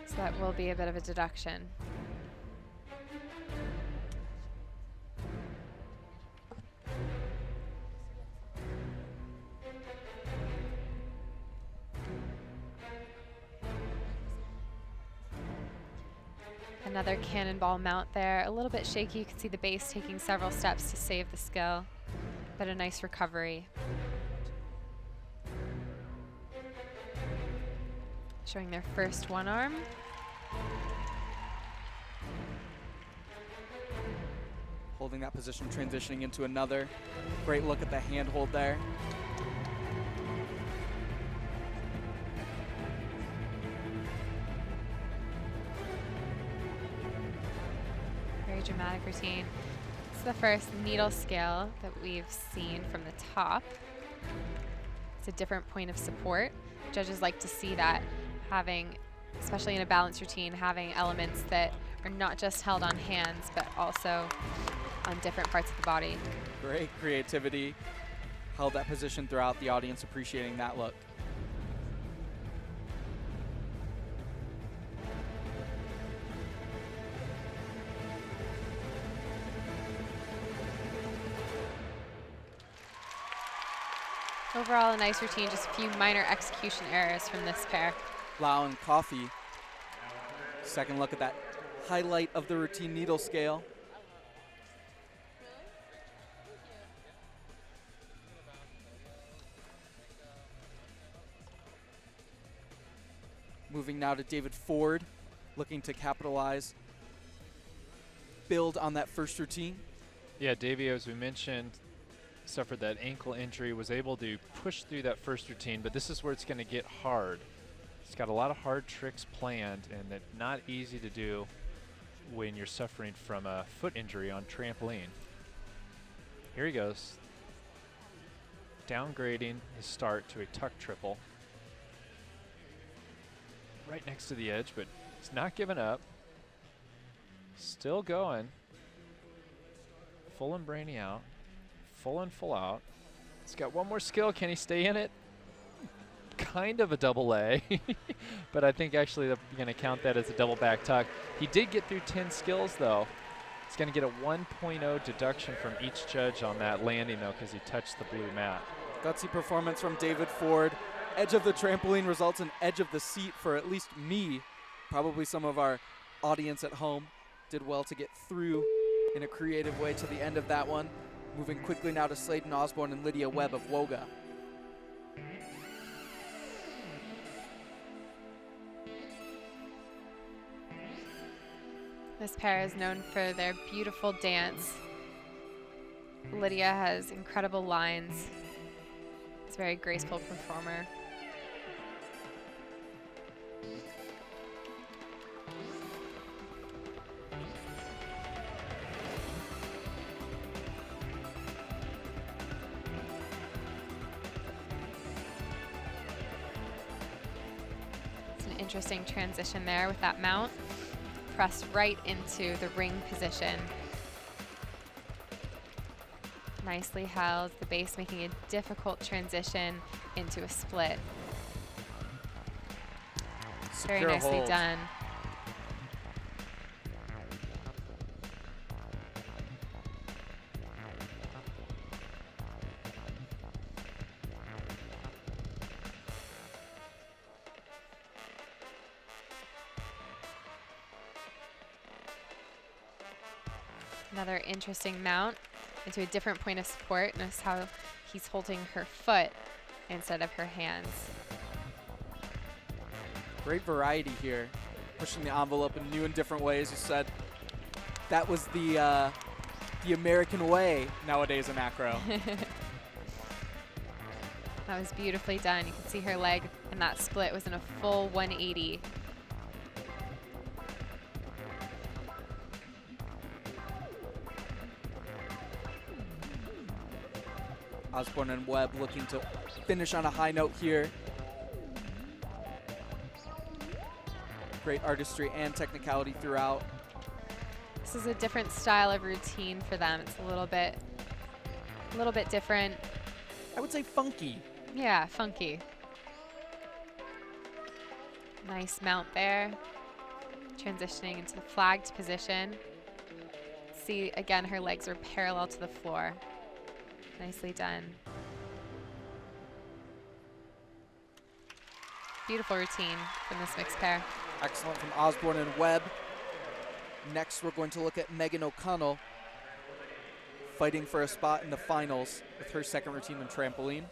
So that will be a bit of a deduction. Another cannonball mount there, a little bit shaky. You can see the base taking several steps to save the skill, but a nice recovery. Showing their first one arm. Holding that position, transitioning into another. Great look at the handhold there. Very dramatic routine. This is the first needle scale that we've seen from the top. It's a different point of support. Judges like to see that, having, especially in a balance routine, having elements that are not just held on hands, but also on different parts of the body. Great creativity. Held that position throughout, the audience appreciating that look. Overall, a nice routine, just a few minor execution errors from this pair. Lau and Coffey. Second look at that highlight of the routine needle scale. Moving now to David Ford, looking to capitalize, build on that first routine. Yeah, Davey, as we mentioned, suffered that ankle injury, was able to push through that first routine, but this is where it's going to get hard. It's got a lot of hard tricks planned, and that's not easy to do when you're suffering from a foot injury on trampoline. Here he goes. Downgrading his start to a tuck triple. Right next to the edge, but he's not giving up. Still going. Full and brainy out. Full and full out. He's got one more skill. Can he stay in it? Kind of a double A, but I think actually they're going to count that as a double back tuck. He did get through 10 skills though. He's going to get a 1.0 deduction from each judge on that landing though, because he touched the blue mat. Gutsy performance from David Ford. Edge of the trampoline results in edge of the seat for at least me. Probably some of our audience at home did well to get through in a creative way to the end of that one. Moving quickly now to Sladen Osborne and Lydia Webb of Woga. This pair is known for their beautiful dance. Lydia has incredible lines. She's a very graceful performer. It's an interesting transition there with that mount. Pressed right into the ring position. Nicely held, the base making a difficult transition into a split. Very nicely hold. done. Another interesting mount into a different point of support. Notice how he's holding her foot instead of her hands. Great variety here, pushing the envelope in new and different ways. You said that was the American way nowadays in acro. That was beautifully done. You can see her leg, and that split was in a full 180. Osborne and Webb looking to finish on a high note here. Great artistry and technicality throughout. This is a different style of routine for them. It's a little bit different. I would say funky. Yeah, funky. Nice mount there. Transitioning into the flagged position. See, again, her legs are parallel to the floor. Nicely done. Beautiful routine from this mixed pair. Excellent from Osborne and Webb. Next, we're going to look at Megan O'Connell fighting for a spot in the finals with her second routine in trampoline.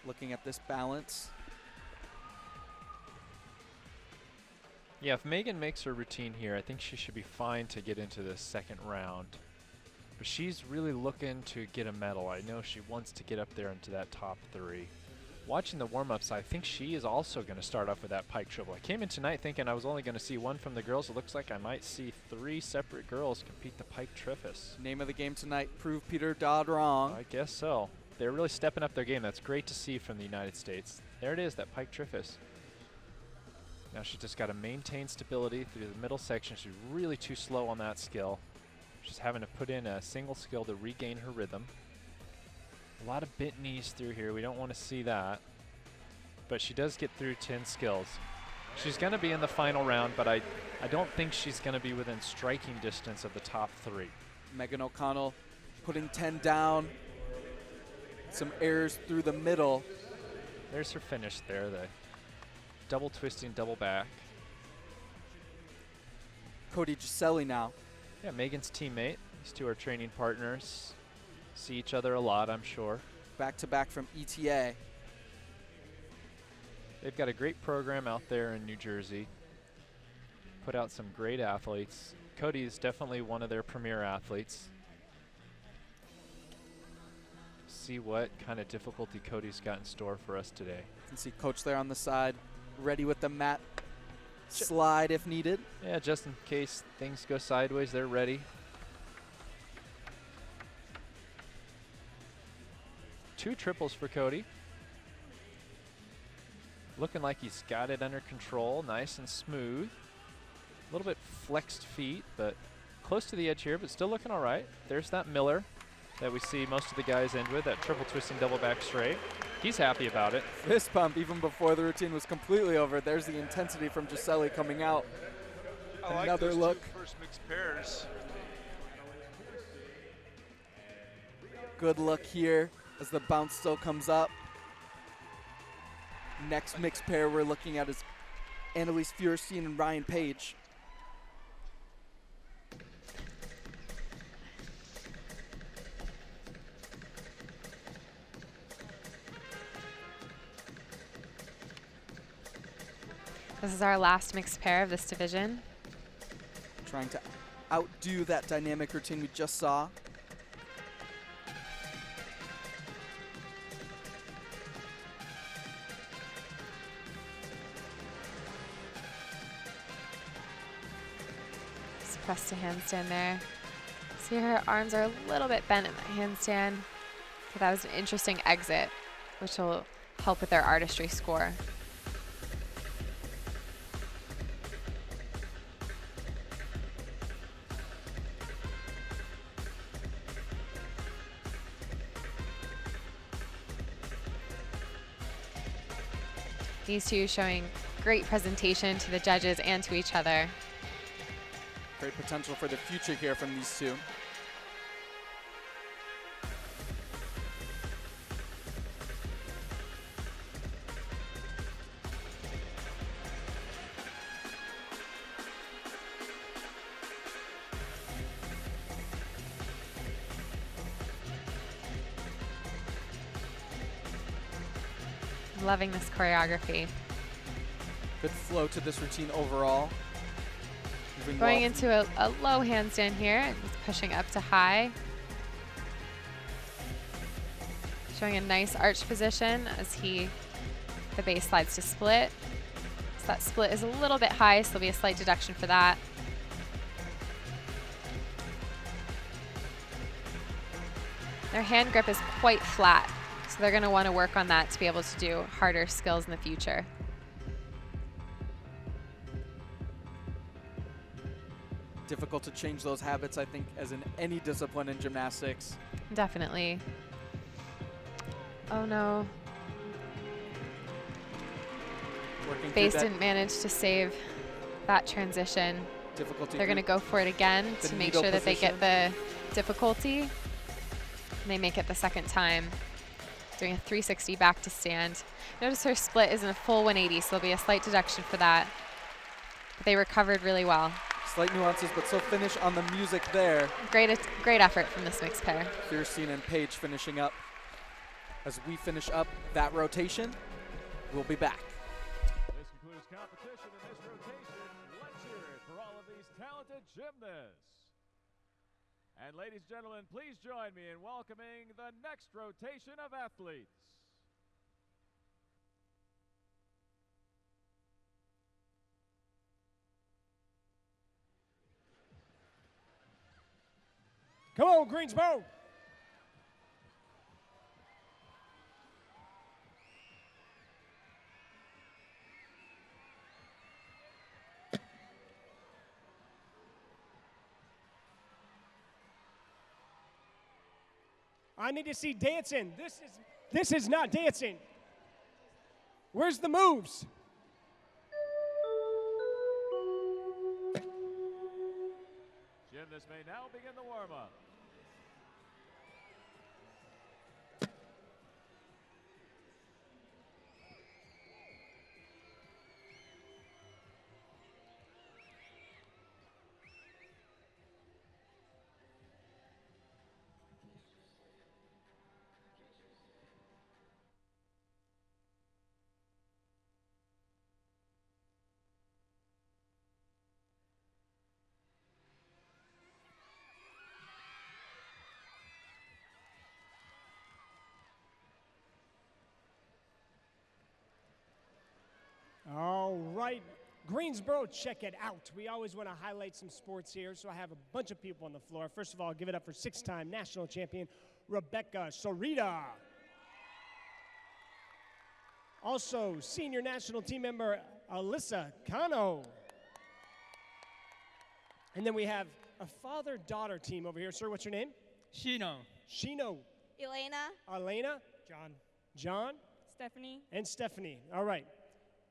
Looking at this balance. Yeah, if Megan makes her routine here, I think she should be fine to get into the second round. But she's really looking to get a medal. I know she wants to get up there into that top 3. Watching the warm-ups, I think she is also going to start off with that pike triple. I came in tonight thinking I was only going to see one from the girls. It looks like I might see 3 separate girls compete the pike triffus. Name of the game tonight, prove Peter Dodd wrong. I guess so. They're really stepping up their game. That's great to see from the United States. There it is, that pike triffus. Now she's just got to maintain stability through the middle section. She's really too slow on that skill. She's having to put in a single skill to regain her rhythm. A lot of bent knees through here. We don't want to see that. But she does get through 10 skills. She's going to be in the final round, but I don't think she's going to be within striking distance of the top 3. Megan O'Connell putting 10 down. Some errors through the middle. There's her finish there, the double twisting, double back. Cody Giselli now. Yeah, Megan's teammate. These two are training partners. See each other a lot, I'm sure. Back to back from ETA. They've got a great program out there in New Jersey. Put out some great athletes. Cody is definitely one of their premier athletes. See what kind of difficulty Cody's got in store for us today. You can see Coach there on the side, ready with the mat slide if needed. Yeah, just in case things go sideways, they're ready. 2 triples for Cody. Looking like he's got it under control, nice and smooth. A little bit flexed feet, but close to the edge here, but still looking all right. There's that Miller that we see most of the guys end with, that triple twisting double back straight. He's happy about it. Fist pump even before the routine was completely over. There's the intensity from Giselli coming out. I Another like those look. 2 first mixed pairs. Good look here as the bounce still comes up. Next mixed pair we're looking at is Annalise Feuerstein and Ryan Page. This is our last mixed pair of this division. Trying to outdo that dynamic routine we just saw. Just press to handstand there. See, her arms are a little bit bent in the handstand. So that was an interesting exit, which will help with their artistry score. These two showing great presentation to the judges and to each other. Great potential for the future here from these two. Loving this choreography. Good flow to this routine overall. Moving Going well into a low handstand here and just pushing up to high. Showing a nice arch position as the base slides to split. So that split is a little bit high, so there'll be a slight deduction for that. Their hand grip is quite flat, so they're going to want to work on that to be able to do harder skills in the future. difficult to change those habits, I think, as in any discipline in gymnastics. Definitely. Oh no. Working through Base that didn't manage to save that transition. difficulty. They're going to through go for it again the to make needle sure that they position. get the difficulty. And they make it the second time. Doing a 360 back to stand. Notice her split isn't a full 180, so there'll be a slight deduction for that. But they recovered really well. Slight nuances, but still finish on the music there. Great effort from this mixed pair. Fierstein and Paige finishing up. As we finish up that rotation, we'll be back. This concludes competition in this rotation. Let's hear it for all of these talented gymnasts. And ladies and gentlemen, please join me in welcoming the next rotation of athletes. Come on, Greensboro. I need to see dancing. This is not dancing. Where's the moves? Gymnasts may now begin the warm-up. All right, Greensboro, check it out. We always want to highlight some sports here, so I have a bunch of people on the floor. First of all, give it up for six-time national champion Rebecca Sereda. Also, senior national team member Alyssa Cano. And then we have a father-daughter team over here. Sir, what's your name? Shino. Shino. Elena. Elena. John. John. Stephanie. And Stephanie. All right.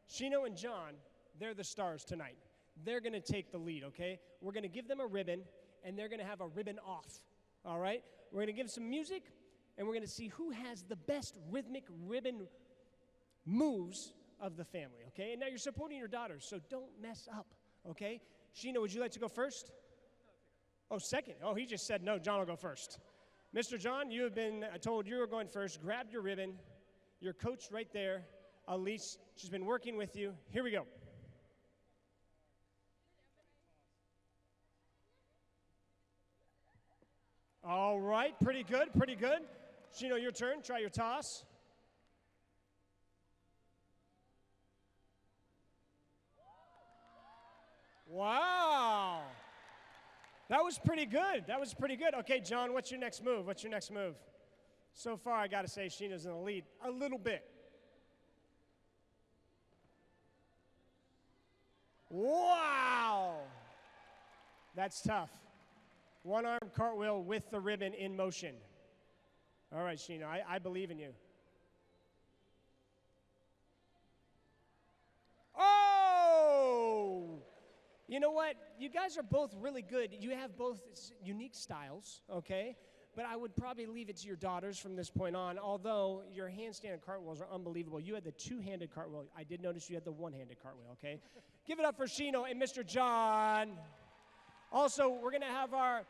Shino and John, they're the stars tonight. They're going to take the lead, okay? We're going to give them a ribbon, and they're going to have a ribbon off, all right? We're going to give some music, and we're going to see who has the best rhythmic ribbon moves of the family, okay? And now you're supporting your daughters, so don't mess up, okay? Shino, would you like to go first? Oh, second. Oh, he just said no. John will go first. Mr. John, you have been told you are going first. Grab your ribbon. Your coach right there. Elise, she's been working with you. Here we go. All right, pretty good, pretty good. Shino, your turn. Try your toss. Wow. That was pretty good. That was pretty good. Okay, John, what's your next move? What's your next move? So far, I got to say, Shino's in the lead a little bit. Wow! That's tough. One-arm cartwheel with the ribbon in motion. All right, Shino, I believe in you. Oh! You know what? You guys are both really good. You have both unique styles, okay? But I would probably leave it to your daughters from this point on, although your handstand cartwheels are unbelievable. You had the two-handed cartwheel. I did notice you had the one-handed cartwheel, okay? Give it up for Shino and Mr. John. Also, we're going to have our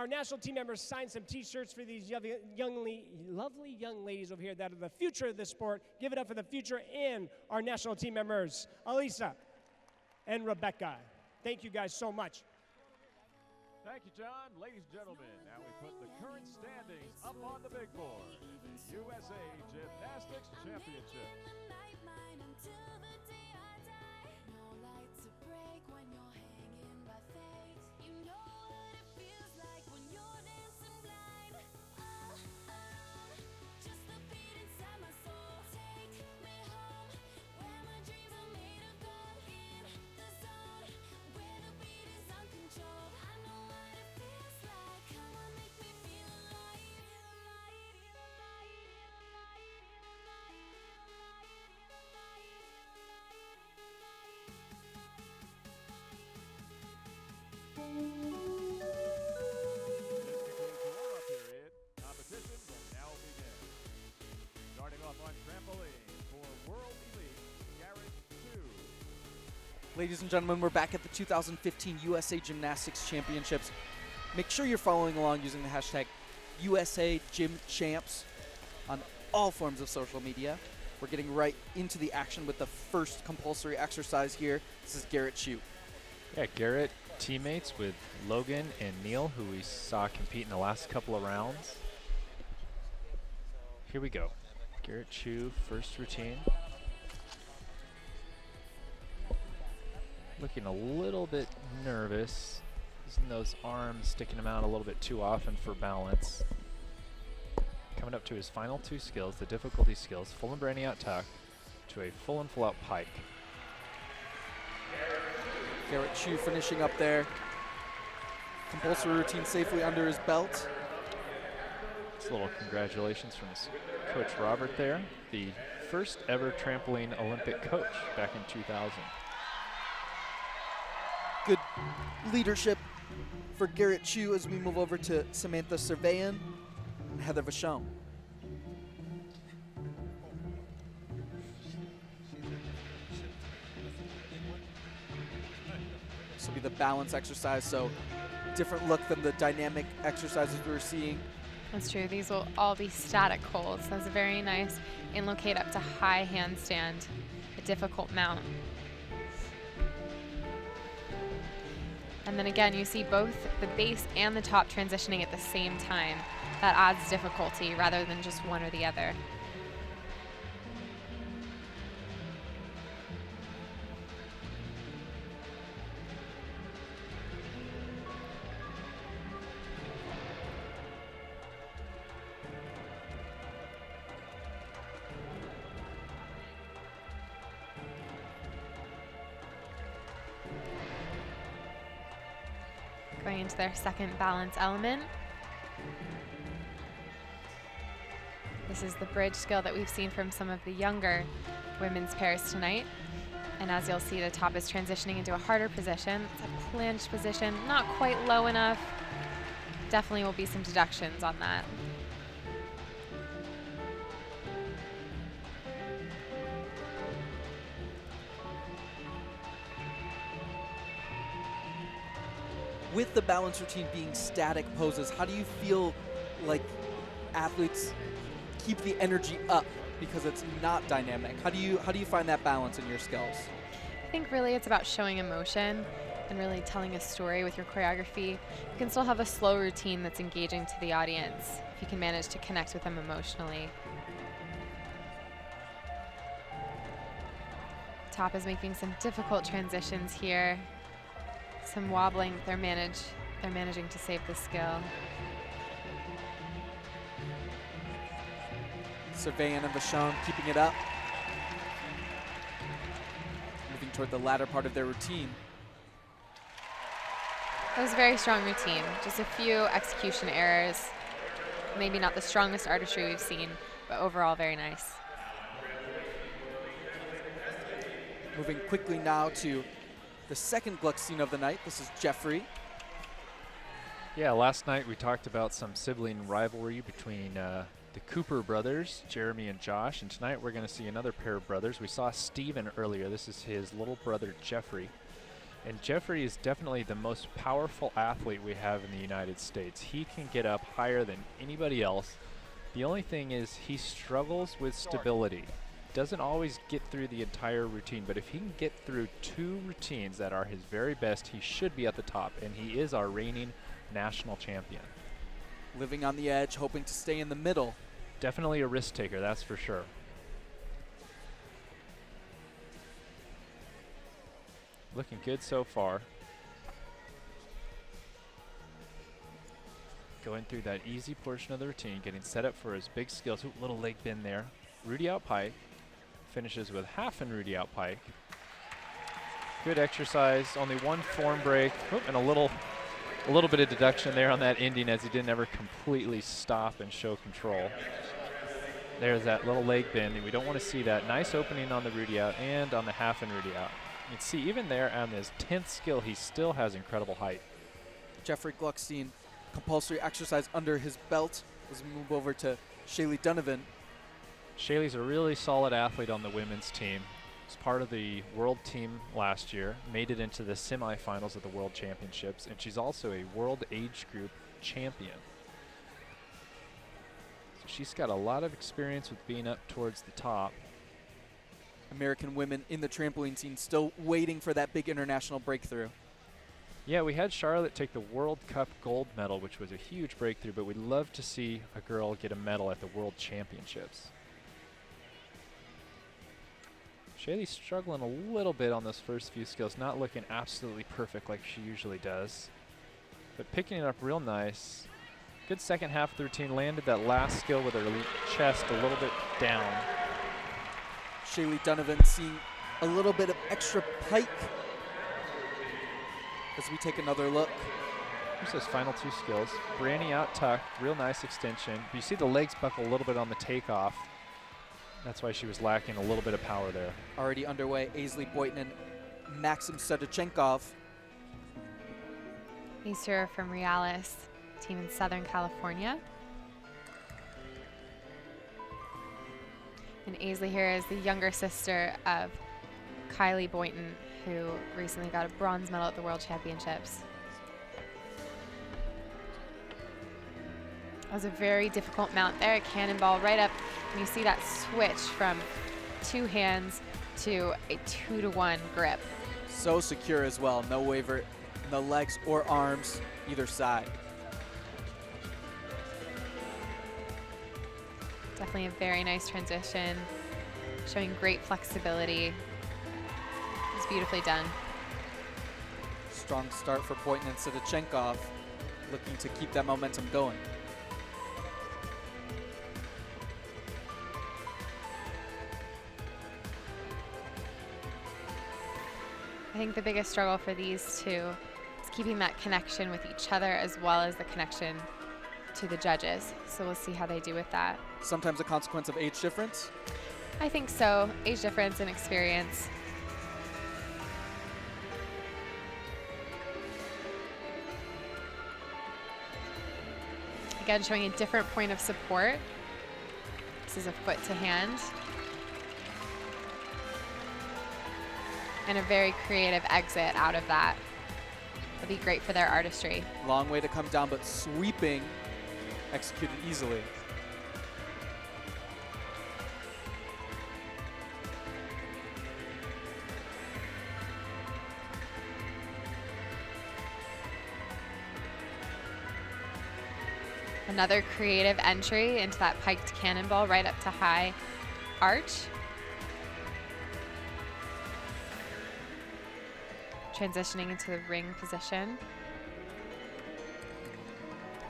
national team members sign some T-shirts for these lovely young ladies over here that are the future of this sport. Give it up for the future and our national team members, Alisa and Rebecca. Thank you guys so much. Thank you, John. Ladies and gentlemen, now we put the current standings up on the big board. The USA Gymnastics Championships. Ladies and gentlemen, we're back at the 2015 USA Gymnastics Championships. Make sure you're following along using the hashtag USA Gym Champs on all forms of social media. We're getting right into the action with the first compulsory exercise here. This is Garrett Chu. Yeah, Garrett teammates with Logan and Neil, who we saw compete in the last couple of rounds. Here we go. Garrett Chu, first routine. Looking a little bit nervous, using those arms, sticking them out a little bit too often for balance. Coming up to his final two skills, the difficulty skills, full and brainy out tuck to a full and full out pike. Garrett Chu finishing up there. Compulsory routine safely under his belt. Just a little congratulations from his coach Robert there, the first ever trampoline Olympic coach back in 2000. Good leadership for Garrett Chu as we move over to Samantha Servayan and Heather Vachon. This will be the balance exercise, so different look than the dynamic exercises we were seeing. That's true. These will all be static holds. That's very nice. And locate up to high handstand, a difficult mount. And then again, you see both the base and the top transitioning at the same time. That adds difficulty rather than just one or the other. Going into their second balance element. This is the bridge skill that we've seen from some of the younger women's pairs tonight. And as you'll see, the top is transitioning into a harder position. It's a plunged position, not quite low enough. Definitely will be some deductions on that. With the balance routine being static poses, how do you feel like athletes keep the energy up because it's not dynamic? How do you find that balance in your skills? I think really it's about showing emotion and really telling a story with your choreography. You can still have a slow routine that's engaging to the audience if you can manage to connect with them emotionally. Top is making some difficult transitions here. Some wobbling, they're managing to save the skill. Servayan and Vachon keeping it up. Moving toward the latter part of their routine. That was a very strong routine. Just a few execution errors. Maybe not the strongest artistry we've seen, but overall very nice. Moving quickly now to the second Gluck scene of the night. This is Jeffrey. Yeah, last night we talked about some sibling rivalry between the Cooper brothers, Jeremy and Josh, and tonight we're going to see another pair of brothers. We saw Steven earlier. This is his little brother, Jeffrey. And Jeffrey is definitely the most powerful athlete we have in the United States. He can get up higher than anybody else. The only thing is he struggles with stability. Doesn't always get through the entire routine, but if he can get through two routines that are his very best, he should be at the top, and he is our reigning national champion. Living on the edge, hoping to stay in the middle. Definitely a risk taker, that's for sure. Looking good so far. Going through that easy portion of the routine, getting set up for his big skills. Ooh, little leg bend there. Rudy out pike. Finishes with half and Rudy out pike. Good exercise, only one form break, and a little bit of deduction there on that ending as he didn't ever completely stop and show control. There's that little leg bend, and we don't want to see that. Nice opening on the Rudy out and on the half and Rudy out. You can see even there on his 10th skill, he still has incredible height. Jeffrey Gluckstein, compulsory exercise under his belt as we move over to Shaylee Donovan. Shaylee's a really solid athlete on the women's team. was part of the world team last year, made it into the semifinals of the World Championships, and she's also a world age group champion. So she's got a lot of experience with being up towards the top. American women in the trampoline scene still waiting for that big international breakthrough. Yeah, we had Charlotte take the World Cup gold medal, which was a huge breakthrough, but we'd love to see a girl get a medal at the World Championships. Shaylee's struggling a little bit on those first few skills, not looking absolutely perfect like she usually does, but picking it up real nice. Good second half of the routine, landed that last skill with her chest a little bit down. Shaylee Donovan seeing a little bit of extra pike as we take another look. Here's those final two skills. Branny out tuck, real nice extension. You see the legs buckle a little bit on the takeoff. That's why she was lacking a little bit of power there. Already underway, Aisley Boynton and Maxim Sedechenkov. These two are from Realis, team in Southern California. And Aisley here is the younger sister of Kylie Boynton, who recently got a bronze medal at the World Championships. That was a very difficult mount there, a cannonball right up, and you see that switch from two hands to a 2-to-1 grip. So secure as well, no waver in the legs or arms, either side. Definitely a very nice transition, showing great flexibility. It's beautifully done. Strong start for Boynton and Sedechenkov, looking to keep that momentum going. I think the biggest struggle for these two is keeping that connection with each other as well as the connection to the judges. So we'll see how they do with that. Sometimes a consequence of age difference? I think so. Age difference and experience. Again, showing a different point of support. This is a foot to hand. And a very creative exit out of that. It'll be great for their artistry. Long way to come down, but sweeping, executed easily. Another creative entry into that piked cannonball right up to high arch. Transitioning into the ring position.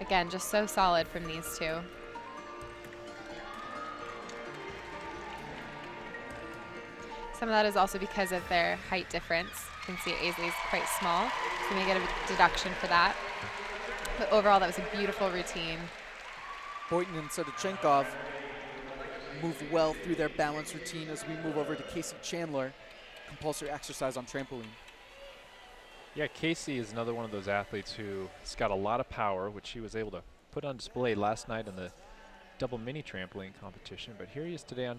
Again, just so solid from these two. Some of that is also because of their height difference. You can see Aisley's quite small, so you may get a deduction for that. But overall, that was a beautiful routine. Boynton and Sedechenkov move well through their balance routine as we move over to Casey Chandler, compulsory exercise on trampoline. Yeah, Casey is another one of those athletes who's got a lot of power, which she was able to put on display last night in the double mini trampoline competition. But here he is today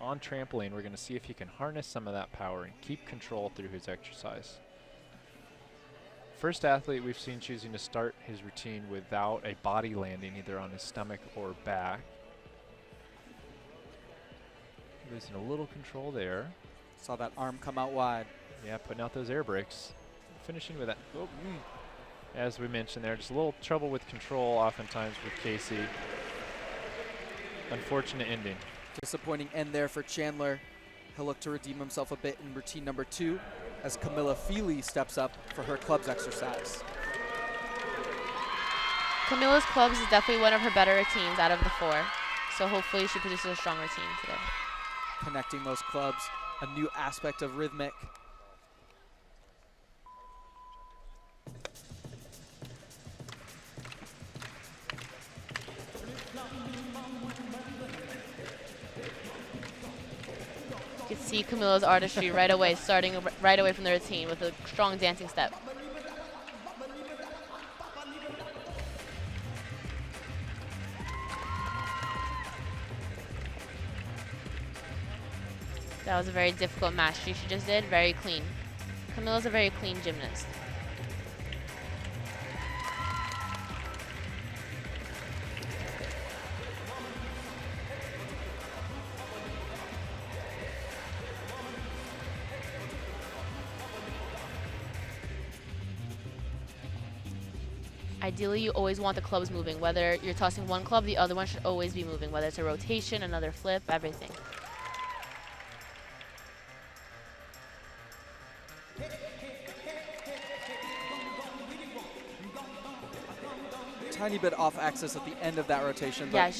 on trampoline. We're going to see if he can harness some of that power and keep control through his exercise. First athlete we've seen choosing to start his routine without a body landing, either on his stomach or back. Losing a little control there. Saw that arm come out wide. Yeah, putting out those air brakes. Finishing with that. Oh, as we mentioned there, just a little trouble with control oftentimes with Casey. Unfortunate ending. Disappointing end there for Chandler. He'll look to redeem himself a bit in routine number 2 as Camilla Feely steps up for her clubs exercise. Camilla's clubs is definitely one of her better routines out of the 4. So hopefully she produces a strong routine today. Connecting those clubs, a new aspect of Rhythmic. You can see Camilla's artistry right away, starting right away from the routine with a strong dancing step. That was a very difficult mastery she just did. Very clean. Camilla's a very clean gymnast. Ideally, you always want the clubs moving. Whether you're tossing one club, the other one should always be moving. Whether it's a rotation, another flip, everything. Tiny bit off axis at the end of that rotation. Yeah,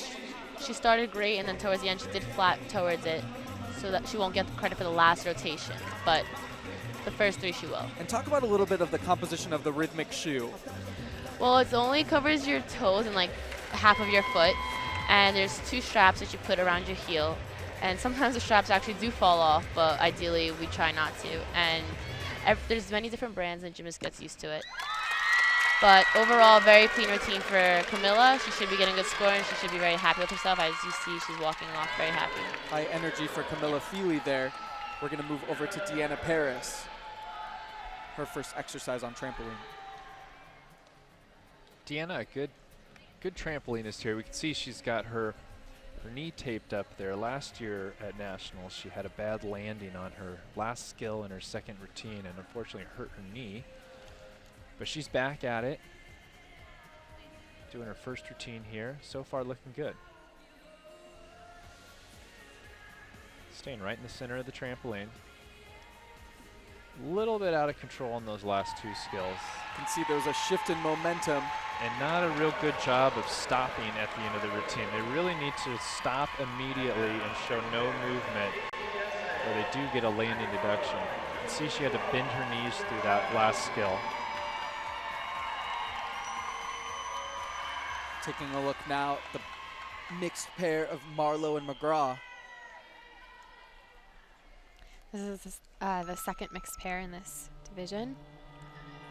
she started great, and then towards the end, she did flat towards it, so that she won't get the credit for the last rotation. But the first 3 she will. And talk about a little bit of the composition of the Rhythmic shoe. Well, it only covers your toes and like half of your foot, and there's 2 straps that you put around your heel, and sometimes the straps actually do fall off, but ideally we try not to. And there's many different brands, and gymnast gets used to it. But overall, very clean routine for Camilla. She should be getting a good score, and she should be very happy with herself. As you see, she's walking off very happy. High energy for Camilla Feely there. We're going to move over to Deanna Paris. Her first exercise on trampoline. Deanna, a good trampolinist here. We can see she's got her knee taped up there. Last year at Nationals, she had a bad landing on her last skill in her second routine and unfortunately hurt her knee. But she's back at it, doing her first routine here. So far looking good. Staying right in the center of the trampoline. A little bit out of control on those last 2 skills. You can see there's a shift in momentum. And not a real good job of stopping at the end of the routine. They really need to stop immediately and show no movement, or they do get a landing deduction. You can see she had to bend her knees through that last skill. Taking a look now at the mixed pair of Marlowe and McGraw. This is the second mixed pair in this division.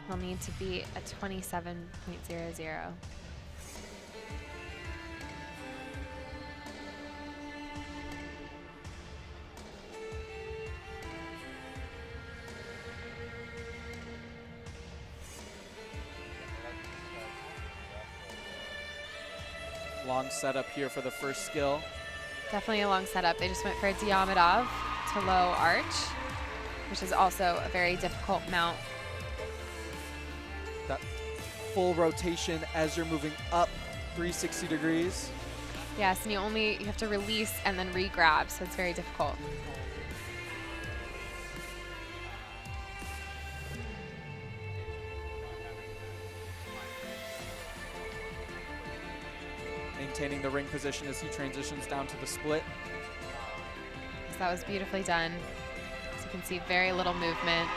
They'll need to be a 27.00. Long setup here for the first skill. Definitely a long setup. They just went for a Diamidov to low arch, which is also a very difficult mount. That full rotation as you're moving up 360 degrees. Yes, and you have to release and then re-grab, so it's very difficult. Maintaining the ring position as he transitions down to the split. So that was beautifully done. As you can see, very little movement.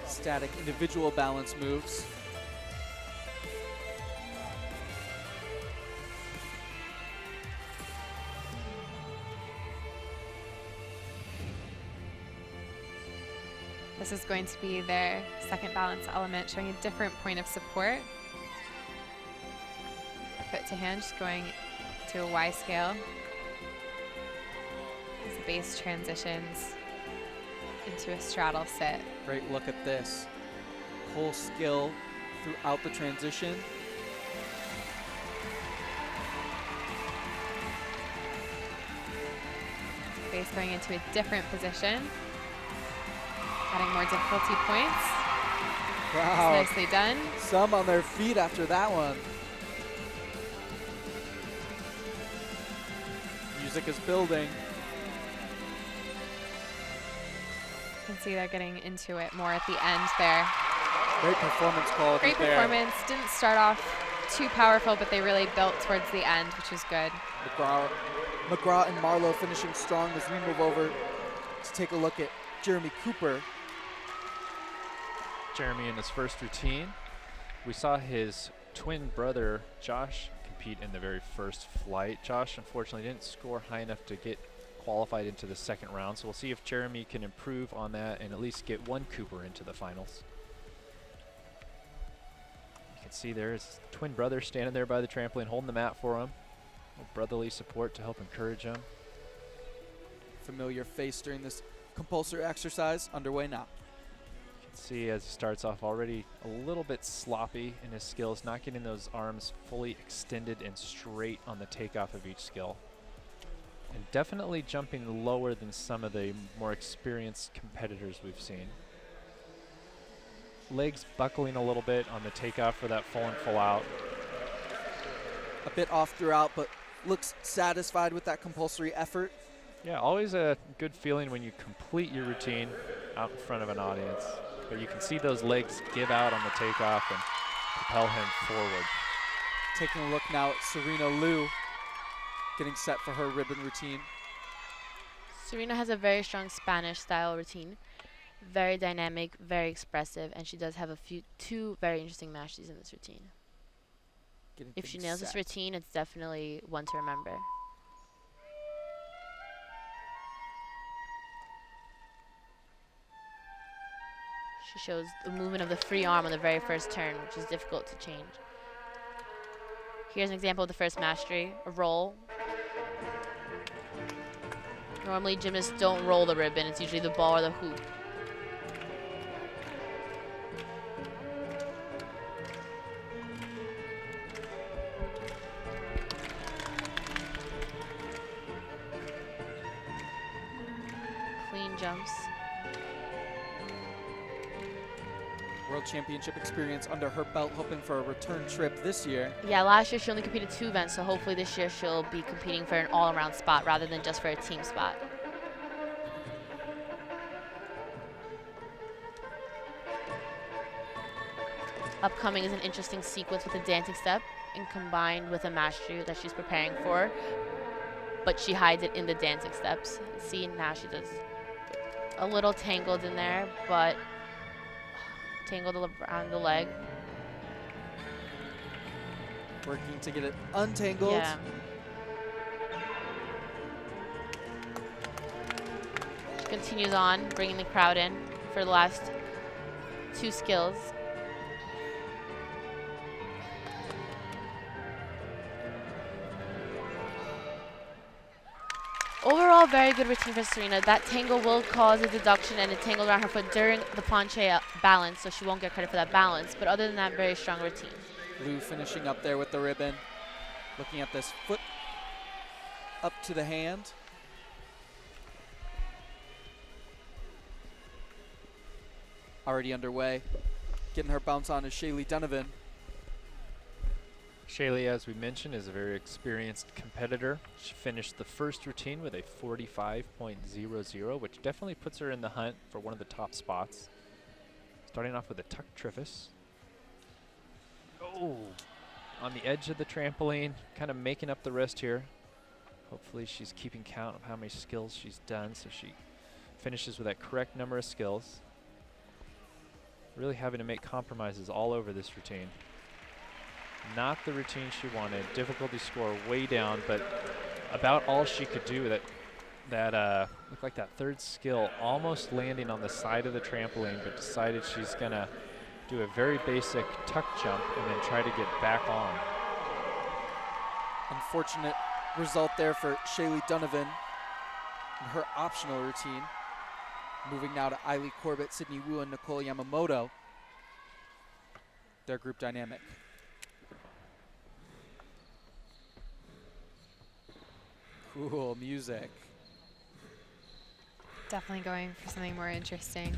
Static individual balance moves. This is going to be their second balance element, showing a different point of support. Foot to hand, just going to a Y scale. As the base transitions into a straddle sit. Great look at this. Whole skill throughout the transition. Base going into a different position. Adding more difficulty points. Wow. That's nicely done. Some on their feet after that one. Music is building. You can see they're getting into it more at the end there. Great performance quality Great there. performance. Didn't start off too powerful, but they really built towards the end, which was good. McGraw and Marlowe finishing strong as we move over to take a look at Jeremy Cooper. Jeremy in his first routine. We saw his twin brother, Josh, compete in the very first flight. Josh, unfortunately, didn't score high enough to get qualified into the second round, so we'll see if Jeremy can improve on that and at least get one Cooper into the finals. You can see there his twin brother standing there by the trampoline, holding the mat for him. Brotherly support to help encourage him. Familiar face during this compulsory exercise, underway now. You can see as he starts off already a little bit sloppy in his skills, not getting those arms fully extended and straight on the takeoff of each skill. And definitely jumping lower than some of the more experienced competitors we've seen. Legs buckling a little bit on the takeoff for that full and full out. A bit off throughout, but looks satisfied with that compulsory effort. Yeah, always a good feeling when you complete your routine out in front of an audience. But you can see those legs give out on the takeoff and propel him forward. Taking a look now at Serena Liu, getting set for her ribbon routine. Serena has a very strong Spanish style routine. Very dynamic, very expressive, and she does have two very interesting mashes in this routine. If she nails this routine, it's definitely one to remember. She shows the movement of the free arm on the very first turn, which is difficult to change. Here's an example of the first mastery, a roll. Normally gymnasts don't roll the ribbon, it's usually the ball or the hoop. Clean jumps. World Championship experience under her belt, hoping for a return trip this year. Yeah, last year she only competed 2 events, so hopefully this year she'll be competing for an all-around spot rather than just for a team spot. Upcoming is an interesting sequence with a dancing step and combined with a mastery that she's preparing for, but she hides it in the dancing steps. See, now she does a little tangled in there, but tangled around the leg. Working to get it untangled. Yeah. She continues on, bringing the crowd in for the last 2 skills. Overall, very good routine for Serena. That tangle will cause a deduction and a tangle around her foot during the planche balance, so she won't get credit for that balance. But other than that, very strong routine. Liu finishing up there with the ribbon. Looking at this foot up to the hand. Already underway. Getting her bounce on is Shaylee Donovan. Shaylee, as we mentioned, is a very experienced competitor. She finished the first routine with a 45.00, which definitely puts her in the hunt for one of the top spots. Starting off with a tuck triffus. Oh, on the edge of the trampoline, kind of making up the rest here. Hopefully she's keeping count of how many skills she's done, so she finishes with that correct number of skills. Really having to make compromises all over this routine. Not the routine she wanted. Difficulty score way down, but about all she could do. That looked like that third skill almost landing on the side of the trampoline, but decided she's gonna do a very basic tuck jump and then try to get back on. Unfortunate result there for Shaylee Donovan in her optional routine. Moving now to Eiley Corbett, Sydney Wu, and Nicole Yamamoto. Their group dynamic. Cool music. Definitely going for something more interesting.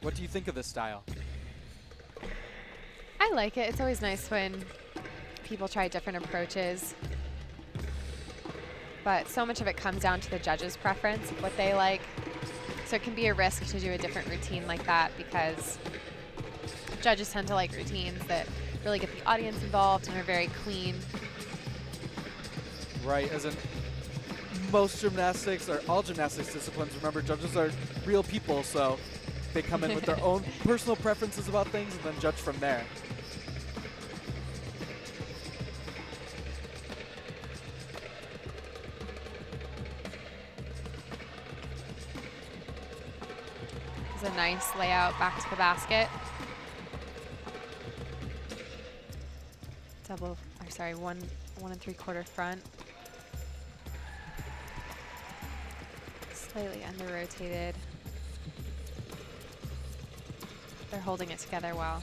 What do you think of this style? I like it. It's always nice when people try different approaches. But so much of it comes down to the judges' preference, what they like. So it can be a risk to do a different routine like that because judges tend to like routines that really get the audience involved and are very clean. Right, as in most gymnastics or all gymnastics disciplines, remember, judges are real people, so they come in with their own personal preferences about things and then judge from there. It's a nice layout back to the basket. One and 3/4 front. Slightly under rotated. They're holding it together well.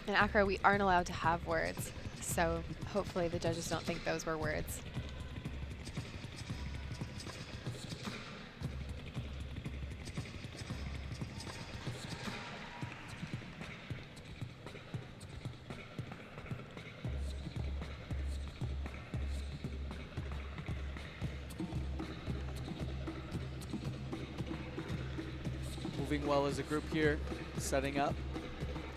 In acro, we aren't allowed to have words, so hopefully the judges don't think those were words. Moving well as a group here, setting up.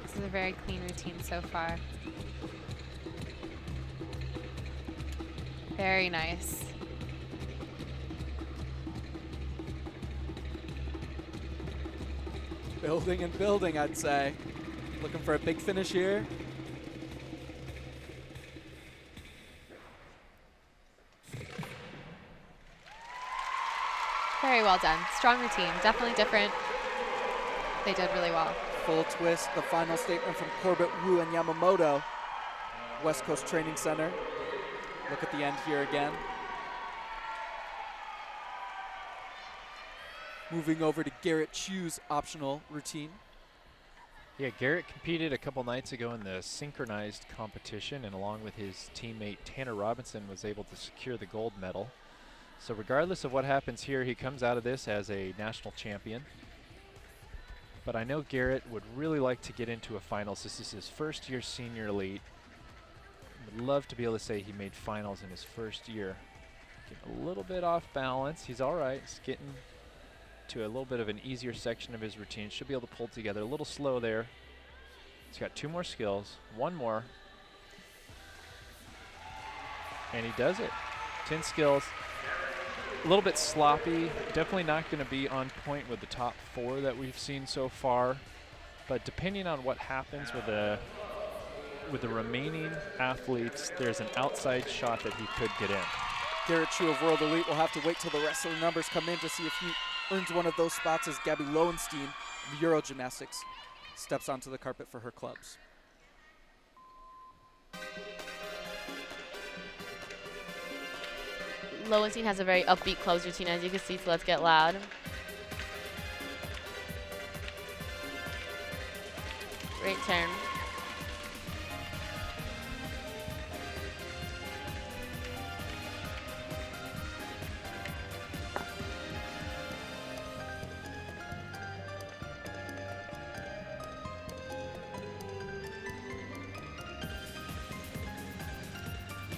This is a very clean routine so far. Very nice. Building and building, I'd say. Looking for a big finish here. Very well done. Strong routine. Definitely different. They did really well. Full twist, the final statement from Corbett, Wu, and Yamamoto. West Coast Training Center. Look at the end here again. Moving over to Garrett Chu's optional routine. Yeah, Garrett competed a couple nights ago in the synchronized competition, and along with his teammate Tanner Robinson was able to secure the gold medal. So regardless of what happens here, he comes out of this as a national champion. But I know Garrett would really like to get into a finals. This is his first year senior elite. Would love to be able to say he made finals in his first year. Getting a little bit off balance. He's all right. He's getting to a little bit of an easier section of his routine. Should be able to pull together. A little slow there. He's got 2 more skills. 1 more. And he does it. 10 skills. A little bit sloppy. Definitely not going to be on point with the top 4 that we've seen so far. But depending on what happens with the remaining athletes, there's an outside shot that he could get in. Garrett Chu of World Elite will have to wait till the rest of the numbers come in to see if he earns one of those spots as Gabby Lowenstein of Euro Gymnastics steps onto the carpet for her clubs. Lowenstein has a very upbeat close routine, as you can see, so let's get loud. Great turn.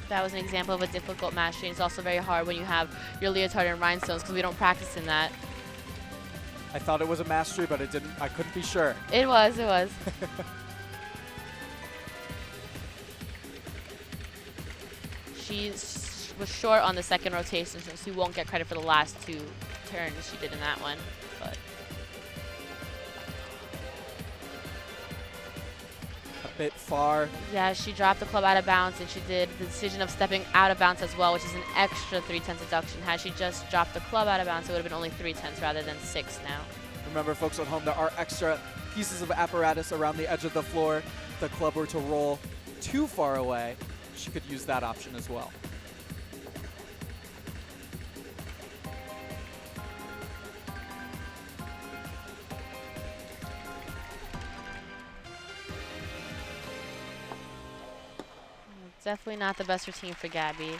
That was an example of a difficult mastery. It's also very hard when you have your leotard and rhinestones because we don't practice in that. I thought it was a mastery, but I couldn't be sure. It was, it was. She was short on the second rotation, so she won't get credit for the last 2 turns she did in that one. But bit far. yeah, she dropped the club out of bounds, and she did the decision of stepping out of bounds as well, which is an extra 3/10 deduction. Had she just dropped the club out of bounds, it would have been only 3/10 rather than 6 now. Remember, folks at home, there are extra pieces of apparatus around the edge of the floor. If the club were to roll too far away, she could use that option as well. Definitely not the best routine for Gabby.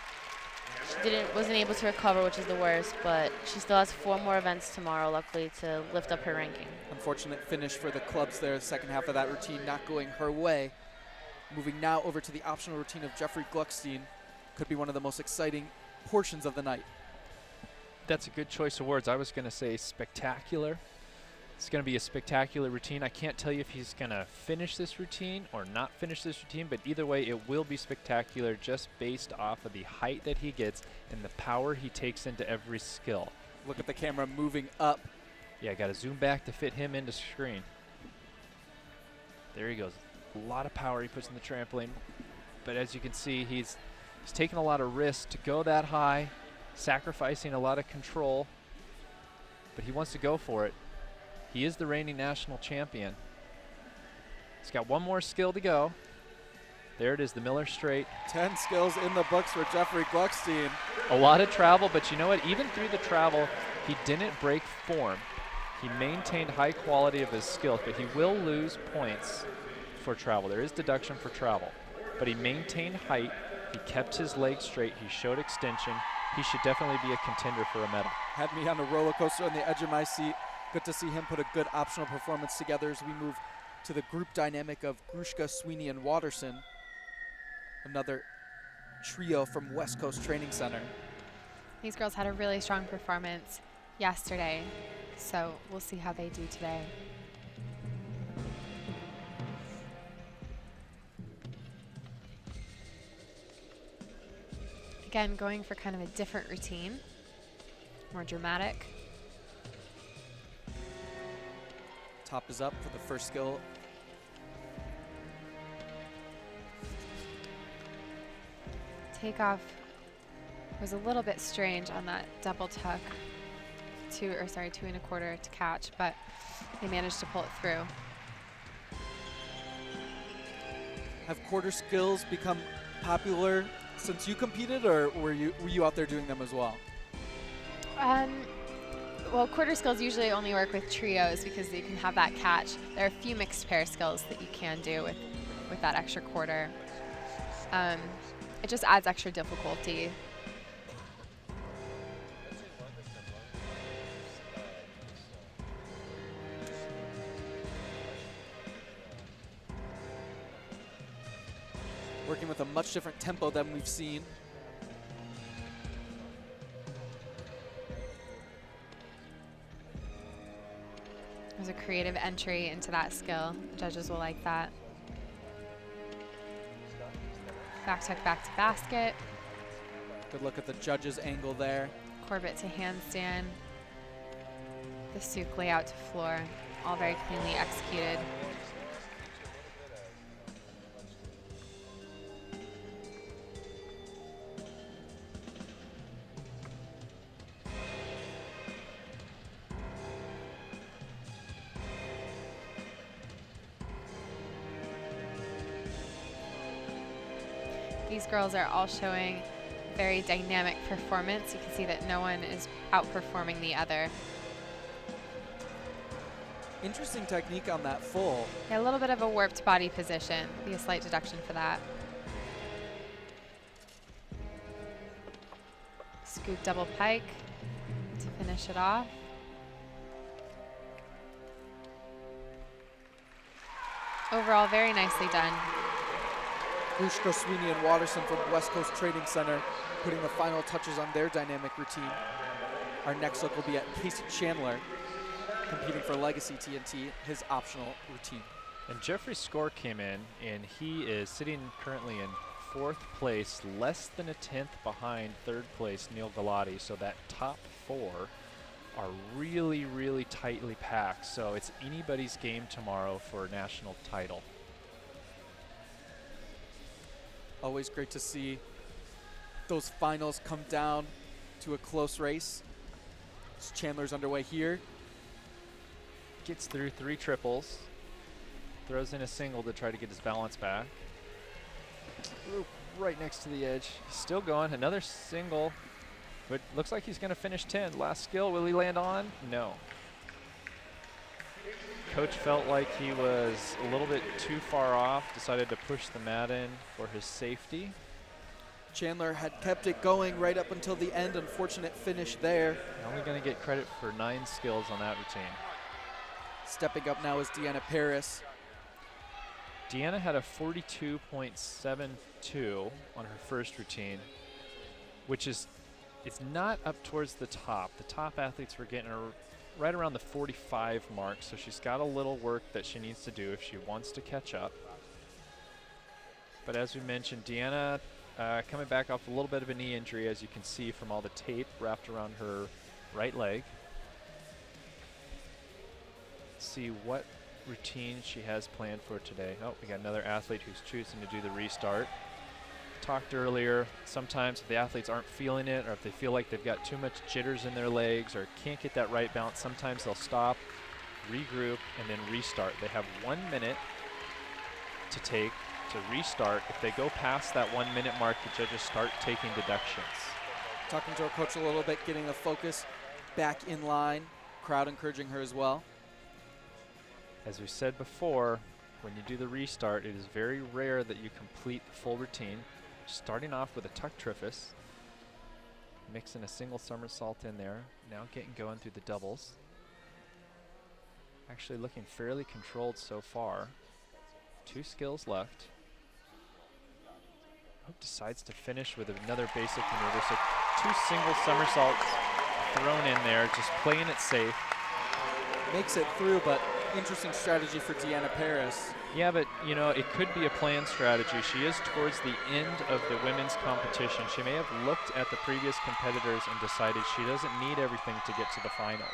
She wasn't able to recover, which is the worst, but she still has 4 more events tomorrow, luckily, to lift up her ranking. Unfortunate finish for the clubs there. The second half of that routine not going her way. Moving now over to the optional routine of Jeffrey Gluckstein. Could be one of the most exciting portions of the night. That's a good choice of words. I was going to say spectacular. It's going to be a spectacular routine. I can't tell you if he's going to finish this routine or not finish this routine, but either way, it will be spectacular just based off of the height that he gets and the power he takes into every skill. Look at the camera moving up. Yeah, I got to zoom back to fit him into screen. There he goes. A lot of power he puts in the trampoline. But as you can see, he's taking a lot of risks to go that high, sacrificing a lot of control, but he wants to go for it. He is the reigning national champion. He's got one more skill to go. There it is, the Miller Straight. 10 skills in the books for Jeffrey Gluckstein. A lot of travel, but you know what? Even through the travel, he didn't break form. He maintained high quality of his skills, but he will lose points for travel. There is deduction for travel, but he maintained height. He kept his legs straight. He showed extension. He should definitely be a contender for a medal. Had me on a roller coaster on the edge of my seat. Good to see him put a good optional performance together as we move to the group dynamic of Grushka, Sweeney, and Watterson. Another trio from West Coast Training Center. These girls had a really strong performance yesterday, so we'll see how they do today. Again, going for kind of a different routine, more dramatic. Top is up for the first skill. Takeoff was a little bit strange on that double tuck. 2 1/4 to catch, but they managed to pull it through. Have quarter skills become popular since you competed, or were you out there doing them as well? Well, quarter skills usually only work with trios because you can have that catch. There are a few mixed pair skills that you can do with that extra quarter. It just adds extra difficulty. Working with a much different tempo than we've seen. There's a creative entry into that skill. Judges will like that. Back tuck, back to basket. Good look at the judge's angle there. Corbett to handstand. The souk layout to floor. All very cleanly executed. These girls are all showing very dynamic performance. You can see that no one is outperforming the other. Interesting technique on that full. Yeah, a little bit of a warped body position. Be a slight deduction for that. Scoop double pike to finish it off. Overall, very nicely done. Grushka, Sweeney, and Watterson from West Coast Training Center putting the final touches on their dynamic routine. Our next look will be at Casey Chandler competing for Legacy TNT, his optional routine. And Jeffrey's score came in, and he is sitting currently in 4th place, less than a 10th behind 3rd place Neil Galati. So that top 4 are really, really tightly packed. So it's anybody's game tomorrow for a national title. Always great to see those finals come down to a close race. Chandler's underway here. Gets through 3 triples. Throws in a single to try to get his balance back. Ooh, right next to the edge. Still going. Another single. But looks like he's going to finish 10. Last skill. Will he land on? No. Coach felt like he was a little bit too far off. Decided to push the mat in for his safety. Chandler had kept it going right up until the end. Unfortunate finish there. Only going to get credit for 9 skills on that routine. Stepping up now is Deanna Paris. Deanna had a 42.72 on her first routine, which is it's not up towards the top. The top athletes were getting her right around the 45 mark, so she's got a little work that she needs to do if she wants to catch up. But as we mentioned, Deanna coming back off a little bit of a knee injury, as you can see from all the tape wrapped around her right leg. Let's see what routine she has planned for today. Oh, we got another athlete who's choosing to do the restart. Talked earlier, sometimes if the athletes aren't feeling it, or if they feel like they've got too much jitters in their legs or can't get that right balance, sometimes they'll stop, regroup, and then restart. They have 1 minute to take to restart. If they go past that 1 minute mark, the judges start taking deductions. Talking to our coach a little bit, getting the focus back in line, crowd encouraging her as well. As we said before, when you do the restart, it is very rare that you complete the full routine. Starting off with a tuck triffus, mixing a single somersault in there, now getting going through the doubles. Actually looking fairly controlled so far. 2 skills left. Hope decides to finish with another basic maneuver. So 2 single somersaults thrown in there, just playing it safe. Makes it through, but interesting strategy for Deanna Paris. Yeah, but you know, it could be a planned strategy. She is towards the end of the women's competition. She may have looked at the previous competitors and decided she doesn't need everything to get to the finals.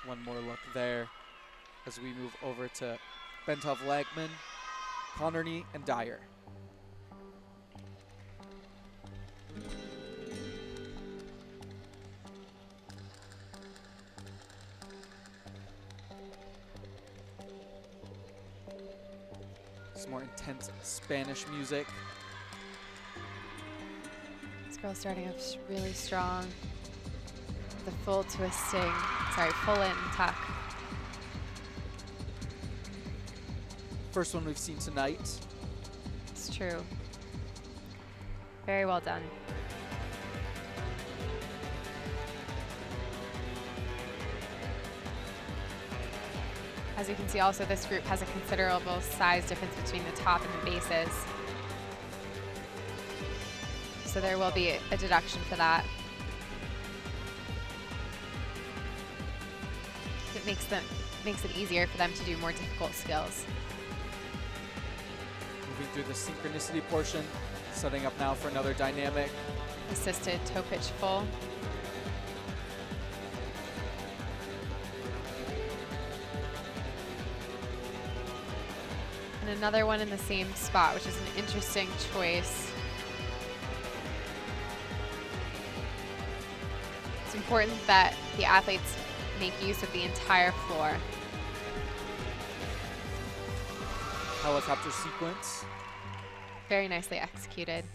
One more look there as we move over to Bentov Lagman, Connerny, and Dyer. Some more intense Spanish music. This girl starting off really strong. The full twisting, full in tuck. First one we've seen tonight. It's true. Very well done. As you can see also, this group has a considerable size difference between the top and the bases. So there will be a deduction for that. It makes it easier for them to do more difficult skills. Moving through the synchronicity portion, setting up now for another dynamic. Assisted toe pitch full. And another one in the same spot, which is an interesting choice. It's important that the athletes make use of the entire floor. Helicopter sequence. Very nicely executed.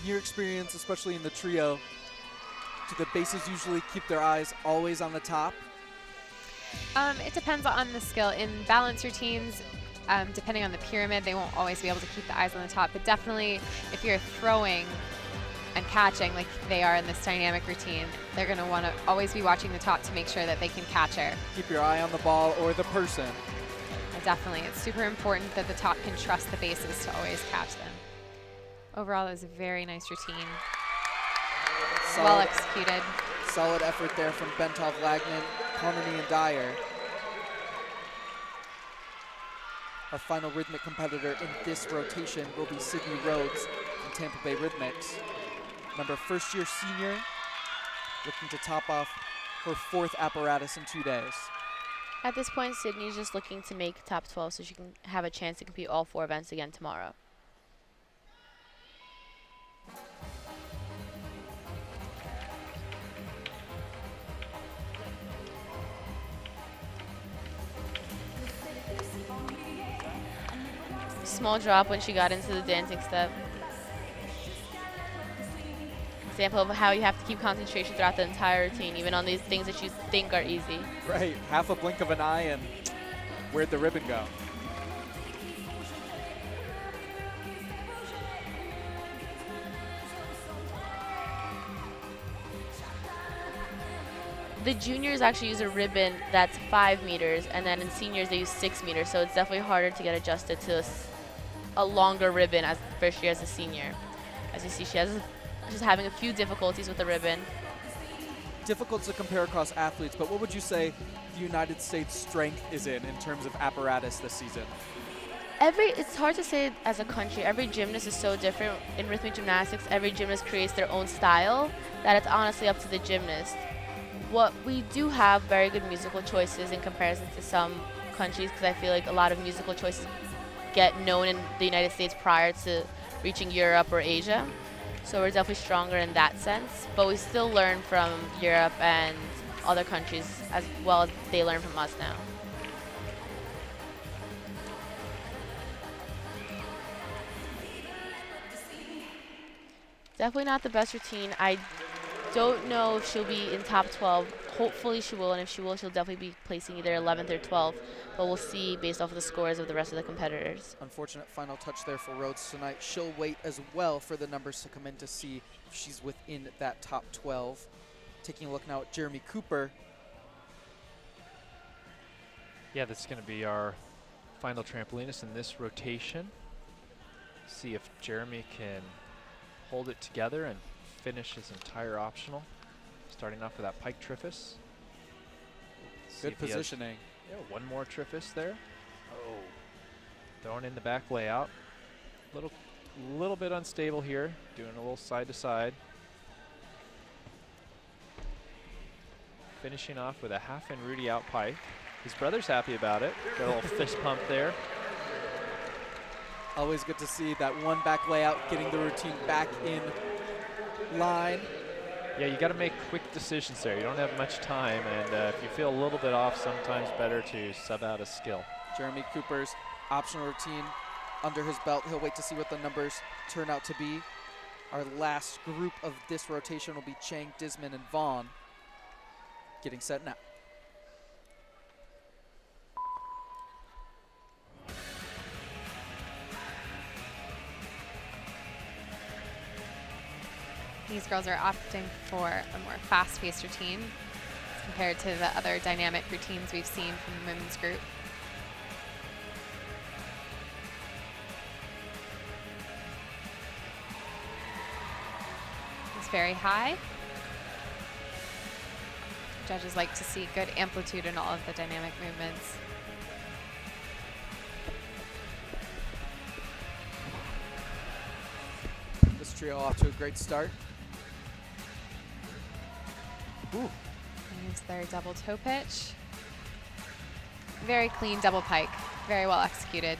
In your experience, especially in the trio, do the bases usually keep their eyes always on the top? It depends on the skill. In balance routines, depending on the pyramid, they won't always be able to keep the eyes on the top, but definitely if you're throwing and catching like they are in this dynamic routine, they're going to want to always be watching the top to make sure that they can catch her. Keep your eye on the ball or the person. Definitely. It's super important that the top can trust the bases to always catch them. Overall, it was a very nice routine. Well executed. Solid effort there from Bentov, Lagman, Connerny, and Dyer. Our final rhythmic competitor in this rotation will be Sydney Rhodes from Tampa Bay Rhythmics. Remember, first-year senior, looking to top off her 4th apparatus in 2 days. At this point, Sydney's just looking to make top 12 so she can have a chance to compete all 4 events again tomorrow. Small drop when she got into the dancing step. example of how you have to keep concentration throughout the entire routine, even on these things that you think are easy. Right, half a blink of an eye and where'd the ribbon go? The juniors actually use a ribbon that's 5 meters, and then in seniors they use 6 meters, so it's definitely harder to get adjusted to a longer ribbon as first year as a senior. As you see, she's having a few difficulties with the ribbon. Difficult to compare across athletes, but what would you say the United States' strength is in terms of apparatus this season? It's hard to say as a country. Every gymnast is so different. In rhythmic gymnastics, every gymnast creates their own style that it's honestly up to the gymnast. What we do have very good musical choices in comparison to some countries, because I feel like a lot of musical choices get known in the United States prior to reaching Europe or Asia. So we're definitely stronger in that sense, but we still learn from Europe and other countries as well as they learn from us now. Definitely not the best routine. I don't know if she'll be in top 12. Hopefully she will, and if she will, she'll definitely be placing either 11th or 12th. But we'll see based off of the scores of the rest of the competitors. Unfortunate final touch there for Rhodes tonight. She'll wait as well for the numbers to come in to see if she's within that top 12. Taking a look now at Jeremy Cooper. Yeah, this is going to be our final trampolinist in this rotation. See if Jeremy can hold it together and finish his entire optional. Starting off with that pike triffus. Good positioning. Yeah, one more triffus there. Oh. Throwing in the back layout. Little bit unstable here. Doing a little side to side. Finishing off with a half in Rudy out pike. His brother's happy about it. Got a little fist pump there. Always good to see that one back layout, getting the routine back in line. Yeah, you got to make quick decisions there. You don't have much time, and if you feel a little bit off, sometimes better to sub out a skill. Jeremy Cooper's optional routine under his belt. He'll wait to see what the numbers turn out to be. Our last group of this rotation will be Chang, Disman, and Vaughn. Getting set now. These girls are opting for a more fast-paced routine compared to the other dynamic routines we've seen from the women's group. It's very high. Judges like to see good amplitude in all of the dynamic movements. This trio off to a great start. Ooh. Use their double toe pitch. Very clean double pike. Very well executed.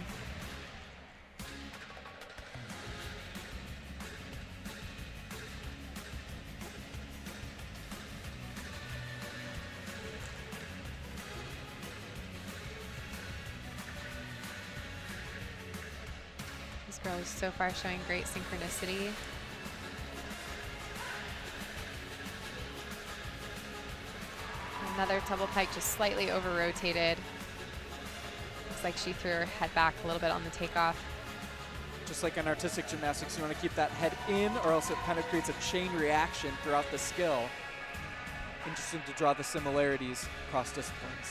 This girl is so far showing great synchronicity. Another double pike, just slightly over-rotated. Looks like she threw her head back a little bit on the takeoff. Just like in artistic gymnastics, you want to keep that head in, or else it kind of creates a chain reaction throughout the skill. Interesting to draw the similarities across disciplines.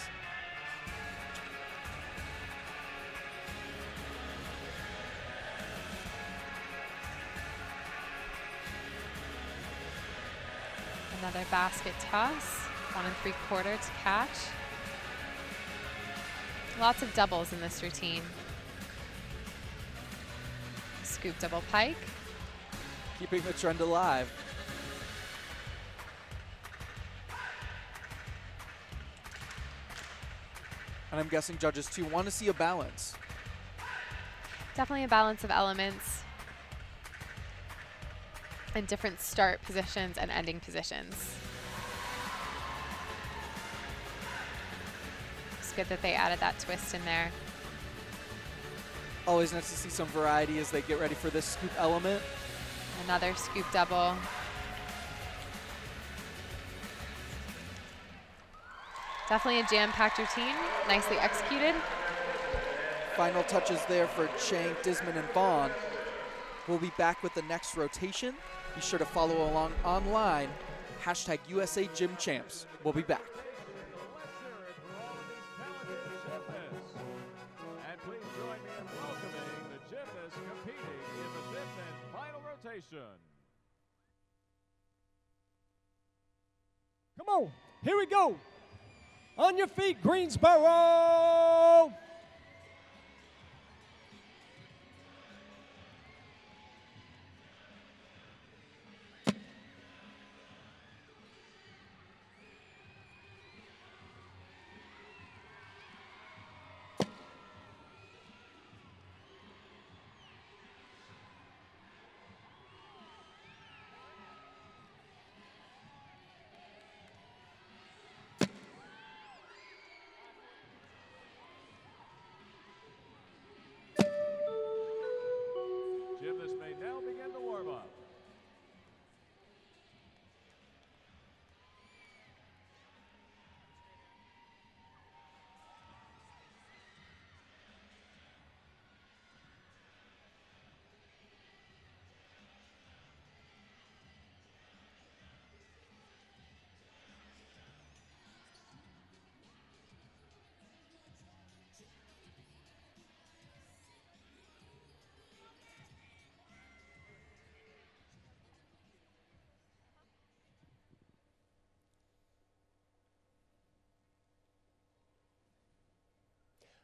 Another basket toss. 1 3/4 to catch. Lots of doubles in this routine. Scoop double pike. Keeping the trend alive. And I'm guessing judges too want to see a balance. Definitely a balance of elements and different start positions and ending positions. Good that they added that twist in there. Always nice to see some variety as they get ready for this scoop element. Another scoop double. Definitely a jam-packed routine, nicely executed. Final touches there for Chang, Disman, and Vaughn. We'll be back with the next rotation. Be sure to follow along online. Hashtag USA Gym Champs. We'll be back. And please join me in welcoming the gymnasts competing in the fifth and final rotation. Come on, here we go. On your feet, Greensboro. Gymnasts may now begin the warm-up.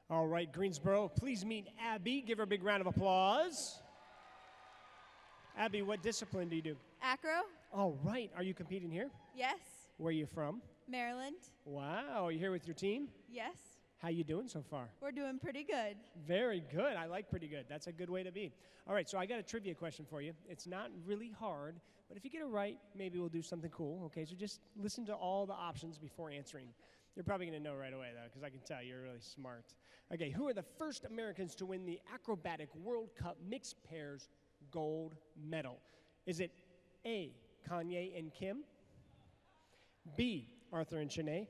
All right, Greensboro, please meet Abby. Give her a big round of applause. Abby, what discipline do you do? Acro? All right, are you competing here? Yes. Where are you from? Maryland? Wow, are you here with your team? Yes. How you doing so far? We're doing pretty good. Very good. I like pretty good. That's a good way to be. All right, so I got a trivia question for you. It's not really hard, but if you get it right, maybe we'll do something cool. Okay, so just listen to all the options before answering. You're probably going to know right away, though, because I can tell you're really smart. Okay, who are the first Americans to win the Acrobatic World Cup Mixed Pairs gold medal? Is it A, Kanye and Kim? B, Arthur and Shanae?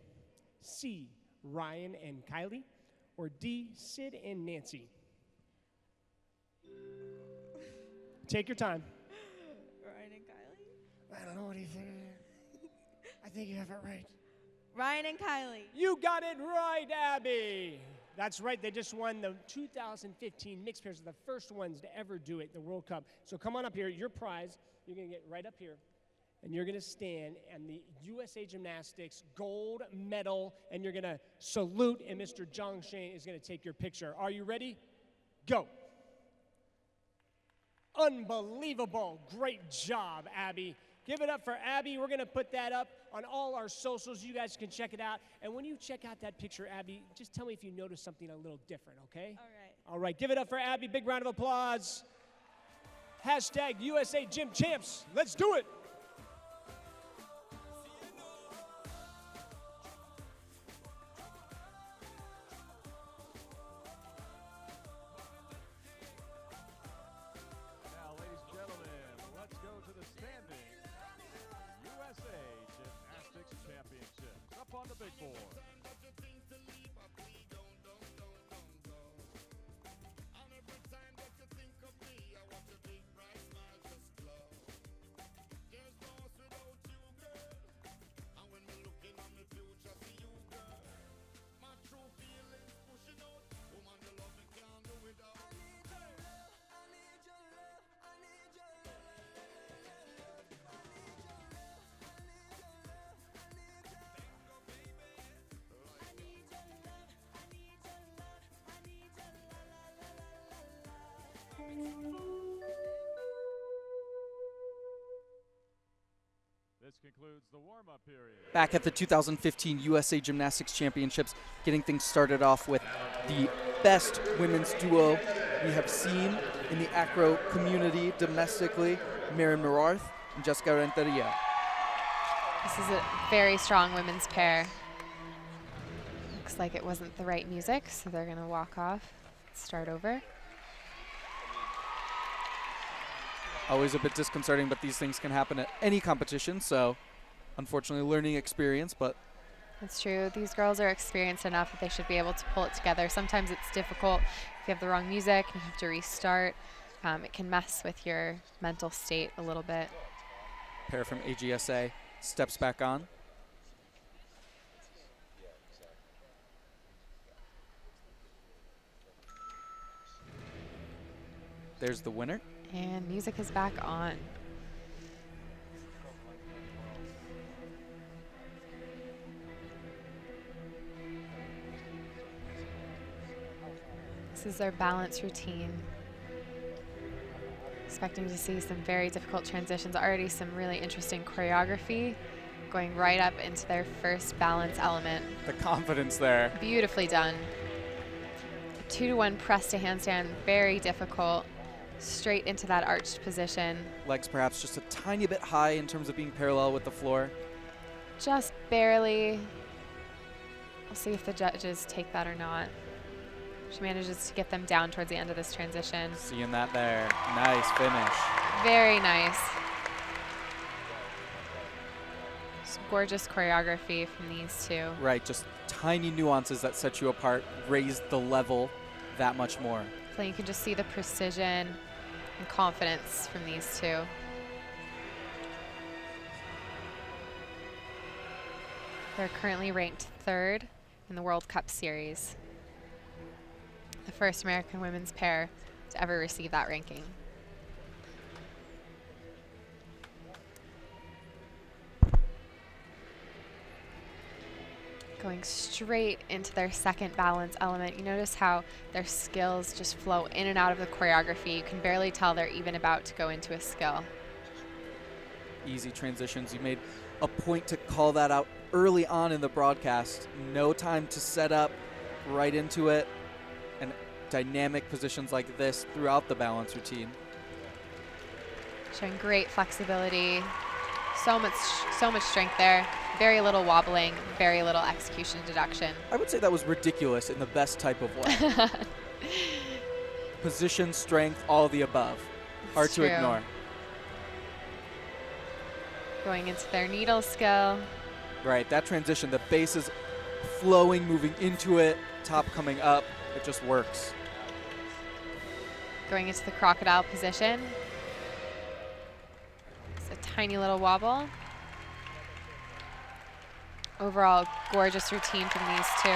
C, Ryan and Kylie? Or D, Sid and Nancy? Take your time. Ryan and Kylie? I don't know what you think. I think you have it right. Ryan and Kylie. You got it right, Abby. That's right. They just won the 2015 mixed pairs. They're the first ones to ever do it, the World Cup. So come on up here. Your prize, you're going to get right up here. And you're going to stand and the USA Gymnastics gold medal, and you're going to salute, and Mr. Zhang Shane is going to take your picture. Are you ready? Go. Unbelievable. Great job, Abby. Give it up for Abby. We're going to put that up on all our socials. You guys can check it out. And when you check out that picture, Abby, just tell me if you notice something a little different, okay? All right. All right. Give it up for Abby. Big round of applause. Hashtag USA Gym Champs. Let's do it. Now, ladies and gentlemen, let's go to the standing USA Gymnastics Championships up on the big board. This concludes the warm-up period. Back at the 2015 USA Gymnastics Championships, getting things started off with the best women's duo we have seen in the acro community domestically, Miriam Nararth and Jessica Renteria. This is a very strong women's pair. Looks like it wasn't the right music, so they're going to walk off, start over. Always a bit disconcerting, but these things can happen at any competition, so unfortunately learning experience, but That's true. These girls are experienced enough that they should be able to pull it together. Sometimes it's difficult if you have the wrong music and you have to restart. It can mess with your mental state a little bit. Pair from AGSA steps back on. There's the winner. And music is back on. This is their balance routine. Expecting to see some very difficult transitions, already some really interesting choreography, going right up into their first balance element. The confidence there. Beautifully done. A 2-to-1 press to handstand, very difficult. Straight into that arched position. Legs perhaps just a tiny bit high in terms of being parallel with the floor. Just barely. We'll see if the judges take that or not. She manages to get them down towards the end of this transition. Seeing that there. Nice finish. Very nice. Just gorgeous choreography from these two. Right, just tiny nuances that set you apart, raise the level that much more. So you can just see the precision and confidence from these two. They're currently ranked 3rd in the World Cup Series. The first American women's pair to ever receive that ranking. Going straight into their second balance element. You notice how their skills just flow in and out of the choreography. You can barely tell they're even about to go into a skill. Easy transitions. You made a point to call that out early on in the broadcast. No time to set up, right into it. And dynamic positions like this throughout the balance routine. Showing great flexibility. So much strength there. Very little wobbling, very little execution deduction. I would say that was ridiculous in the best type of way. Position, strength, all of the above. Hard to ignore. Going into their needle skill. Right, that transition, the base is flowing, moving into it, top coming up. It just works. Going into the crocodile position. It's a tiny little wobble. Overall, gorgeous routine from these two.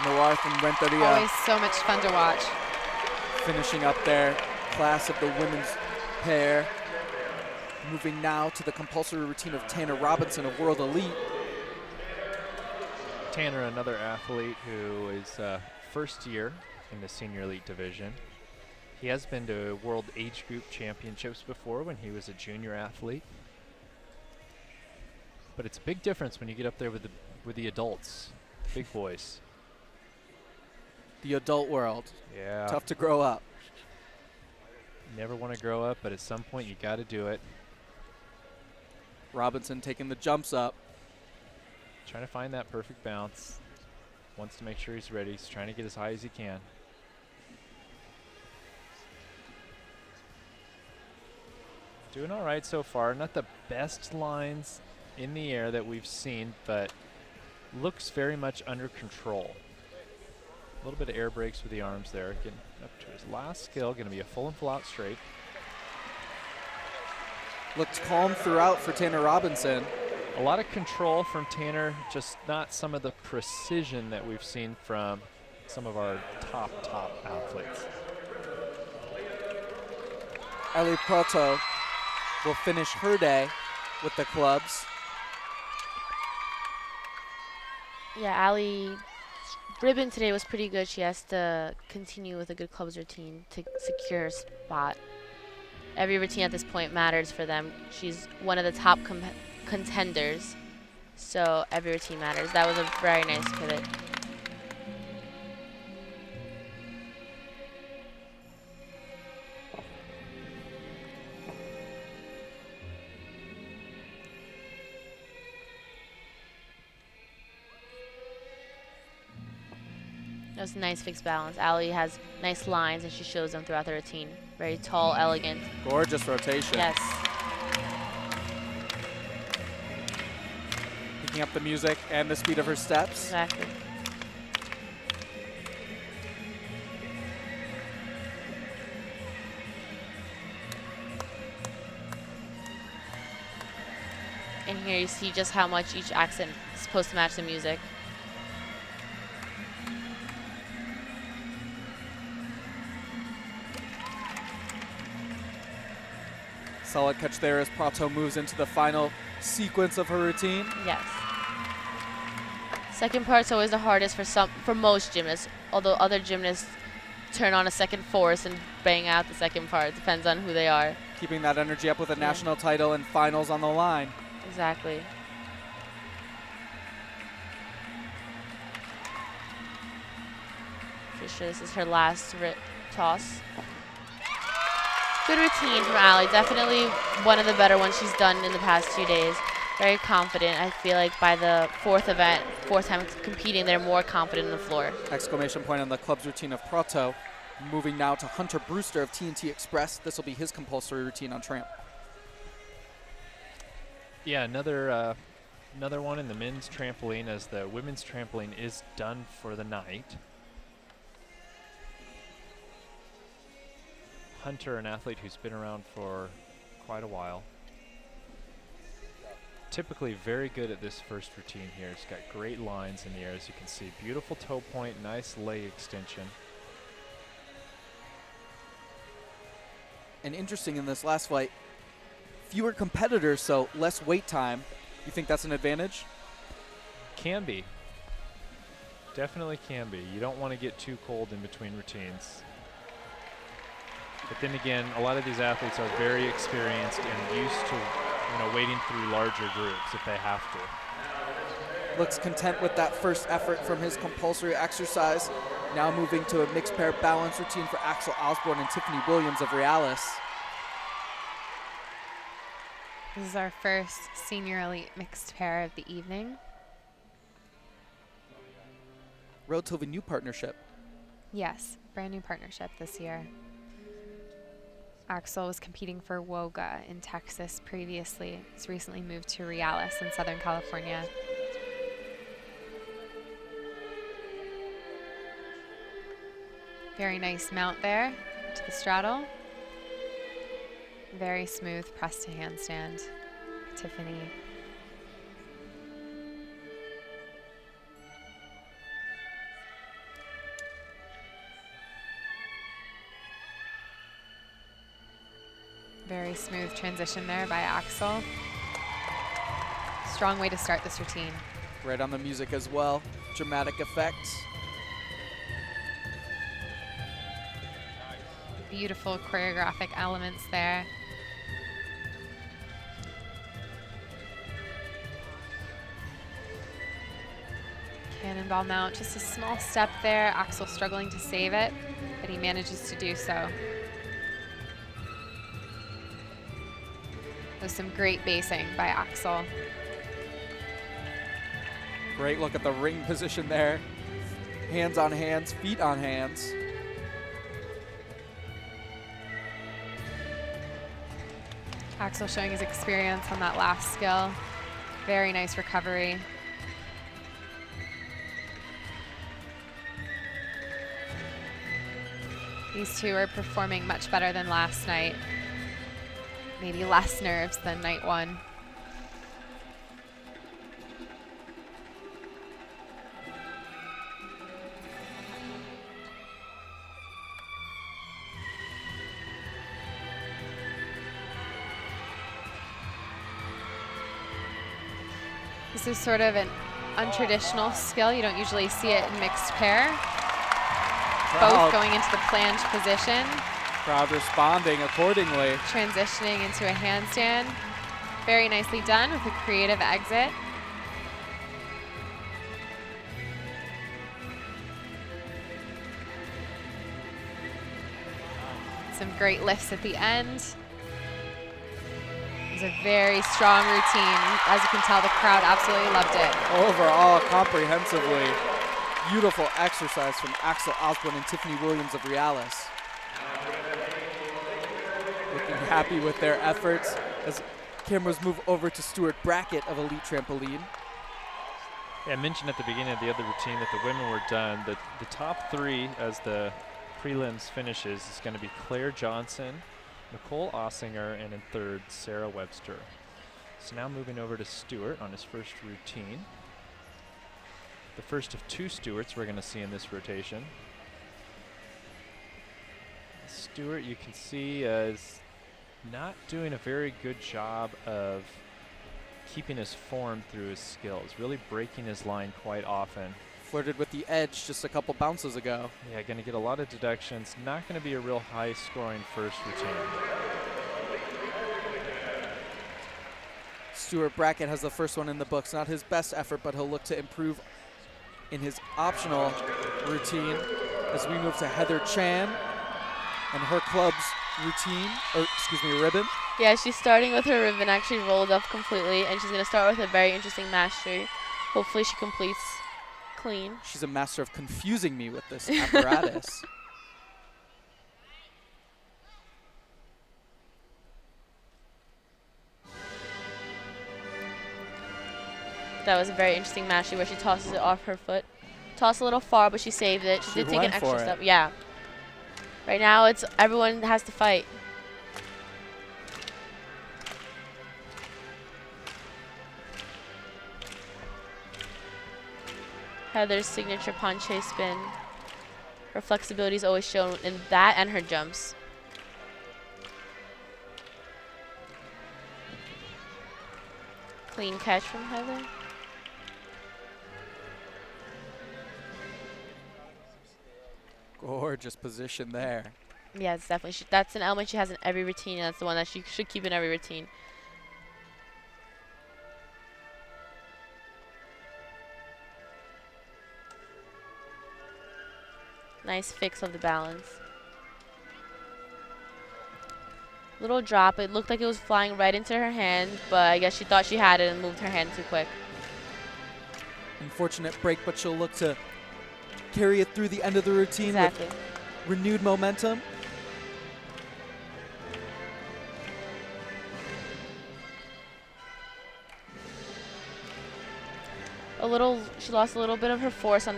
Noir and Renteria. Always so much fun to watch. Finishing up their class of the women's pair. Moving now to the compulsory routine of Tanner Robinson, a world elite. Tanner, another athlete who is first year in the senior elite division. He has been to World Age Group Championships before when he was a junior athlete. But it's a big difference when you get up there with the adults, big boys. The adult world. Yeah. Tough to grow up. Never want to grow up, but at some point you got to do it. Robinson taking the jumps up. Trying to find that perfect bounce. Wants to make sure he's ready. He's trying to get as high as he can. Doing all right so far. Not the best lines in the air that we've seen, but looks very much under control. A little bit of air brakes with the arms there. Getting up to his last skill. Going to be a full and full out straight. Looked calm throughout for Tanner Robinson. A lot of control from Tanner, just not some of the precision that we've seen from some of our top athletes. Ellie Proto will finish her day with the clubs. Yeah, Ali, ribbon today was pretty good. She has to continue with a good clubs routine to secure a spot. Every routine at this point matters for them. She's one of the top contenders, so every routine matters. That was a very nice pivot. That was a nice fixed balance. Ali has nice lines, and she shows them throughout the routine. Very tall, elegant. Gorgeous rotation. Yes. Picking Picking up the music and the speed of her steps. Exactly. And here you see just how much each accent is supposed to match the music. Solid catch there as Prato moves into the final sequence of her routine. Yes. Second part's always the hardest for most gymnasts, although other gymnasts turn on a second force and bang out the second part. Depends on who they are. Keeping that energy up with a national title and finals on the line. Exactly. Pretty sure this is her last toss. Good routine from Allie. Definitely one of the better ones she's done in the past 2 days. Very confident. I feel like by the fourth time competing, they're more confident on the floor. Exclamation point on the club's routine of Prato. Moving now to Hunter Brewster of TNT Express. This will be his compulsory routine on tramp. Yeah, another one in the men's trampoline, as the women's trampoline is done for the night. Hunter, an athlete who's been around for quite a while. Typically very good at this first routine here. He's got great lines in the air, as you can see. Beautiful toe point, nice leg extension. And interesting in this last flight, fewer competitors, so less wait time. You think that's an advantage? Can be. Definitely can be. You don't want to get too cold in between routines. But then again, a lot of these athletes are very experienced and used to, waiting through larger groups if they have to. Looks content with that first effort from his compulsory exercise. Now moving to a mixed pair balance routine for Axel Osborne and Tiffany Williams of Realis. This is our first senior elite mixed pair of the evening. Relatively new partnership. Yes, brand new partnership this year. Axel was competing for Woga in Texas previously. He's recently moved to Realis in Southern California. Very nice mount there to the straddle. Very smooth press to handstand. Tiffany. Very smooth transition there by Axel. Strong way to start this routine. Right on the music as well. Dramatic effects. Beautiful choreographic elements there. Cannonball mount, just a small step there. Axel struggling to save it, but he manages to do so. There's some great basing by Axel. Great look at the ring position there. Hands on hands, feet on hands. Axel showing his experience on that last skill. Very nice recovery. These two are performing much better than last night. Maybe less nerves than night one. This is sort of an untraditional skill. You don't usually see it in mixed pair. Both going into the plunge position. Crowd responding accordingly. Transitioning into a handstand. Very nicely done with a creative exit. Some great lifts at the end. It was a very strong routine. As you can tell, the crowd absolutely loved it. Overall, comprehensively, beautiful exercise from Axel Osborne and Tiffany Williams of Realis. Looking happy with their efforts as cameras move over to Stuart Brackett of Elite Trampoline. Yeah, I mentioned at the beginning of the other routine that the women were done. The top three as the prelims finishes is going to be Claire Johnson, Nicole Ossinger, and in third, Sarah Webster. So now moving over to Stewart on his first routine. The first of two Stewarts we're going to see in this rotation. Stewart, you can see, is not doing a very good job of keeping his form through his skills, really breaking his line quite often. Flirted with the edge just a couple bounces ago. Yeah, going to get a lot of deductions. Not going to be a real high-scoring first routine. Stewart Brackett has the first one in the books. Not his best effort, but he'll look to improve in his optional routine as we move to Heather Chan and her club's routine, or excuse me, ribbon. Yeah, she's starting with her ribbon actually rolled up completely, and she's going to start with a very interesting mastery. Hopefully she completes clean. She's a master of confusing me with this apparatus. That was a very interesting mastery where she tosses it off her foot. Tossed a little far, but she saved it. She did take an extra step. Yeah. Right now, it's everyone has to fight. Heather's signature penché spin. Her flexibility is always shown in that and her jumps. Clean catch from Heather. Gorgeous position there. Yeah, it's definitely. That's an element she has in every routine, and that's the one that she should keep in every routine. Nice fix of the balance. Little drop. It looked like it was flying right into her hand, but I guess she thought she had it and moved her hand too quick. Unfortunate break, but she'll look to carry it through the end of the routine with renewed momentum. She lost a little bit of her force on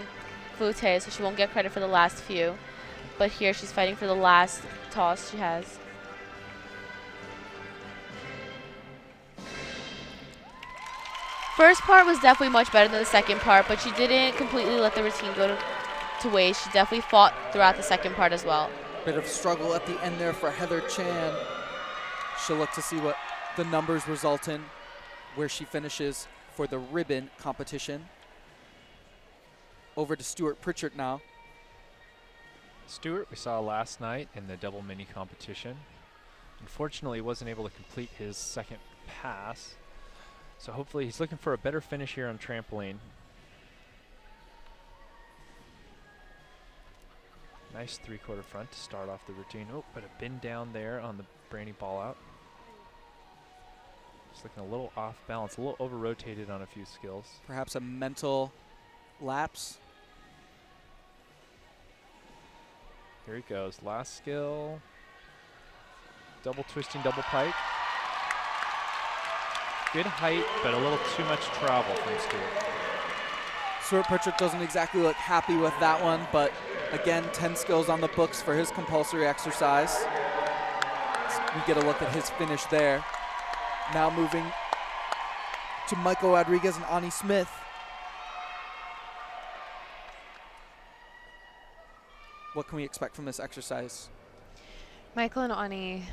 Fouté, so she won't get credit for the last few. But here she's fighting for the last toss she has. First part was definitely much better than the second part, but she didn't completely let the routine go to waste. She definitely fought throughout the second part as well. Bit of struggle at the end there for Heather Chan. She'll look to see what the numbers result in, where she finishes for the ribbon competition. Over to Stuart Pritchard now. Stewart we saw last night in the double mini competition. Unfortunately, wasn't able to complete his second pass. So hopefully he's looking for a better finish here on trampoline. Nice three-quarter front to start off the routine. Oh, but a bend down there on the brainy ball out. Just looking a little off balance, a little over-rotated on a few skills. Perhaps a mental lapse. Here he goes, last skill. Double twisting, double pike. Good height, but a little too much travel from Stewart. Stuart Pritchard doesn't exactly look happy with that one, but again, 10 skills on the books for his compulsory exercise. We get a look at his finish there. Now moving to Michael Rodriguez and Ani Smith. What can we expect from this exercise? Michael and Ani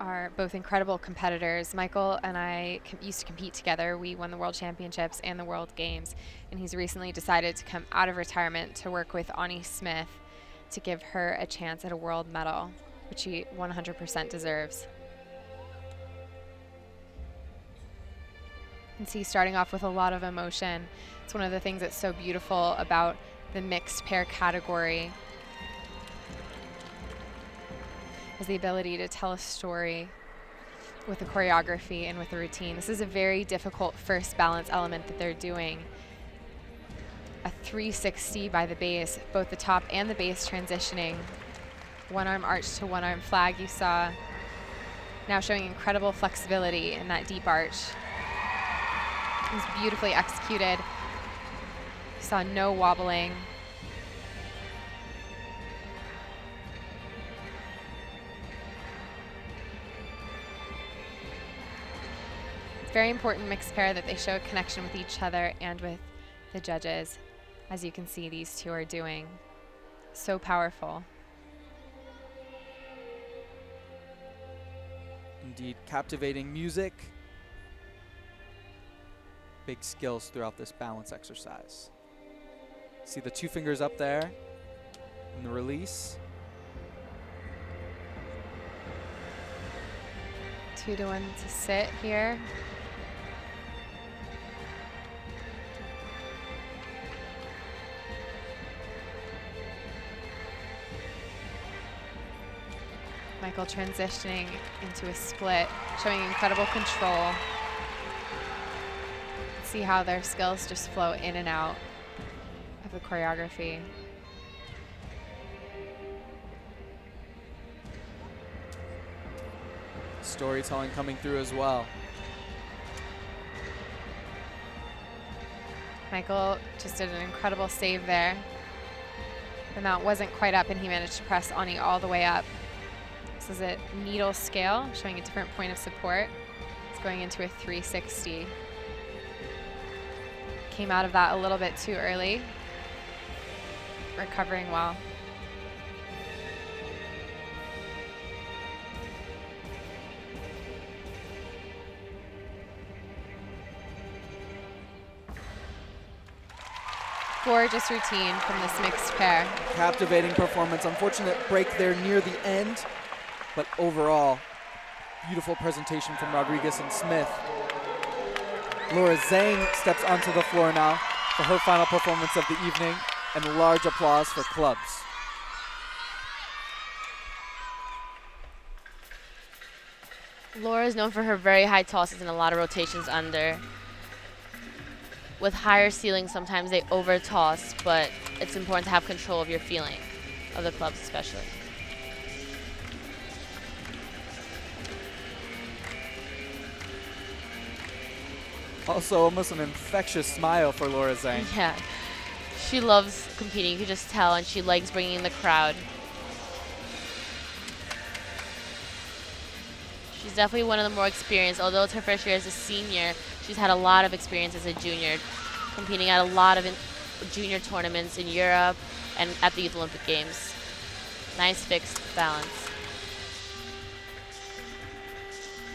are both incredible competitors. Michael and I used to compete together. We won the World Championships and the World Games, and he's recently decided to come out of retirement to work with Ani Smith to give her a chance at a world medal, which she 100% deserves. You can see starting off with a lot of emotion. It's one of the things that's so beautiful about the mixed pair category, is the ability to tell a story with the choreography and with the routine. This is a very difficult first balance element that they're doing. A 360 by the base, both the top and the base transitioning. One arm arch to one arm flag you saw. Now showing incredible flexibility in that deep arch. It was beautifully executed. Saw no wobbling. Very important mixed pair that they show a connection with each other and with the judges. As you can see, these two are doing so powerful. Indeed, captivating music. Big skills throughout this balance exercise. See the 2 fingers up there in the release. 2 to 1 to sit here. Michael transitioning into a split, showing incredible control. See how their skills just flow in and out of the choreography. Storytelling coming through as well. Michael just did an incredible save there. The mount wasn't quite up and he managed to press Ani all the way up. This is a needle scale, showing a different point of support. It's going into a 360. Came out of that a little bit too early. Recovering well. Gorgeous routine from this mixed pair. Captivating performance. Unfortunate break there near the end, but overall, beautiful presentation from Rodriguez and Smith. Laura Zhang steps onto the floor now for her final performance of the evening, and large applause for clubs. Laura is known for her very high tosses and a lot of rotations under. With higher ceilings, sometimes they over toss, but it's important to have control of your feeling, of the clubs especially. Also, almost an infectious smile for Laura Zhang. Yeah, she loves competing, you can just tell, and she likes bringing in the crowd. She's definitely one of the more experienced. Although it's her first year as a senior, she's had a lot of experience as a junior, competing at a lot of junior tournaments in Europe and at the Youth Olympic Games. Nice fixed balance.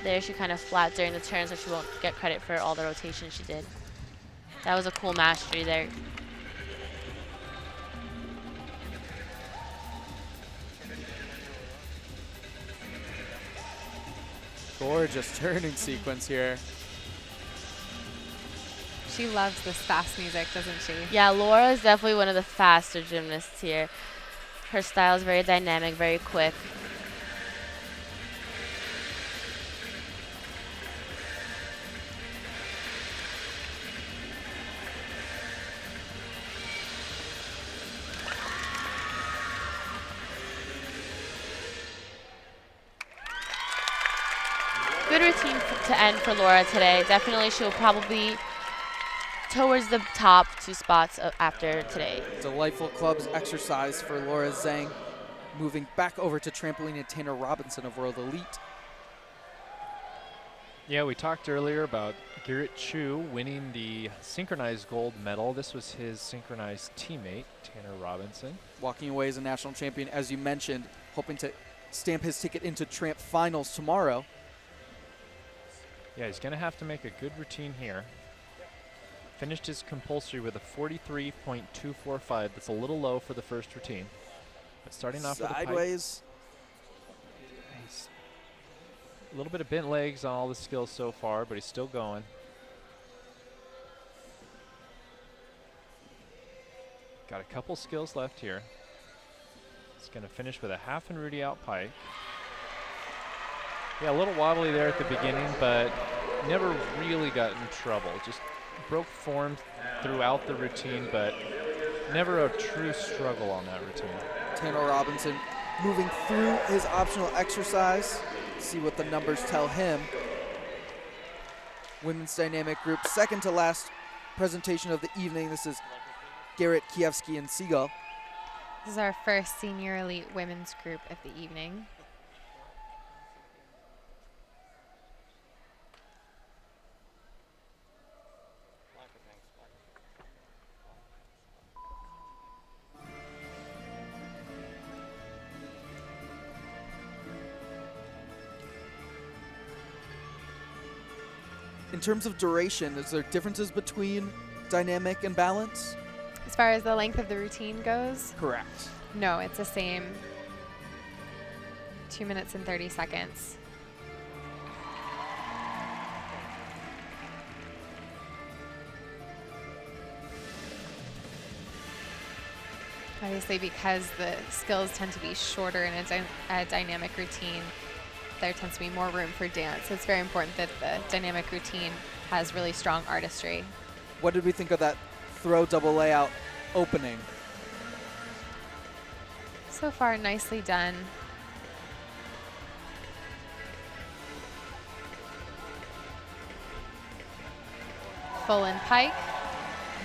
There she kind of flat during the turn, so she won't get credit for all the rotations she did. That was a cool mastery there. Gorgeous turning sequence here. She loves this fast music, doesn't she? Yeah, Laura is definitely one of the faster gymnasts here. Her style is very dynamic, very quick. Good routine to end for Laura today. Definitely she'll probably towards the top 2 spots after today. Delightful clubs exercise for Laura Zhang. Moving back over to trampoline and Tanner Robinson of World Elite. Yeah, we talked earlier about Garrett Chu winning the synchronized gold medal. This was his synchronized teammate, Tanner Robinson. Walking away as a national champion, as you mentioned, hoping to stamp his ticket into Tramp finals tomorrow. Yeah, he's going to have to make a good routine here. Finished his compulsory with a 43.245. That's a little low for the first routine. But starting off sideways. He's a little bit of bent legs on all the skills so far, but he's still going. Got a couple skills left here. He's going to finish with a half and Rudy out pike. Yeah, a little wobbly there at the beginning, but never really got in trouble. Just broke form throughout the routine, but never a true struggle on that routine. Tanner Robinson moving through his optional exercise. See what the numbers tell him. Women's dynamic group, second to last presentation of the evening. This is Garrett, Kievsky, and Siegel. This is our first senior elite women's group of the evening. In terms of duration, is there differences between dynamic and balance? As far as the length of the routine goes, Correct. no, it's the same. 2 minutes and 30 seconds. Obviously, because the skills tend to be shorter in a dynamic routine, there tends to be more room for dance. So it's very important that the dynamic routine has really strong artistry. What did we think of that throw double layout opening? So far, nicely done. Full in pike.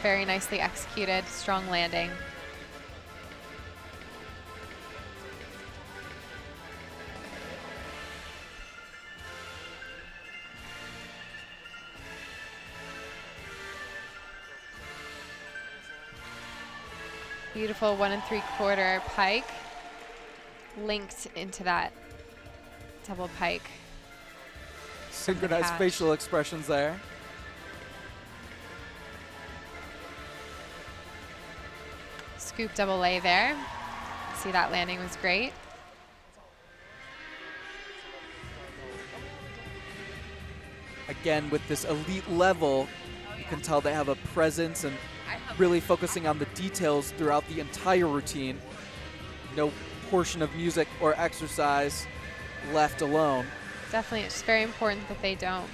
Very nicely executed. Strong landing. Beautiful 1 3/4 pike linked into that double pike. Synchronized catch. facial expressions there. Scoop double A there. See, that landing was great. Again, with this elite level, you can tell they have a presence and really focusing on the details throughout the entire routine. No portion of music or exercise left alone. Definitely, it's very important that they don't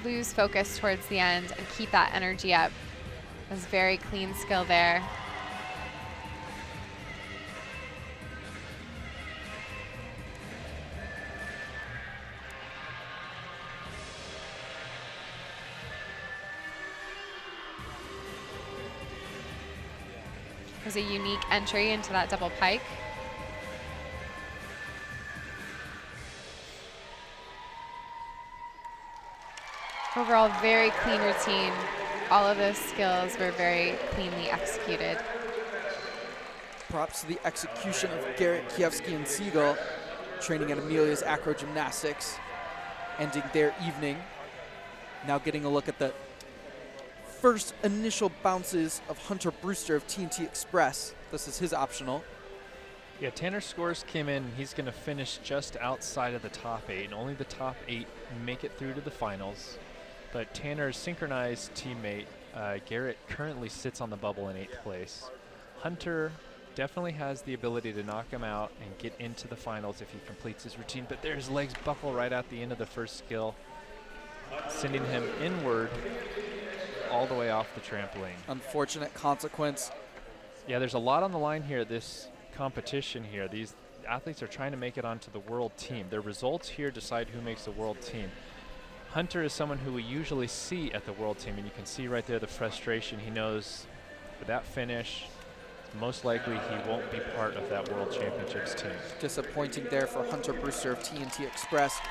lose focus towards the end and keep that energy up. It was very clean skill there. It was a unique entry into that double pike. Overall, very clean routine. All of those skills were very cleanly executed. Props to the execution of Garrett, Kievsky, and Siegel, training at Amelia's Acro Gymnastics, ending their evening. Now getting a look at the first initial bounces of Hunter Brewster of TNT Express. This is his optional. Yeah, Tanner's scores came in. He's going to finish just outside of the top 8, and only the top 8 make it through to the finals. But Tanner's synchronized teammate, Garrett, currently sits on the bubble in 8th place. Hunter definitely has the ability to knock him out and get into the finals if he completes his routine, but there his legs buckle right at the end of the first skill, sending him inward all the way off the trampoline. Unfortunate consequence. Yeah, there's a lot on the line here, this competition here. These athletes are trying to make it onto the world team. Their results here decide who makes the world team. Hunter is someone who we usually see at the world team, and you can see right there the frustration. He knows with that finish, most likely he won't be part of that World Championships team. Disappointing there for Hunter Brewster of TNT Express.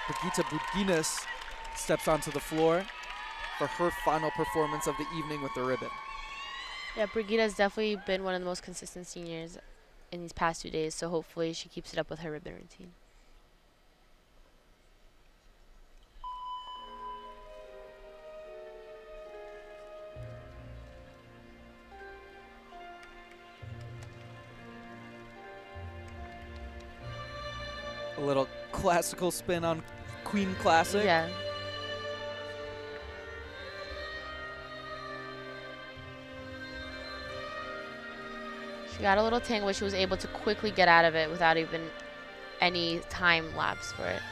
Brigitte Budginas steps onto the floor for her final performance of the evening with the ribbon. Yeah, Brigitte has definitely been one of the most consistent seniors in these past 2 days, so hopefully she keeps it up with her ribbon routine. A little classical spin on Queen Classic. Yeah. She got a little tangle, but she was able to quickly get out of it without even any time lapse for it.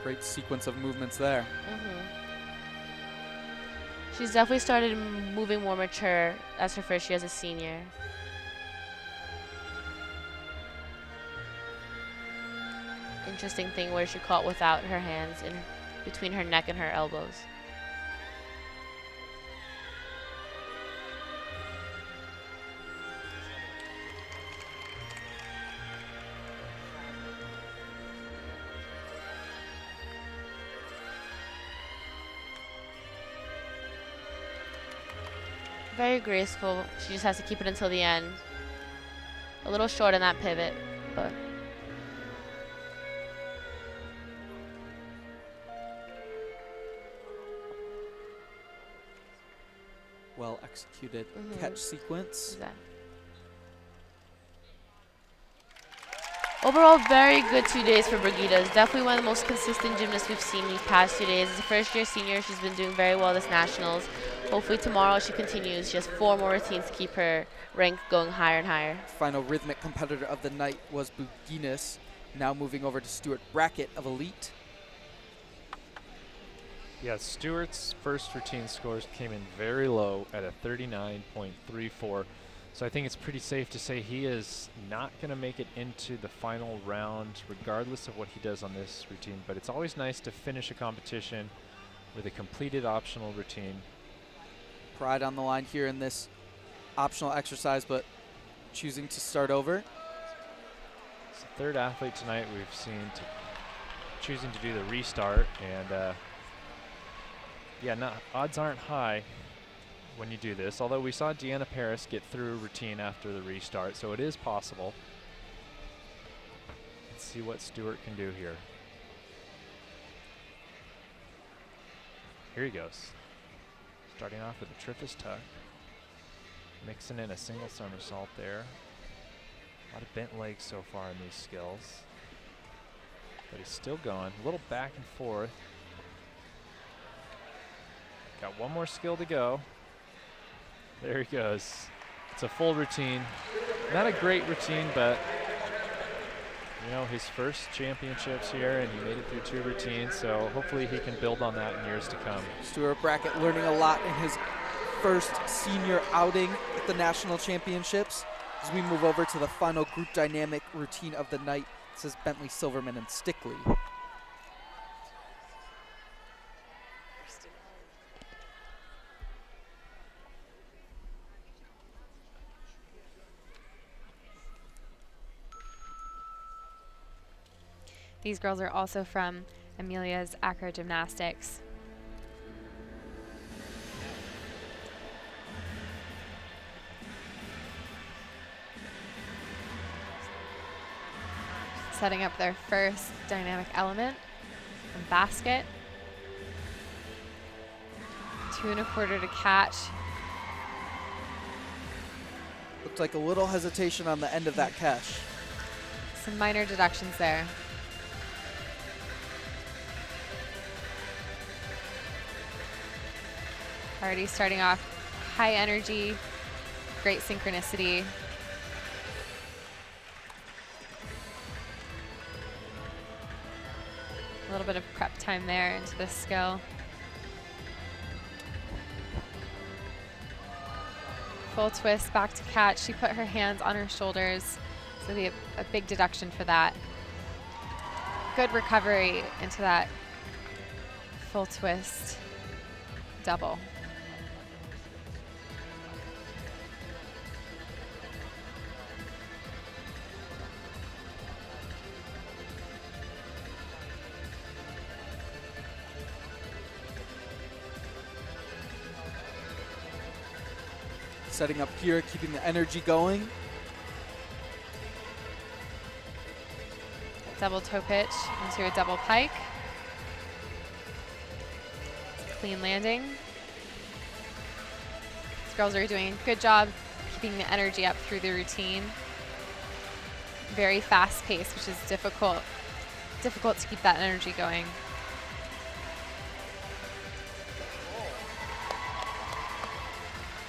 Great sequence of movements there. She's definitely started moving more mature as her first year as a senior. And interesting thing where she caught without her hands in between her neck and her elbows. Very graceful. She just has to keep it until the end. A little short in that pivot, but well executed catch sequence. Exactly. Overall, very good 2 days for Brigida. Definitely one of the most consistent gymnasts we've seen these past 2 days. As a first-year senior, she's been doing very well this nationals. Hopefully tomorrow she continues. She has 4 more routines to keep her rank going higher and higher. Final rhythmic competitor of the night was Buginis. Now moving over to Stuart Brackett of Elite. Yeah, Stewart's first routine scores came in very low at a 39.34. So I think it's pretty safe to say he is not going to make it into the final round, regardless of what he does on this routine. But it's always nice to finish a competition with a completed optional routine. Pride on the line here in this optional exercise, but choosing to start over. It's the third athlete tonight we've seen choosing to do the restart, and yeah, odds aren't high when you do this, although we saw Deanna Paris get through routine after the restart, so it is possible. Let's see what Stewart can do here. Here he goes. Starting off with a Triffus tuck. Mixing in a single somersault there. A lot of bent legs so far in these skills. But he's still going. A little back and forth. Got one more skill to go. There he goes. It's a full routine. Not a great routine, but you know, his first championships here, and he made it through 2 routines, so hopefully he can build on that in years to come. Stuart Brackett learning a lot in his first senior outing at the national championships. As we move over to the final group dynamic routine of the night, this is Bentley, Silverman, and Stickley. These girls are also from Amelia's Acro Gymnastics. Setting up their first dynamic element and basket. 2 1/4 to catch. Looked like a little hesitation on the end of that catch. Some minor deductions there. Already starting off high energy, great synchronicity. A little bit of prep time there into this skill. Full twist, back to catch. She put her hands on her shoulders, so it'll be a big deduction for that. Good recovery into that full twist double. Setting up here, keeping the energy going. Double toe pitch into a double pike. Clean landing. These girls are doing a good job keeping the energy up through the routine. Very fast pace, which is difficult to keep that energy going.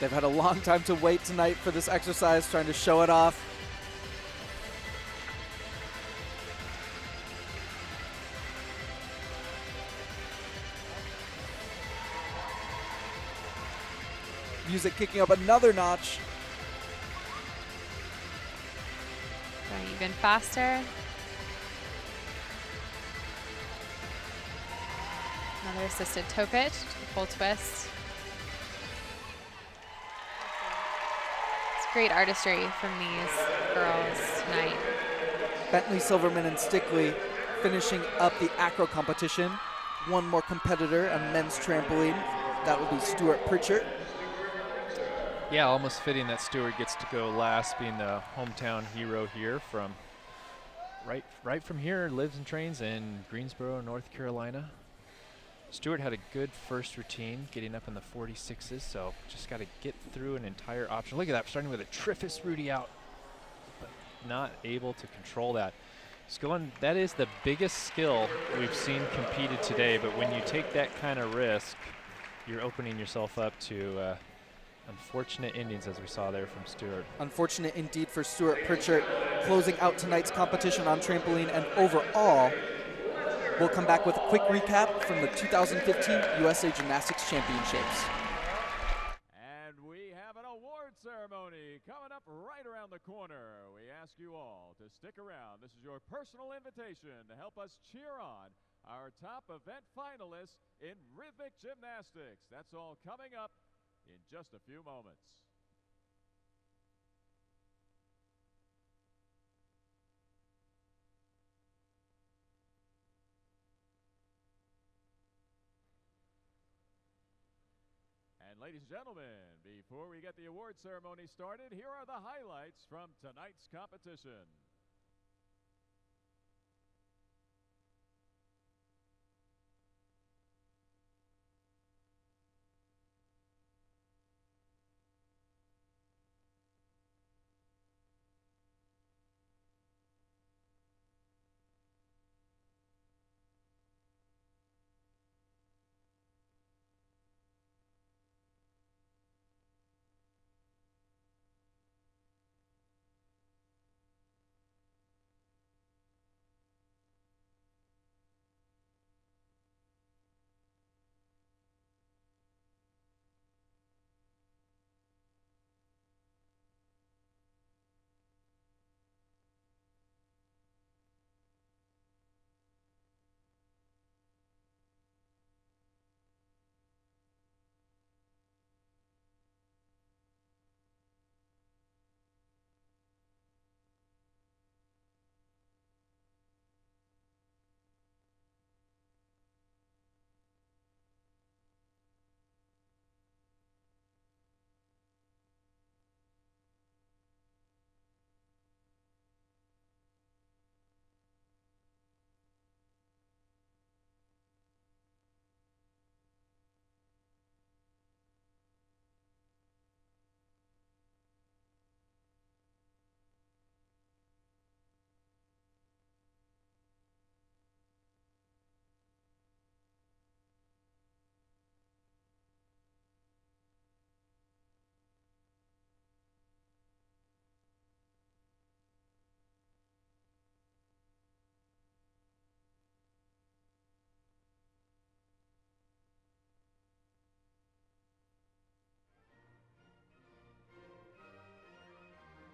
They've had a long time to wait tonight for this exercise, trying to show it off. Music kicking up another notch. Going even faster. Another assisted toe pitch, full twist. It's great artistry from these girls tonight. Bentley, Silverman, and Stickley finishing up the acro competition. One more competitor on men's trampoline. That will be Stuart Pritchard. Yeah, almost fitting that Stuart gets to go last, being the hometown hero here from right from here, lives and trains in Greensboro, North Carolina. Stuart had a good first routine, getting up in the 46s, so just got to get through an entire option. Look at that, starting with a Triffus Rudy out, but not able to control that. That is the biggest skill we've seen competed today, but when you take that kind of risk, you're opening yourself up to unfortunate endings, as we saw there from Stuart. Unfortunate indeed for Stuart Pritchard, closing out tonight's competition on trampoline and overall. We'll come back with a quick recap from the 2015 USA Gymnastics Championships. And we have an award ceremony coming up right around the corner. We ask you all to stick around. This is your personal invitation to help us cheer on our top event finalists in rhythmic gymnastics. That's all coming up in just a few moments. And ladies and gentlemen, before we get the award ceremony started, here are the highlights from tonight's competition.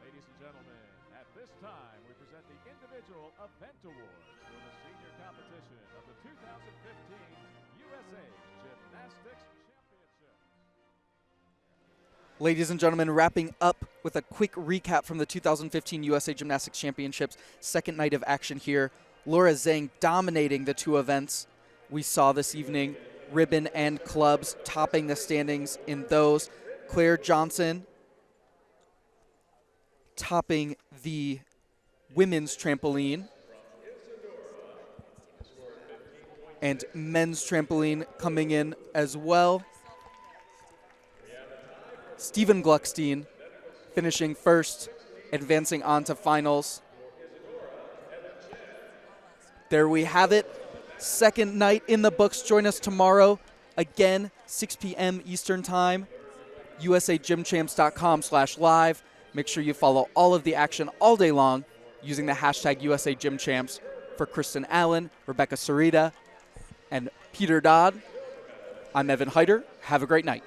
Ladies and gentlemen, at this time we present the Individual Event Awards for the senior competition of the 2015 USA Gymnastics Championships. Ladies and gentlemen, wrapping up with a quick recap from the 2015 USA Gymnastics Championships, second night of action here. Laura Zhang dominating the two events we saw this evening, ribbon and clubs, topping the standings in those. Claire Johnson topping the women's trampoline. And men's trampoline coming in as well. Stephen Gluckstein finishing first, advancing on to finals. There we have it. Second night in the books. Join us tomorrow, again, 6 p.m. Eastern Time, usagymchamps.com/live. Make sure you follow all of the action all day long using the hashtag USAGymChamps. For Kristin Allen, Rebecca Sereda, and Peter Dodd, I'm Evan Heiter. Have a great night.